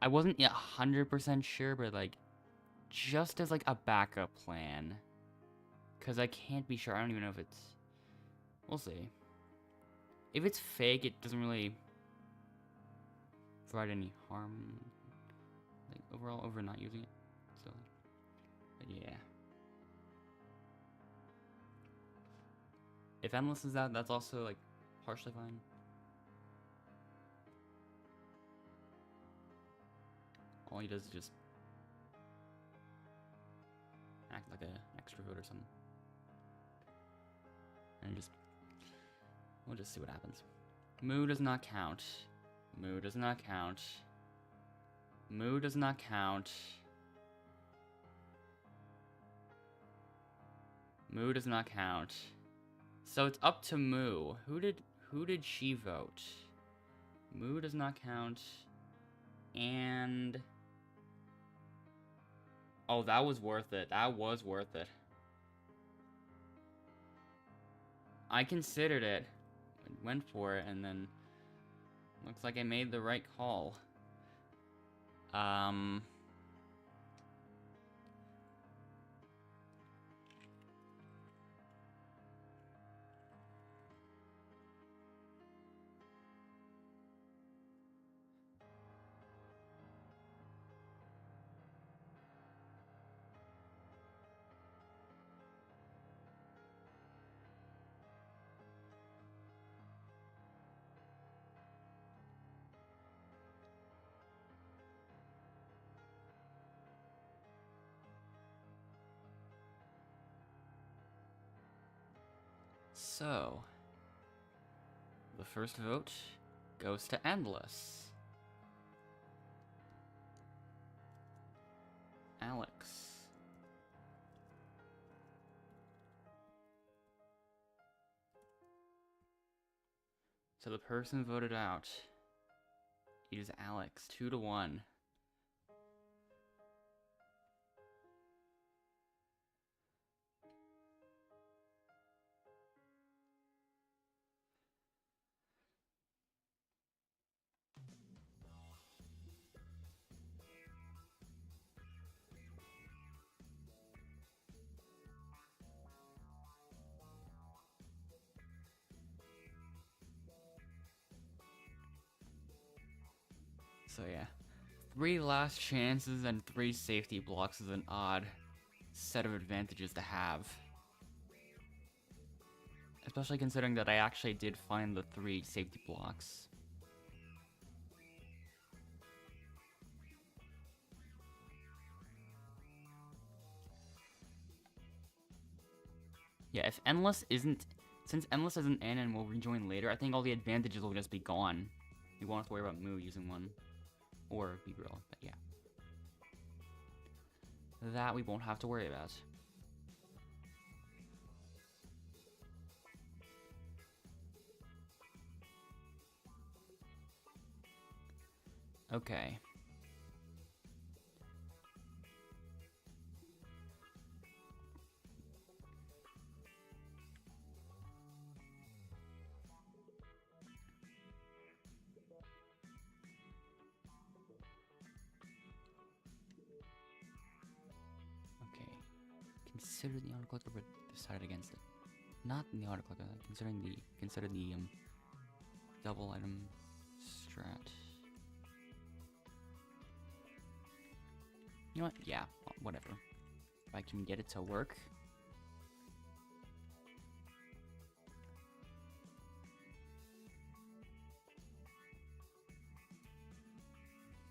I wasn't yet 100% sure, but like, just as like a backup plan. Cause I can't be sure, I don't even know if it's... We'll see. If it's fake, it doesn't really provide any harm, like overall, over not using it. So, but yeah. If Endless is out, that's also like partially fine. All he does is just act like an extrovert or something. And we'll just see what happens. Moo does not count. Moo does not count. Moo does not count. Moo does not count. So it's up to Moo. Who did she vote? Moo does not count. And... oh, that was worth it. That was worth it. I considered it, went for it, and then looks like I made the right call. So, the first vote goes to Endless. Alex. So the person voted out is Alex, 2-1. So yeah, 3 last chances and 3 safety blocks is an odd set of advantages to have. Especially considering that I actually did find the 3 safety blocks. Yeah, if Endless isn't... Since Endless isn't in and will rejoin later, I think all the advantages will just be gone. We won't have to worry about Moo using one. Or B-Grill, but yeah. That we won't have to worry about. Okay. Okay. Consider the auto-clicker, but decide against it. Not the auto-clicker, consider the double item strat. You know what? Yeah, whatever. If I can get it to work.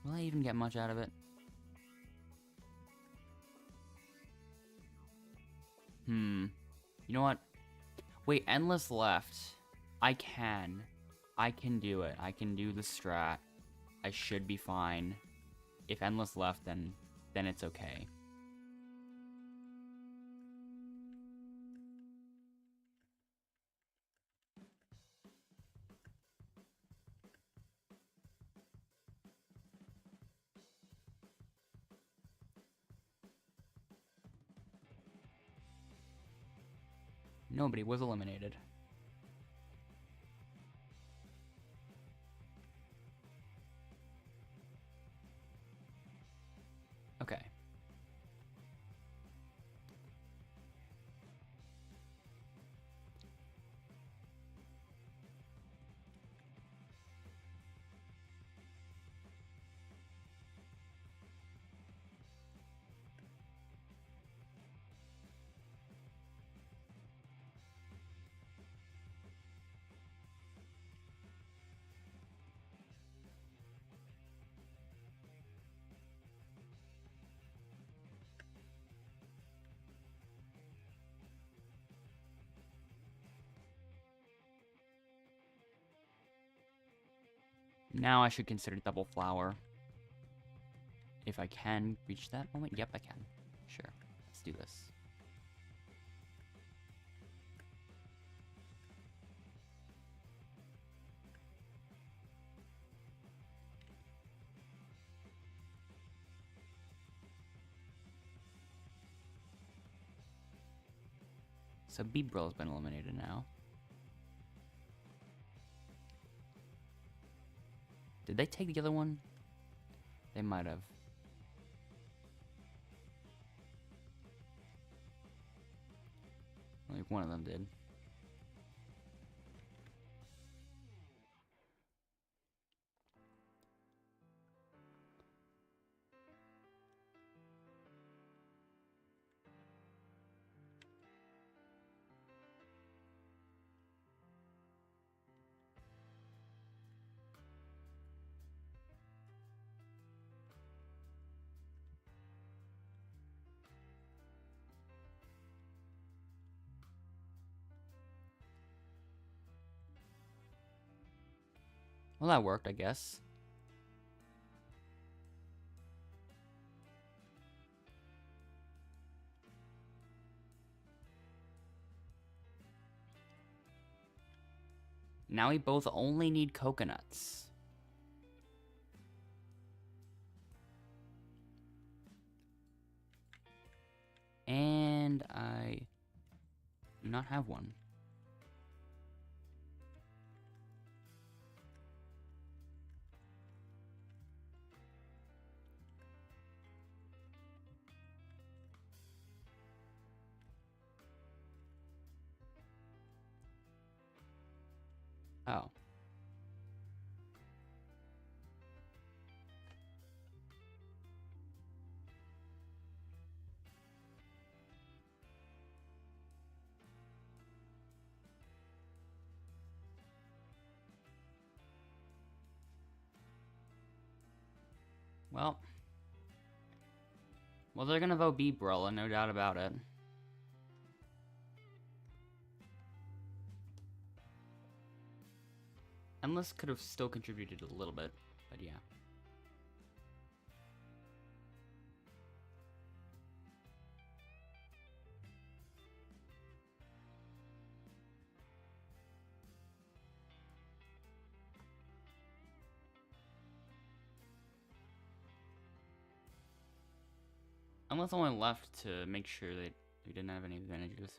Will I even get much out of it? You know what? Wait, Endless left. I can do it. I can do the strat. I should be fine. If Endless left, then it's okay. Nobody was eliminated. Okay. Now I should consider double flower. If I can reach that moment? Yep, I can. Sure. Let's do this. So B-Bro has been eliminated now. Did they take the other one? They might have. Like one of them did. Well, that worked, I guess. Now we both only need coconuts. And I do not have one. Oh. Well, they're gonna vote B Brella, no doubt about it. Endless could have still contributed a little bit, but yeah. Endless only left to make sure that we didn't have any advantages.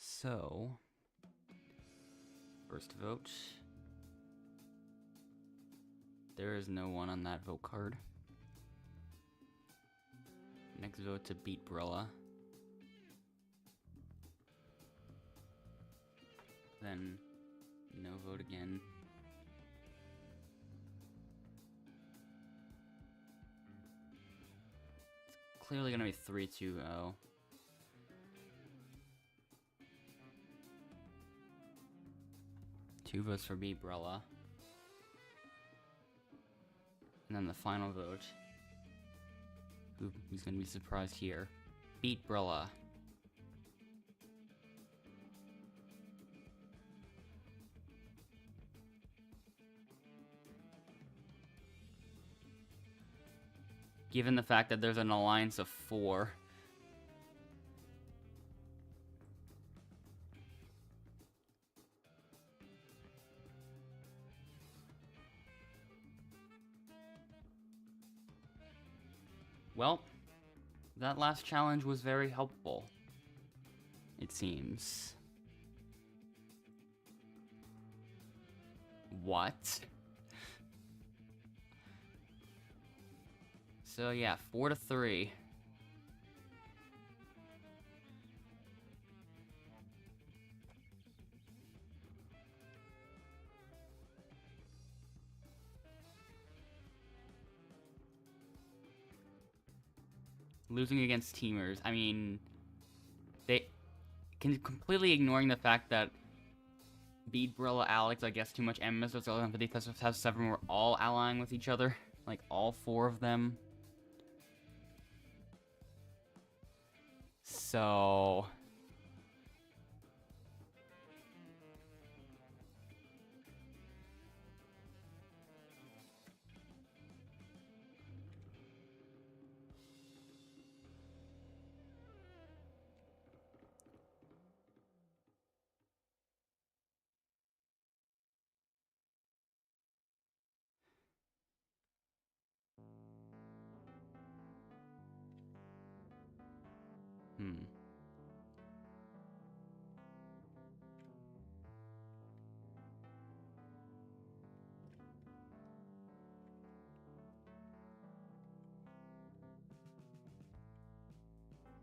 So first vote. There is no one on that vote card. Next vote to beat Brella. Then no vote again. It's clearly gonna be 3-2-0. Two votes for beat Brella. And then the final vote. Who's gonna be surprised here? Beat Brella. Given the fact that there's an alliance of 4. Well, that last challenge was very helpful, it seems. What? So yeah, 4-3. Losing against teamers. I mean, they can completely ignoring the fact that Beat, Brilla, Alex, I guess too much M, so it's have 7 were all allying with each other. Like, all 4 of them. So...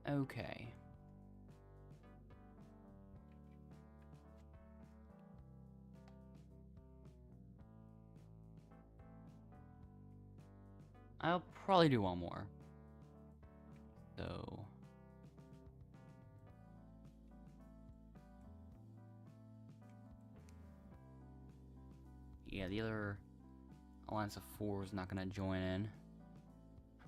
Okay. I'll probably do one more. So... yeah, the other Alliance of 4 is not gonna join in.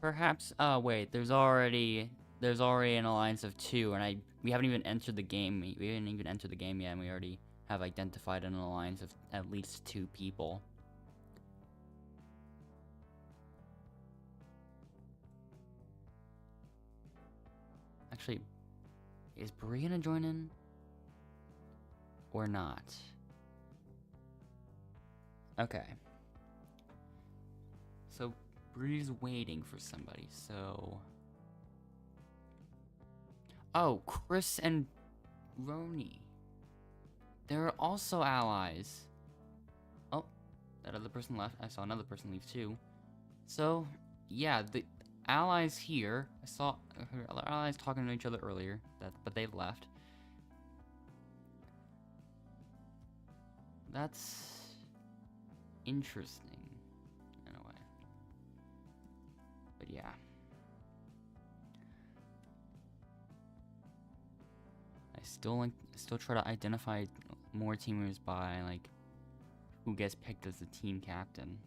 Perhaps, wait, there's already an Alliance of 2, and we haven't even entered the game. We haven't even entered the game yet, and we already have identified an alliance of at least 2 people. Actually, is Bree gonna join in? Or not? Okay. So, Bree's waiting for somebody, so... oh, Chris and Roni. They're also allies. Oh, that other person left. I saw another person leave too. So, yeah, the allies here. I saw other allies talking to each other earlier, but they left. That's interesting in a way. But yeah. I still try to identify more teamers by like who gets picked as the team captain.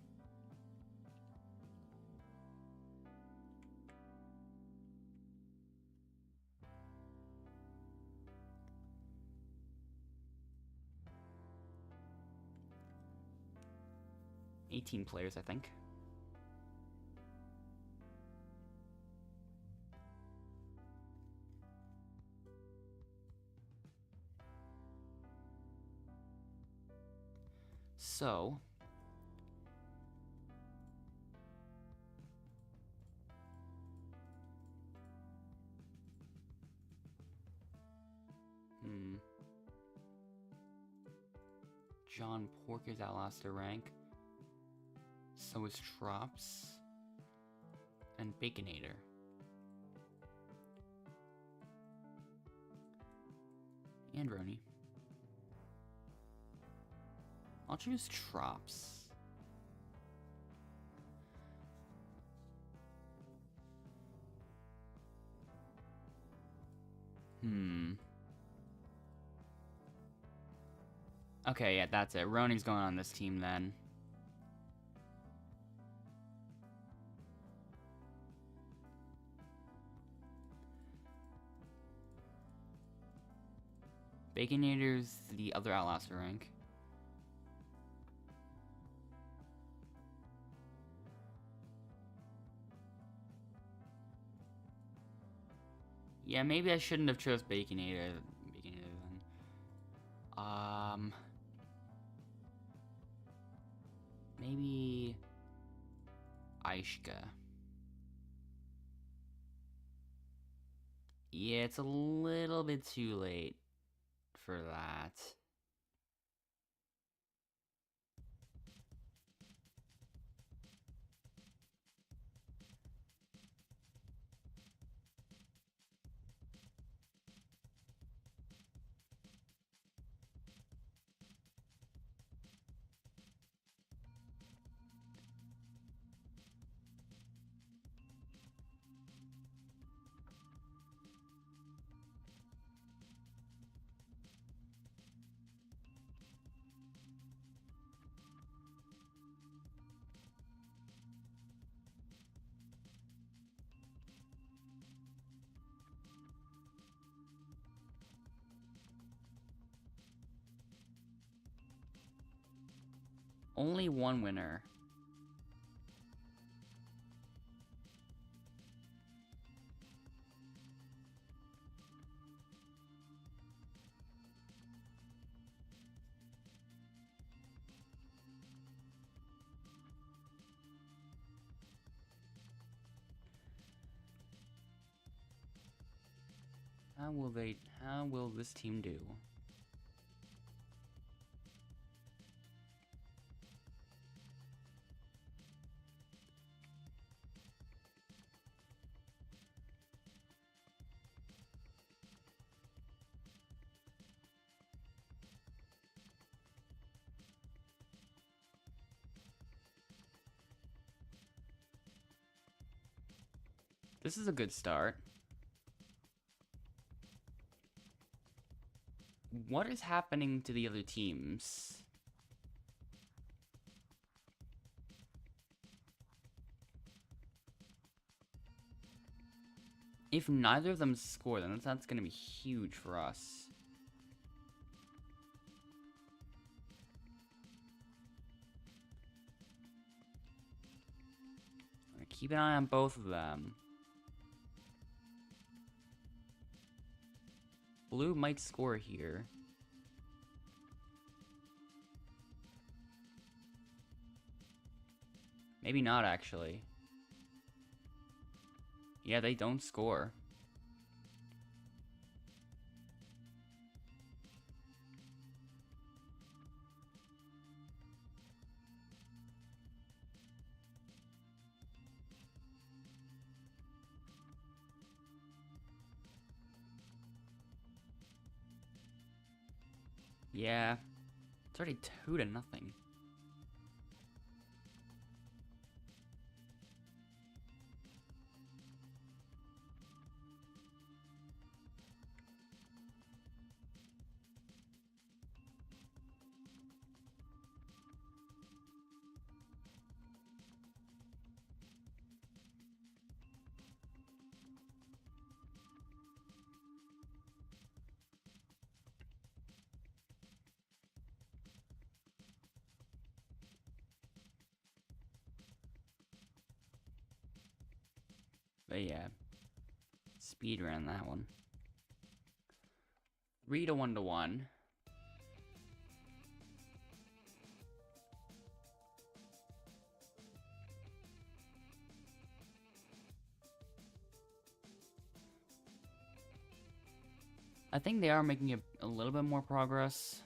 $18 players, I think. So, John Pork is Outlaster rank. So is Trops and Baconator. And Roni. I'll choose Trops. Okay, yeah, that's it. Roni's going on this team then. Baconator's the other Outlaster rank. Yeah, maybe I shouldn't have chose Baconator then. Maybe Aishka. Yeah, it's a little bit too late for that. Only one winner. How will this team do? This is a good start. What is happening to the other teams? If neither of them score, then that's going to be huge for us. Keep an eye on both of them. Blue might score here. Maybe not, actually. Yeah, they don't score. Yeah. It's already 2-0. But yeah, speed ran that one. 3 to 1 to 1. I think they are making a little bit more progress.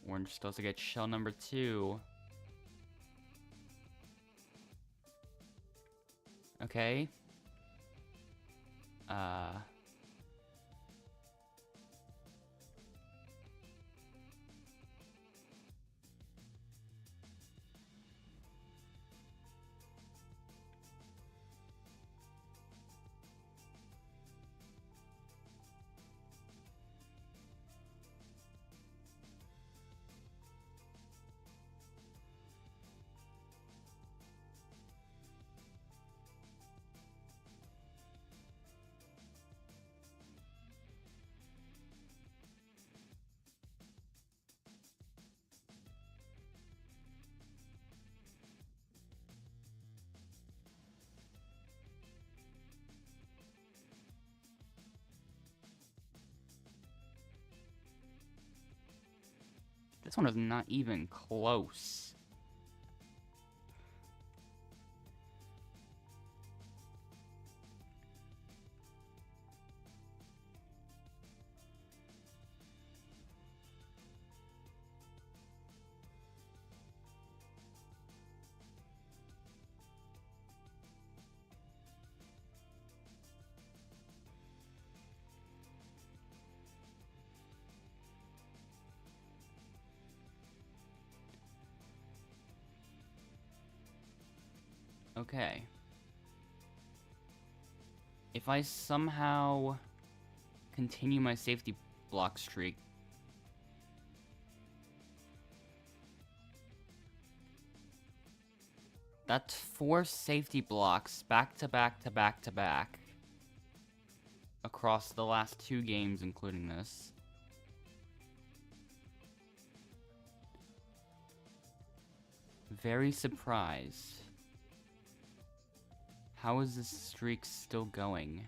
We're supposed to get shell number 2. Okay. This one is not even close. Okay. If I somehow continue my safety block streak, that's 4 safety blocks back to back to back to back. across the last 2 games, including this. Very surprised. How is this streak still going?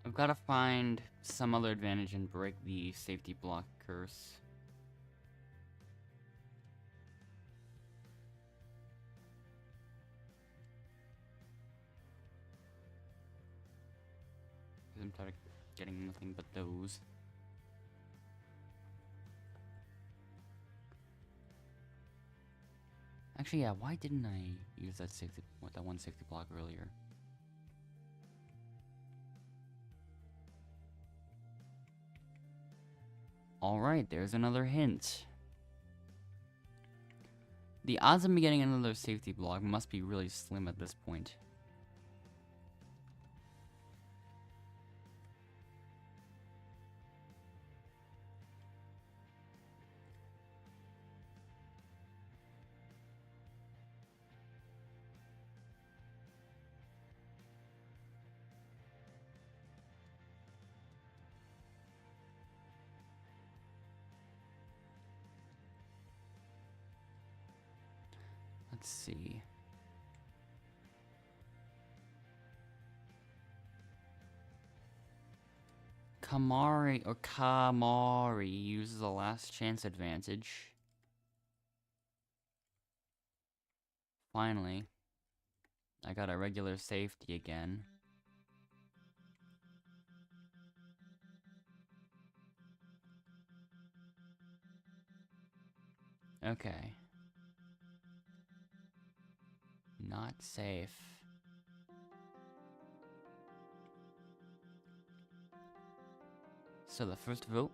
I've got to find some other advantage and break the safety block curse. I'm tired of getting nothing but those. Actually, yeah, why didn't I use that one safety block earlier? Alright, there's another hint. The odds of me getting another safety block must be really slim at this point. Let's see. Kamari uses the last chance advantage. Finally, I got a regular safety again. Okay. Not safe. So the first vote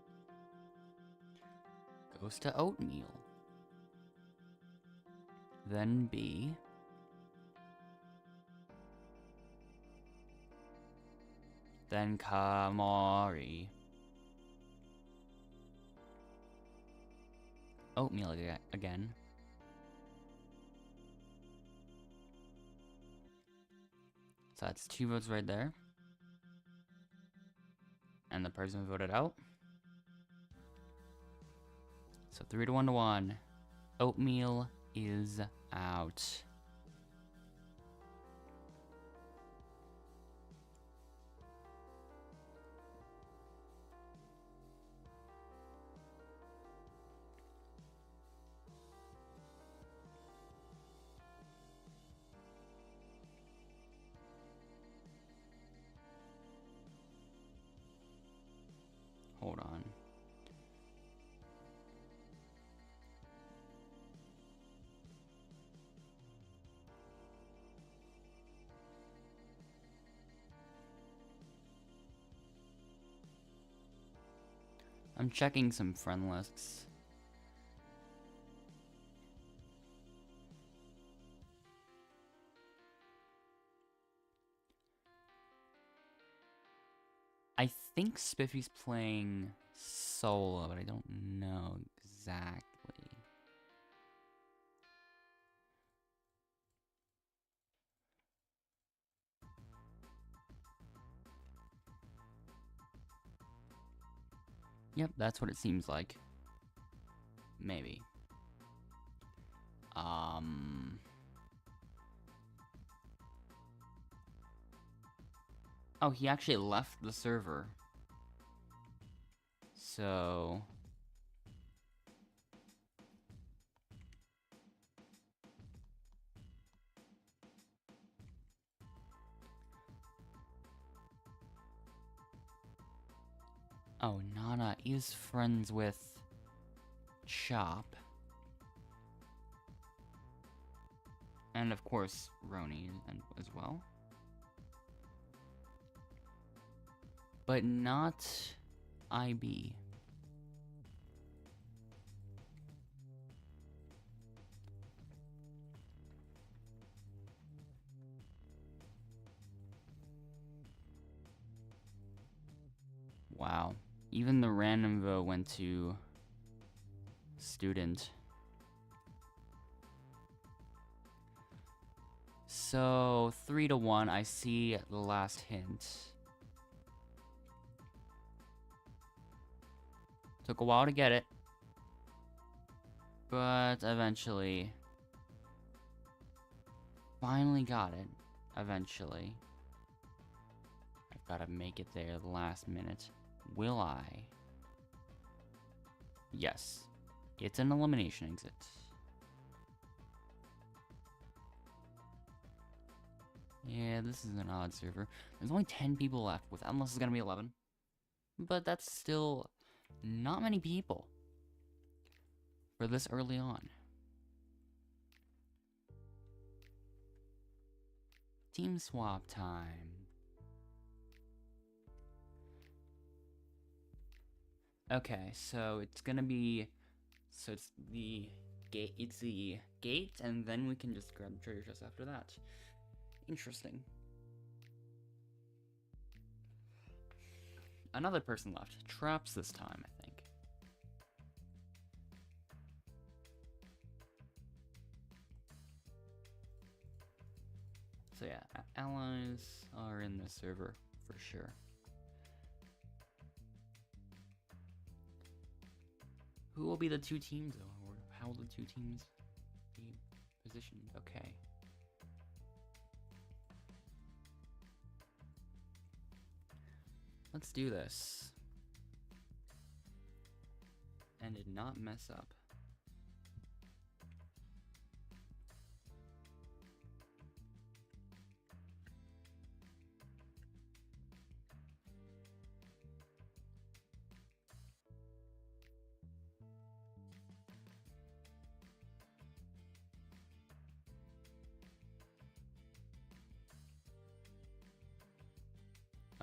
goes to oatmeal. Then B. Then Kamari. Oatmeal again. So that's 2 votes right there. And the person voted out. So 3 to 1 to 1. Oatmeal is out. Hold on. I'm checking some friend lists. I think Spiffy's playing solo, but I don't know exactly. Yep, that's what it seems like. Maybe. Oh, he actually left the server. So Oh, Nana is friends with Chop. And of course, Roni as well. But not IB. Wow. Even the random vote went to student. So 3-1, I see the last hint. Took a while to get it, but eventually, finally got it. Eventually, I've got to make it there the last minute. Will I? Yes, it's an elimination exit. Yeah, this is an odd server. There's only 10 people left, with unless it's gonna be 11. But that's still not many people for this early on. Team swap time. Okay, so it's gonna be, so it's the gate, and then we can just grab the treasure chest after that. Interesting. Another person left. Traps this time, I think. So yeah, allies are in this server for sure. Who will be the two teams though? Or how will the two teams be positioned? Okay. Let's do this. And did not mess up.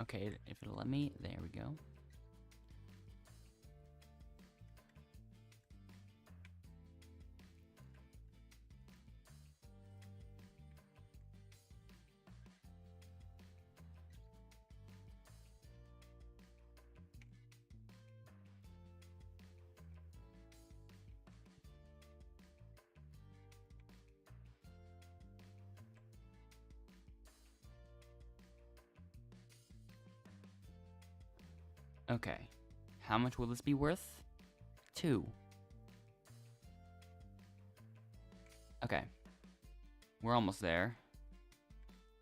Okay, if it'll let me, there we go. Okay, how much will this be worth? 2. Okay, we're almost there.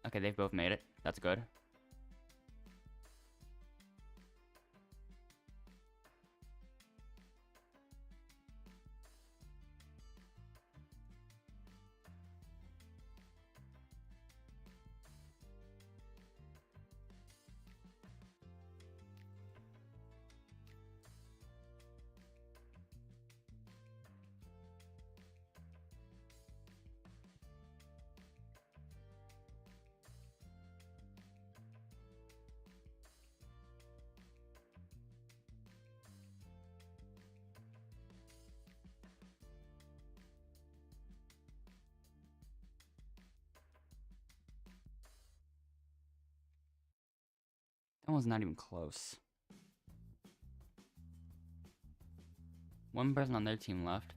Okay, they've both made it. That's good. That one's not even close. One person on their team left.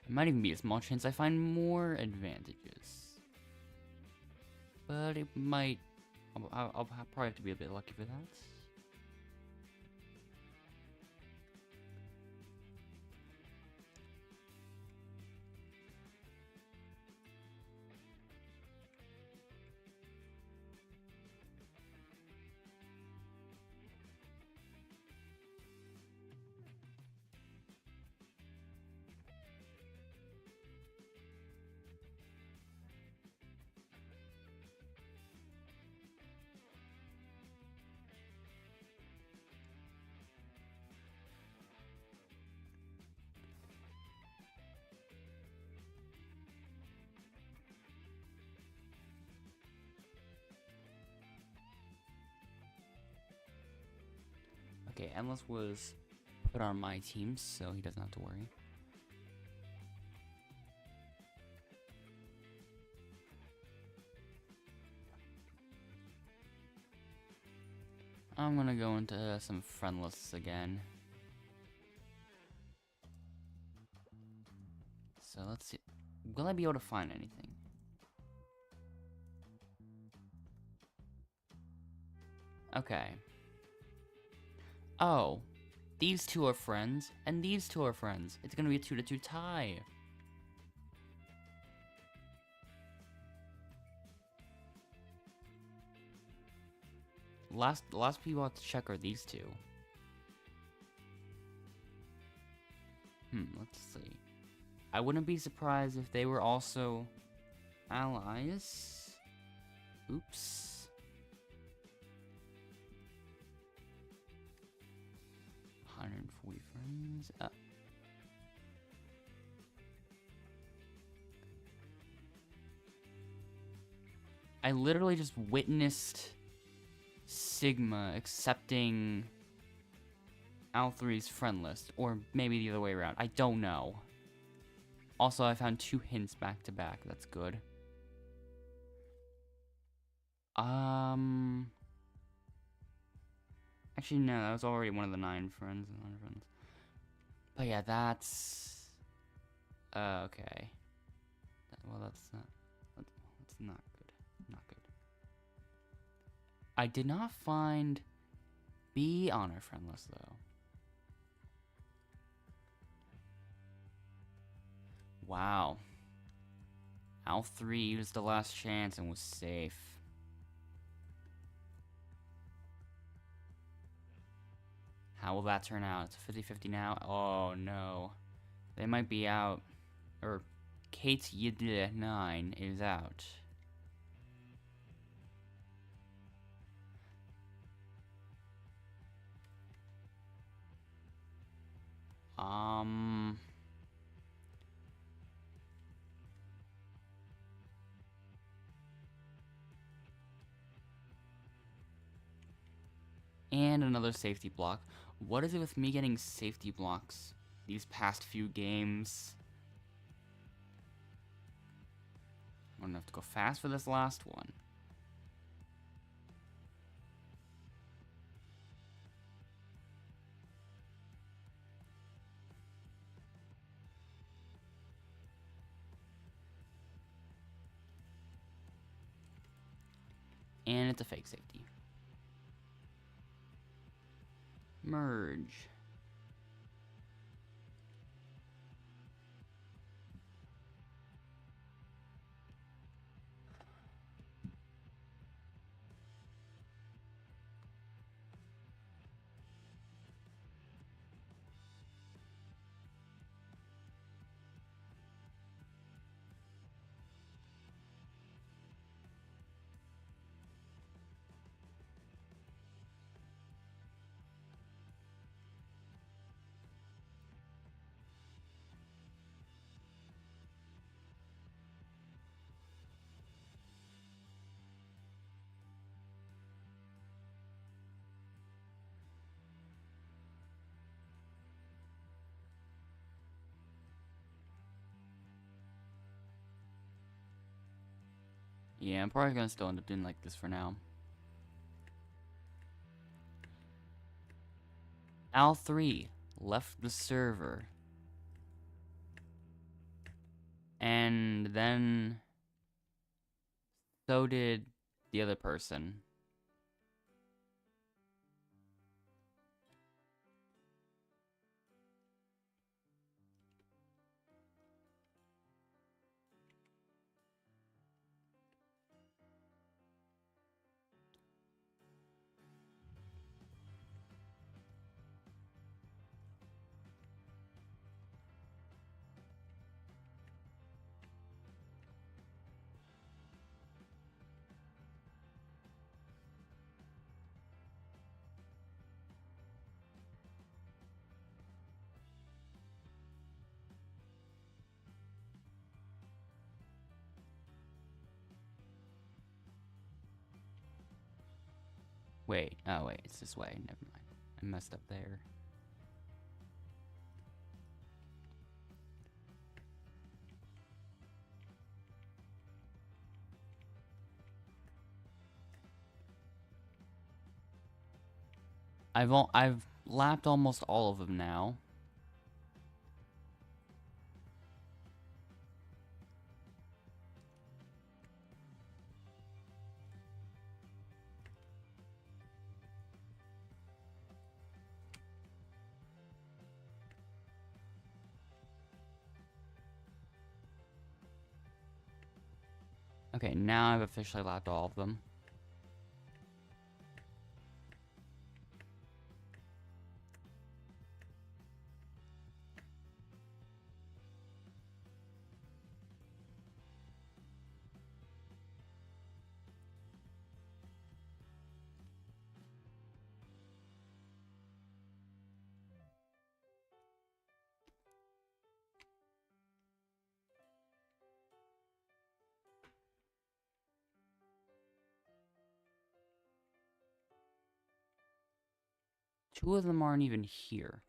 It might even be a small chance I find more advantages. But it might... I'll probably have to be a bit lucky for that. Okay, Endless was put on my team, so he doesn't have to worry. I'm gonna go into some friendless again. So let's see. Will I be able to find anything? Okay. Oh. These two are friends, and these two are friends. It's gonna be a 2-2 tie. Last people I have to check are these two. Let's see. I wouldn't be surprised if they were also allies. Oops. 140 friends. I literally just witnessed Sigma accepting Al3's friend list, or maybe the other way around. I don't know. Also, I found 2 hints back to back. That's good. Actually, no, that was already one of the 9 friends. But yeah, that's... okay. Well, that's not good. Not good. I did not find B on our friend list, though. Wow. Al3 used the last chance and was safe. How will that turn out? It's 50-50 now? Oh, no. They might be out. Or, Kate 9 is out. And another safety block. What is it with me getting safety blocks these past few games? I'm gonna have to go fast for this last one. And it's a fake safety. Merge. Yeah, I'm probably gonna still end up doing like this for now. Al3 left the server. And then so did the other person. Wait, oh wait, it's this way, never mind. I messed up there. I've lapped almost all of them now. Okay, now I've officially lapped all of them. Two of them aren't even here.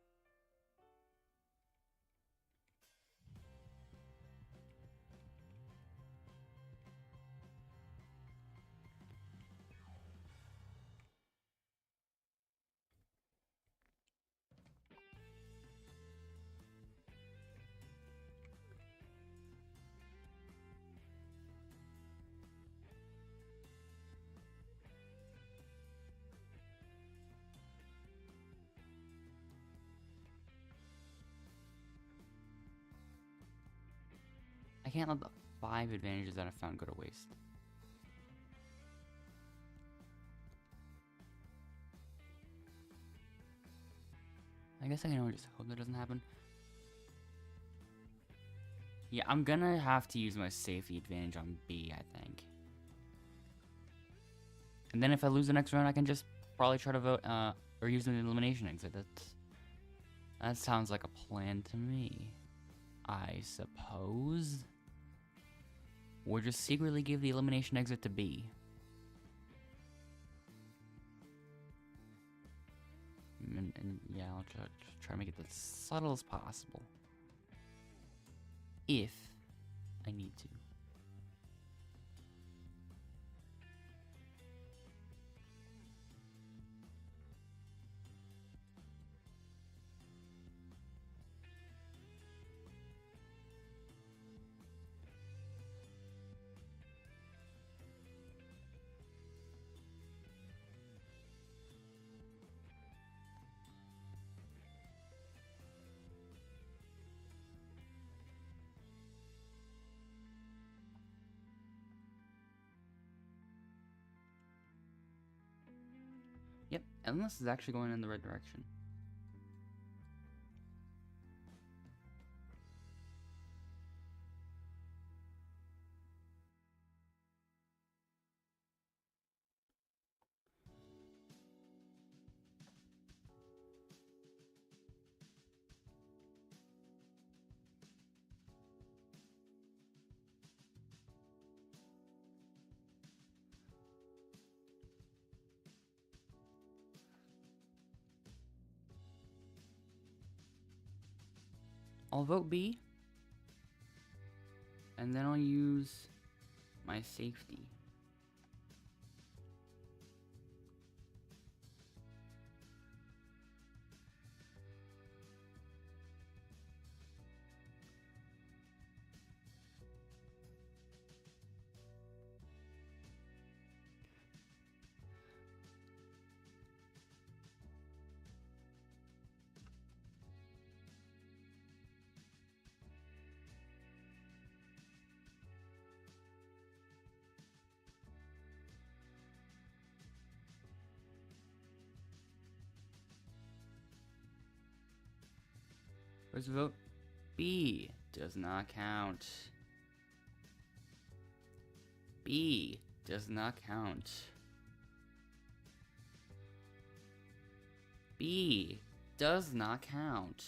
I can't let the 5 advantages that I found go to waste. I guess I can only just hope that doesn't happen. Yeah, I'm gonna have to use my safety advantage on B, I think. And then if I lose the next round, I can just probably try to vote, or use an elimination exit. That sounds like a plan to me. I suppose. Or just secretly give the elimination exit to B. And yeah, I'll try to make it as subtle as possible. If I need to. Yep, Endless is actually going in the right direction. I'll vote B. And then I'll use my safety. First vote B does not count. B does not count. B does not count.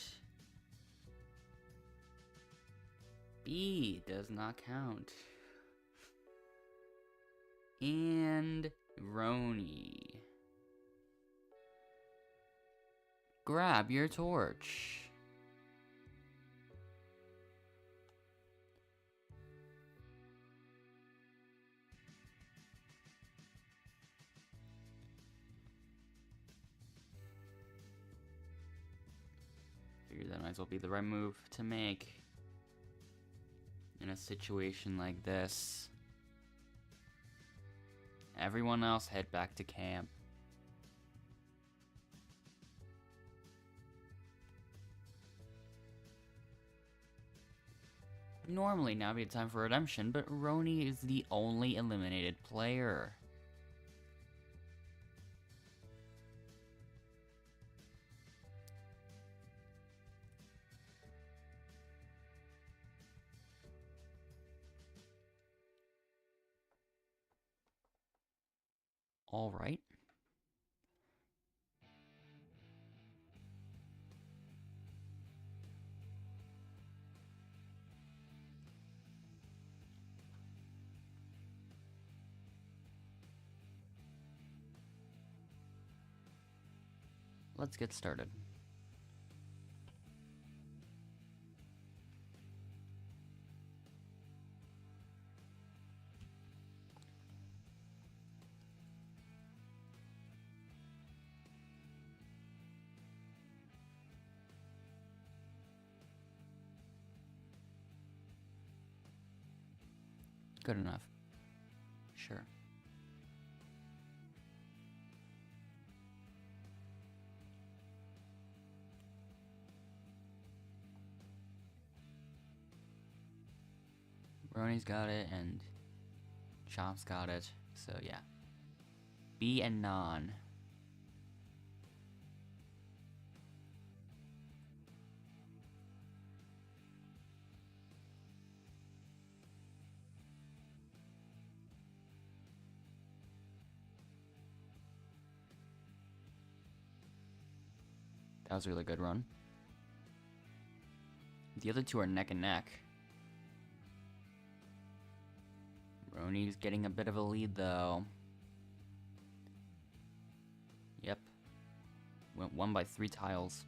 B does not count. And Roni. Grab your torch. Figured that might as well be the right move to make in a situation like this. Everyone else head back to camp. Normally now would be a time for redemption, but Roni is the only eliminated player. All right. Let's get started. Good enough. Sure. Roni's got it, and Chomp's got it, so yeah. B and non. That was a really good run. The other two are neck and neck. Roni's getting a bit of a lead, though. Yep. Went 1 by 3 tiles.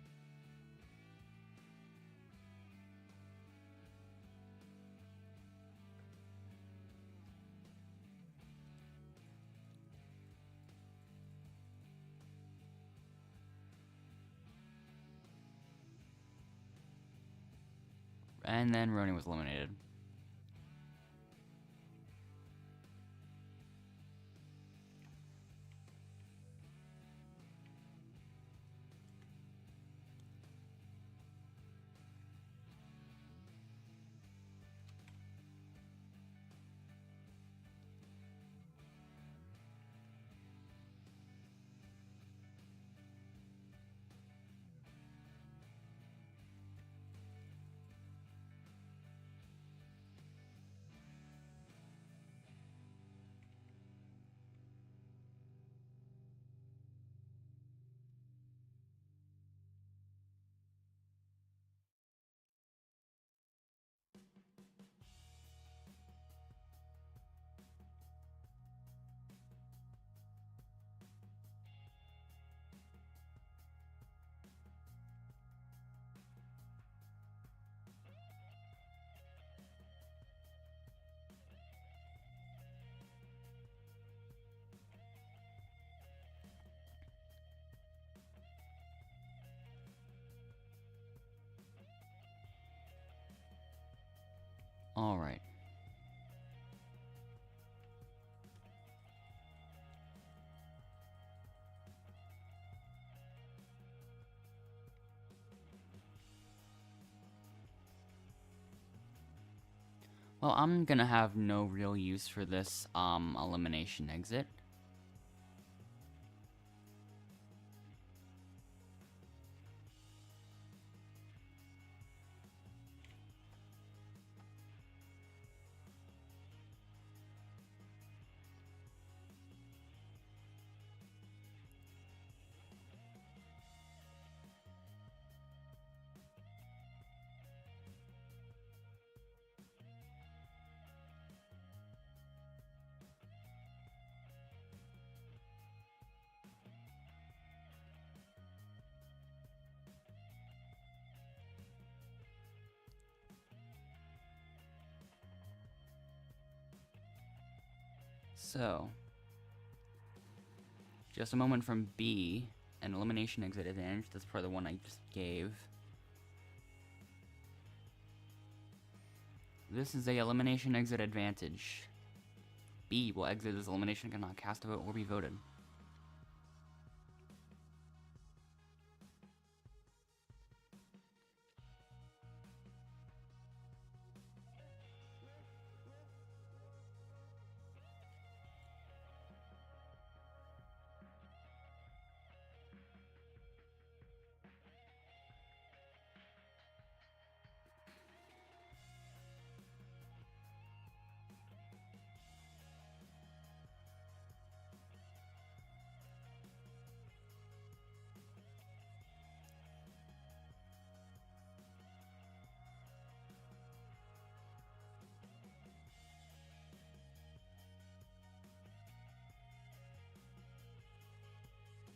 And then Roni was eliminated. All right. Well, I'm gonna have no real use for this elimination exit. So, just a moment from B, an elimination exit advantage. That's probably the one I just gave. This is a elimination exit advantage. B will exit as elimination, cannot cast a vote or be voted.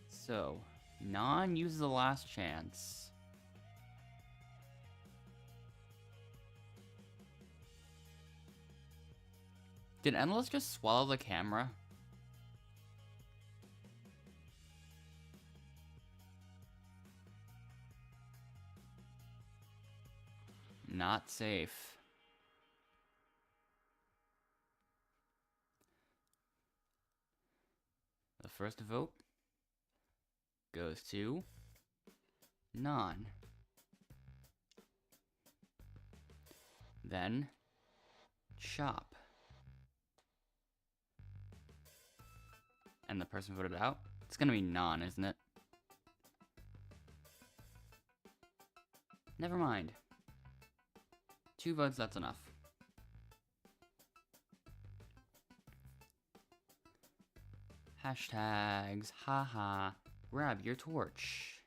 So, non uses the last chance. Did Endless just swallow the camera? Not safe. The first vote goes to Non. Then Chop. And the person voted out? It's gonna be Non, isn't it? Never mind. 2 votes, that's enough. Hashtags, haha, grab your torch.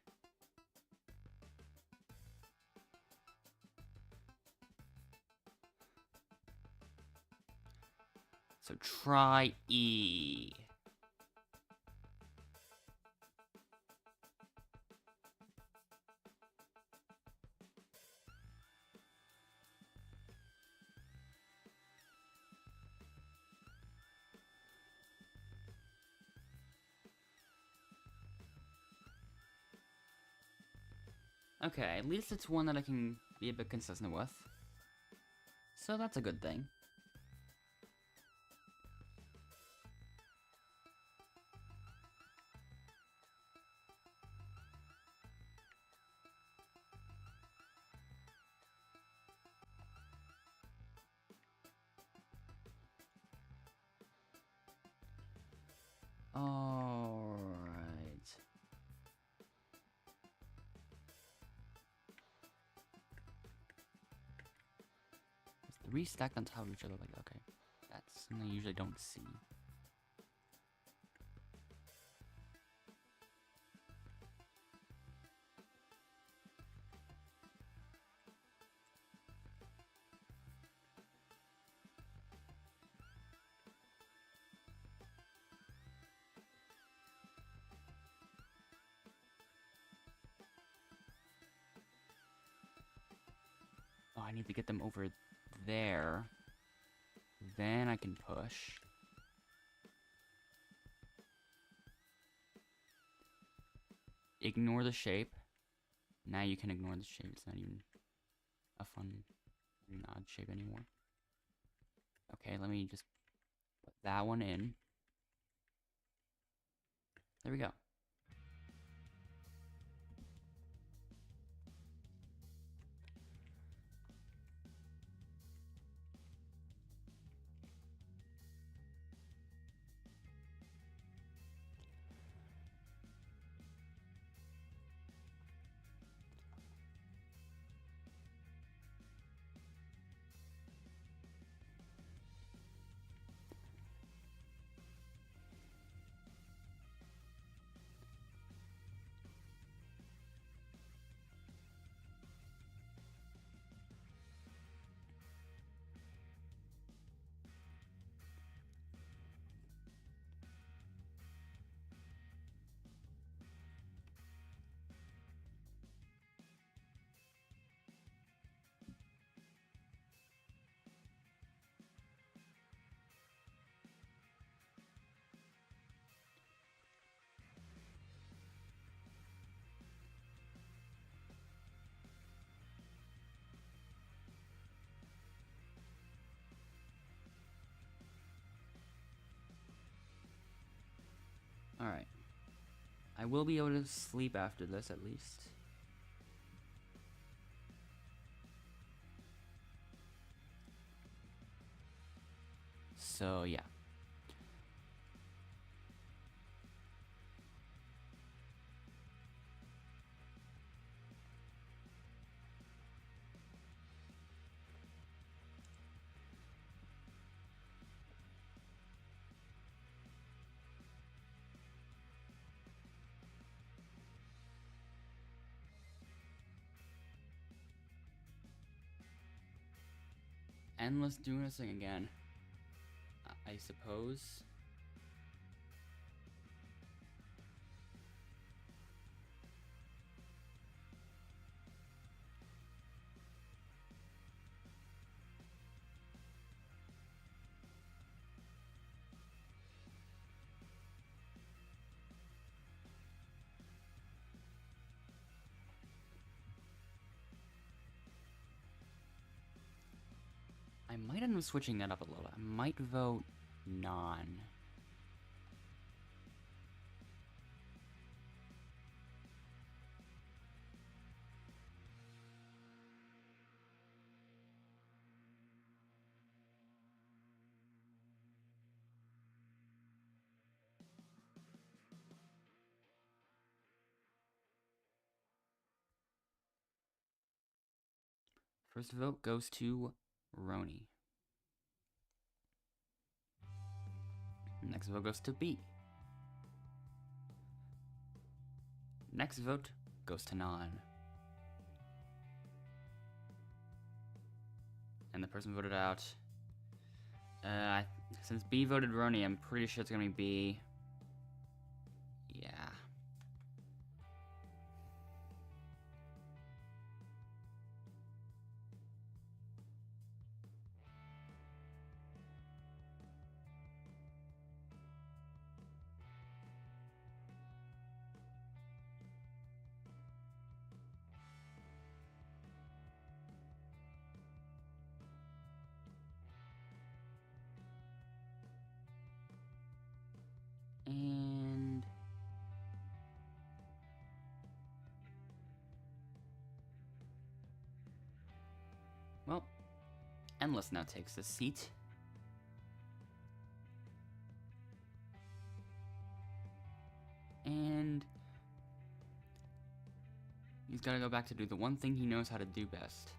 So try E. Okay, at least it's one that I can be a bit consistent with. So that's a good thing. Alright. There's 3 stacked on top of each other, like, okay. That's something I usually don't see. Oh, I need to get them over there. Then I can push. Ignore the shape. Now you can ignore the shape. It's not even a fun, an odd shape anymore. Okay, let me just put that one in. There we go. I will be able to sleep after this, at least. So, yeah. And let's do this thing again. I suppose. I might end up switching that up a little bit. I might vote non. First vote goes to Roni. Next vote goes to B. Next vote goes to non. And the person voted out. Since B voted Roni, I'm pretty sure it's gonna be B. Yeah. And well, Endless now takes the seat. And he's got to go back to do the one thing he knows how to do best.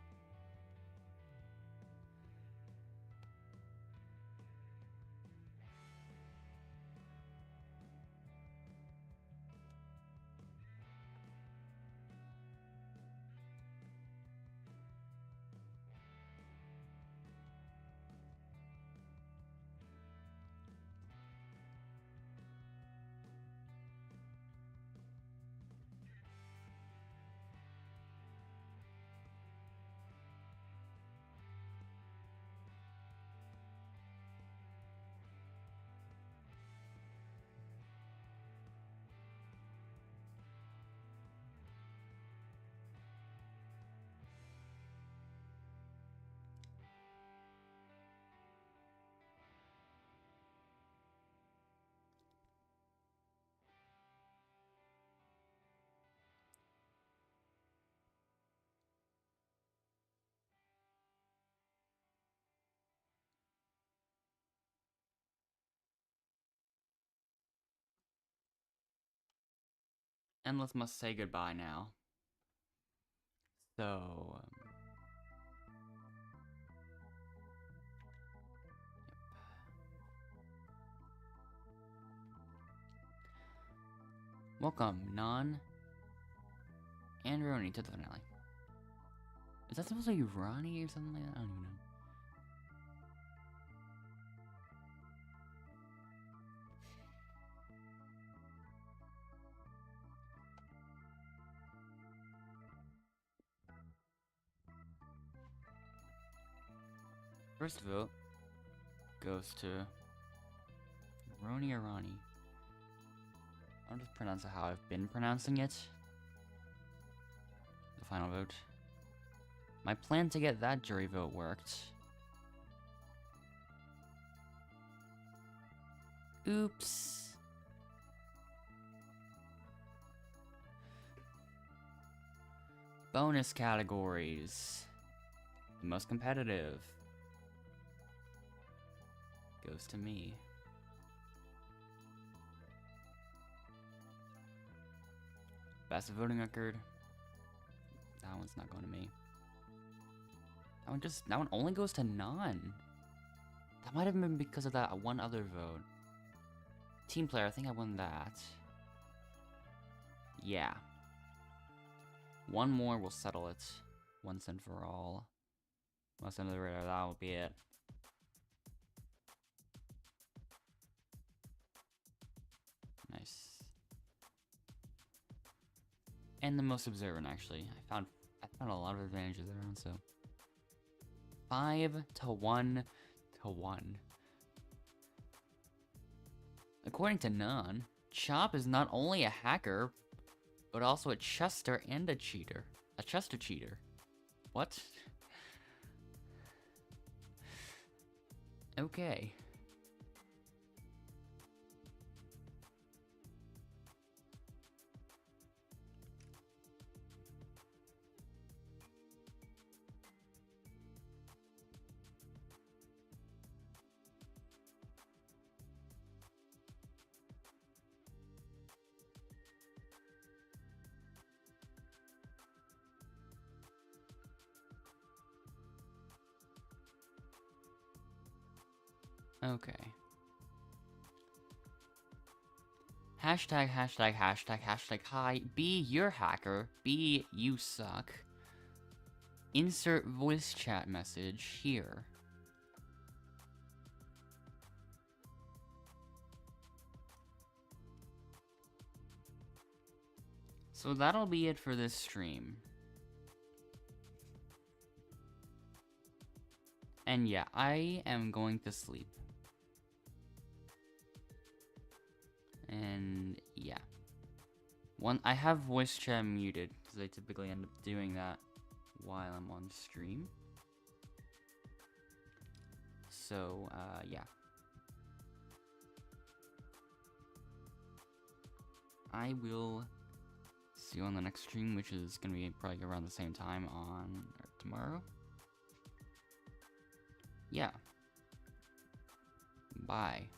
Endless must say goodbye now. So, welcome, Non and Roni to the finale. Is that supposed to be Ronnie or something like that? I don't even know. First vote goes to Roni or Ronnie. I'll just pronounce it how I've been pronouncing it. The final vote. My plan to get that jury vote worked. Oops. Bonus categories. The most competitive goes to me. Best voting record. That one's not going to me. That one only goes to none. That might have been because of that one other vote. Team player, I think I won that. Yeah. One more will settle it. Once and for all. Most under the radar, that will be it. Nice. And the most observant, actually. I found a lot of advantages there, so 5 to 1 to 1. According to None, Chop is not only a hacker, but also a Chester and a cheater. A Chester cheater. What? Okay. Okay. Hashtag, hashtag, hashtag, hashtag, hi. B, you're hacker. B, you suck. Insert voice chat message here. So that'll be it for this stream. And yeah, I am going to sleep. And yeah. I have voice chat muted because I typically end up doing that while I'm on stream. So, yeah. I will see you on the next stream, which is going to be probably around the same time on tomorrow. Yeah. Bye.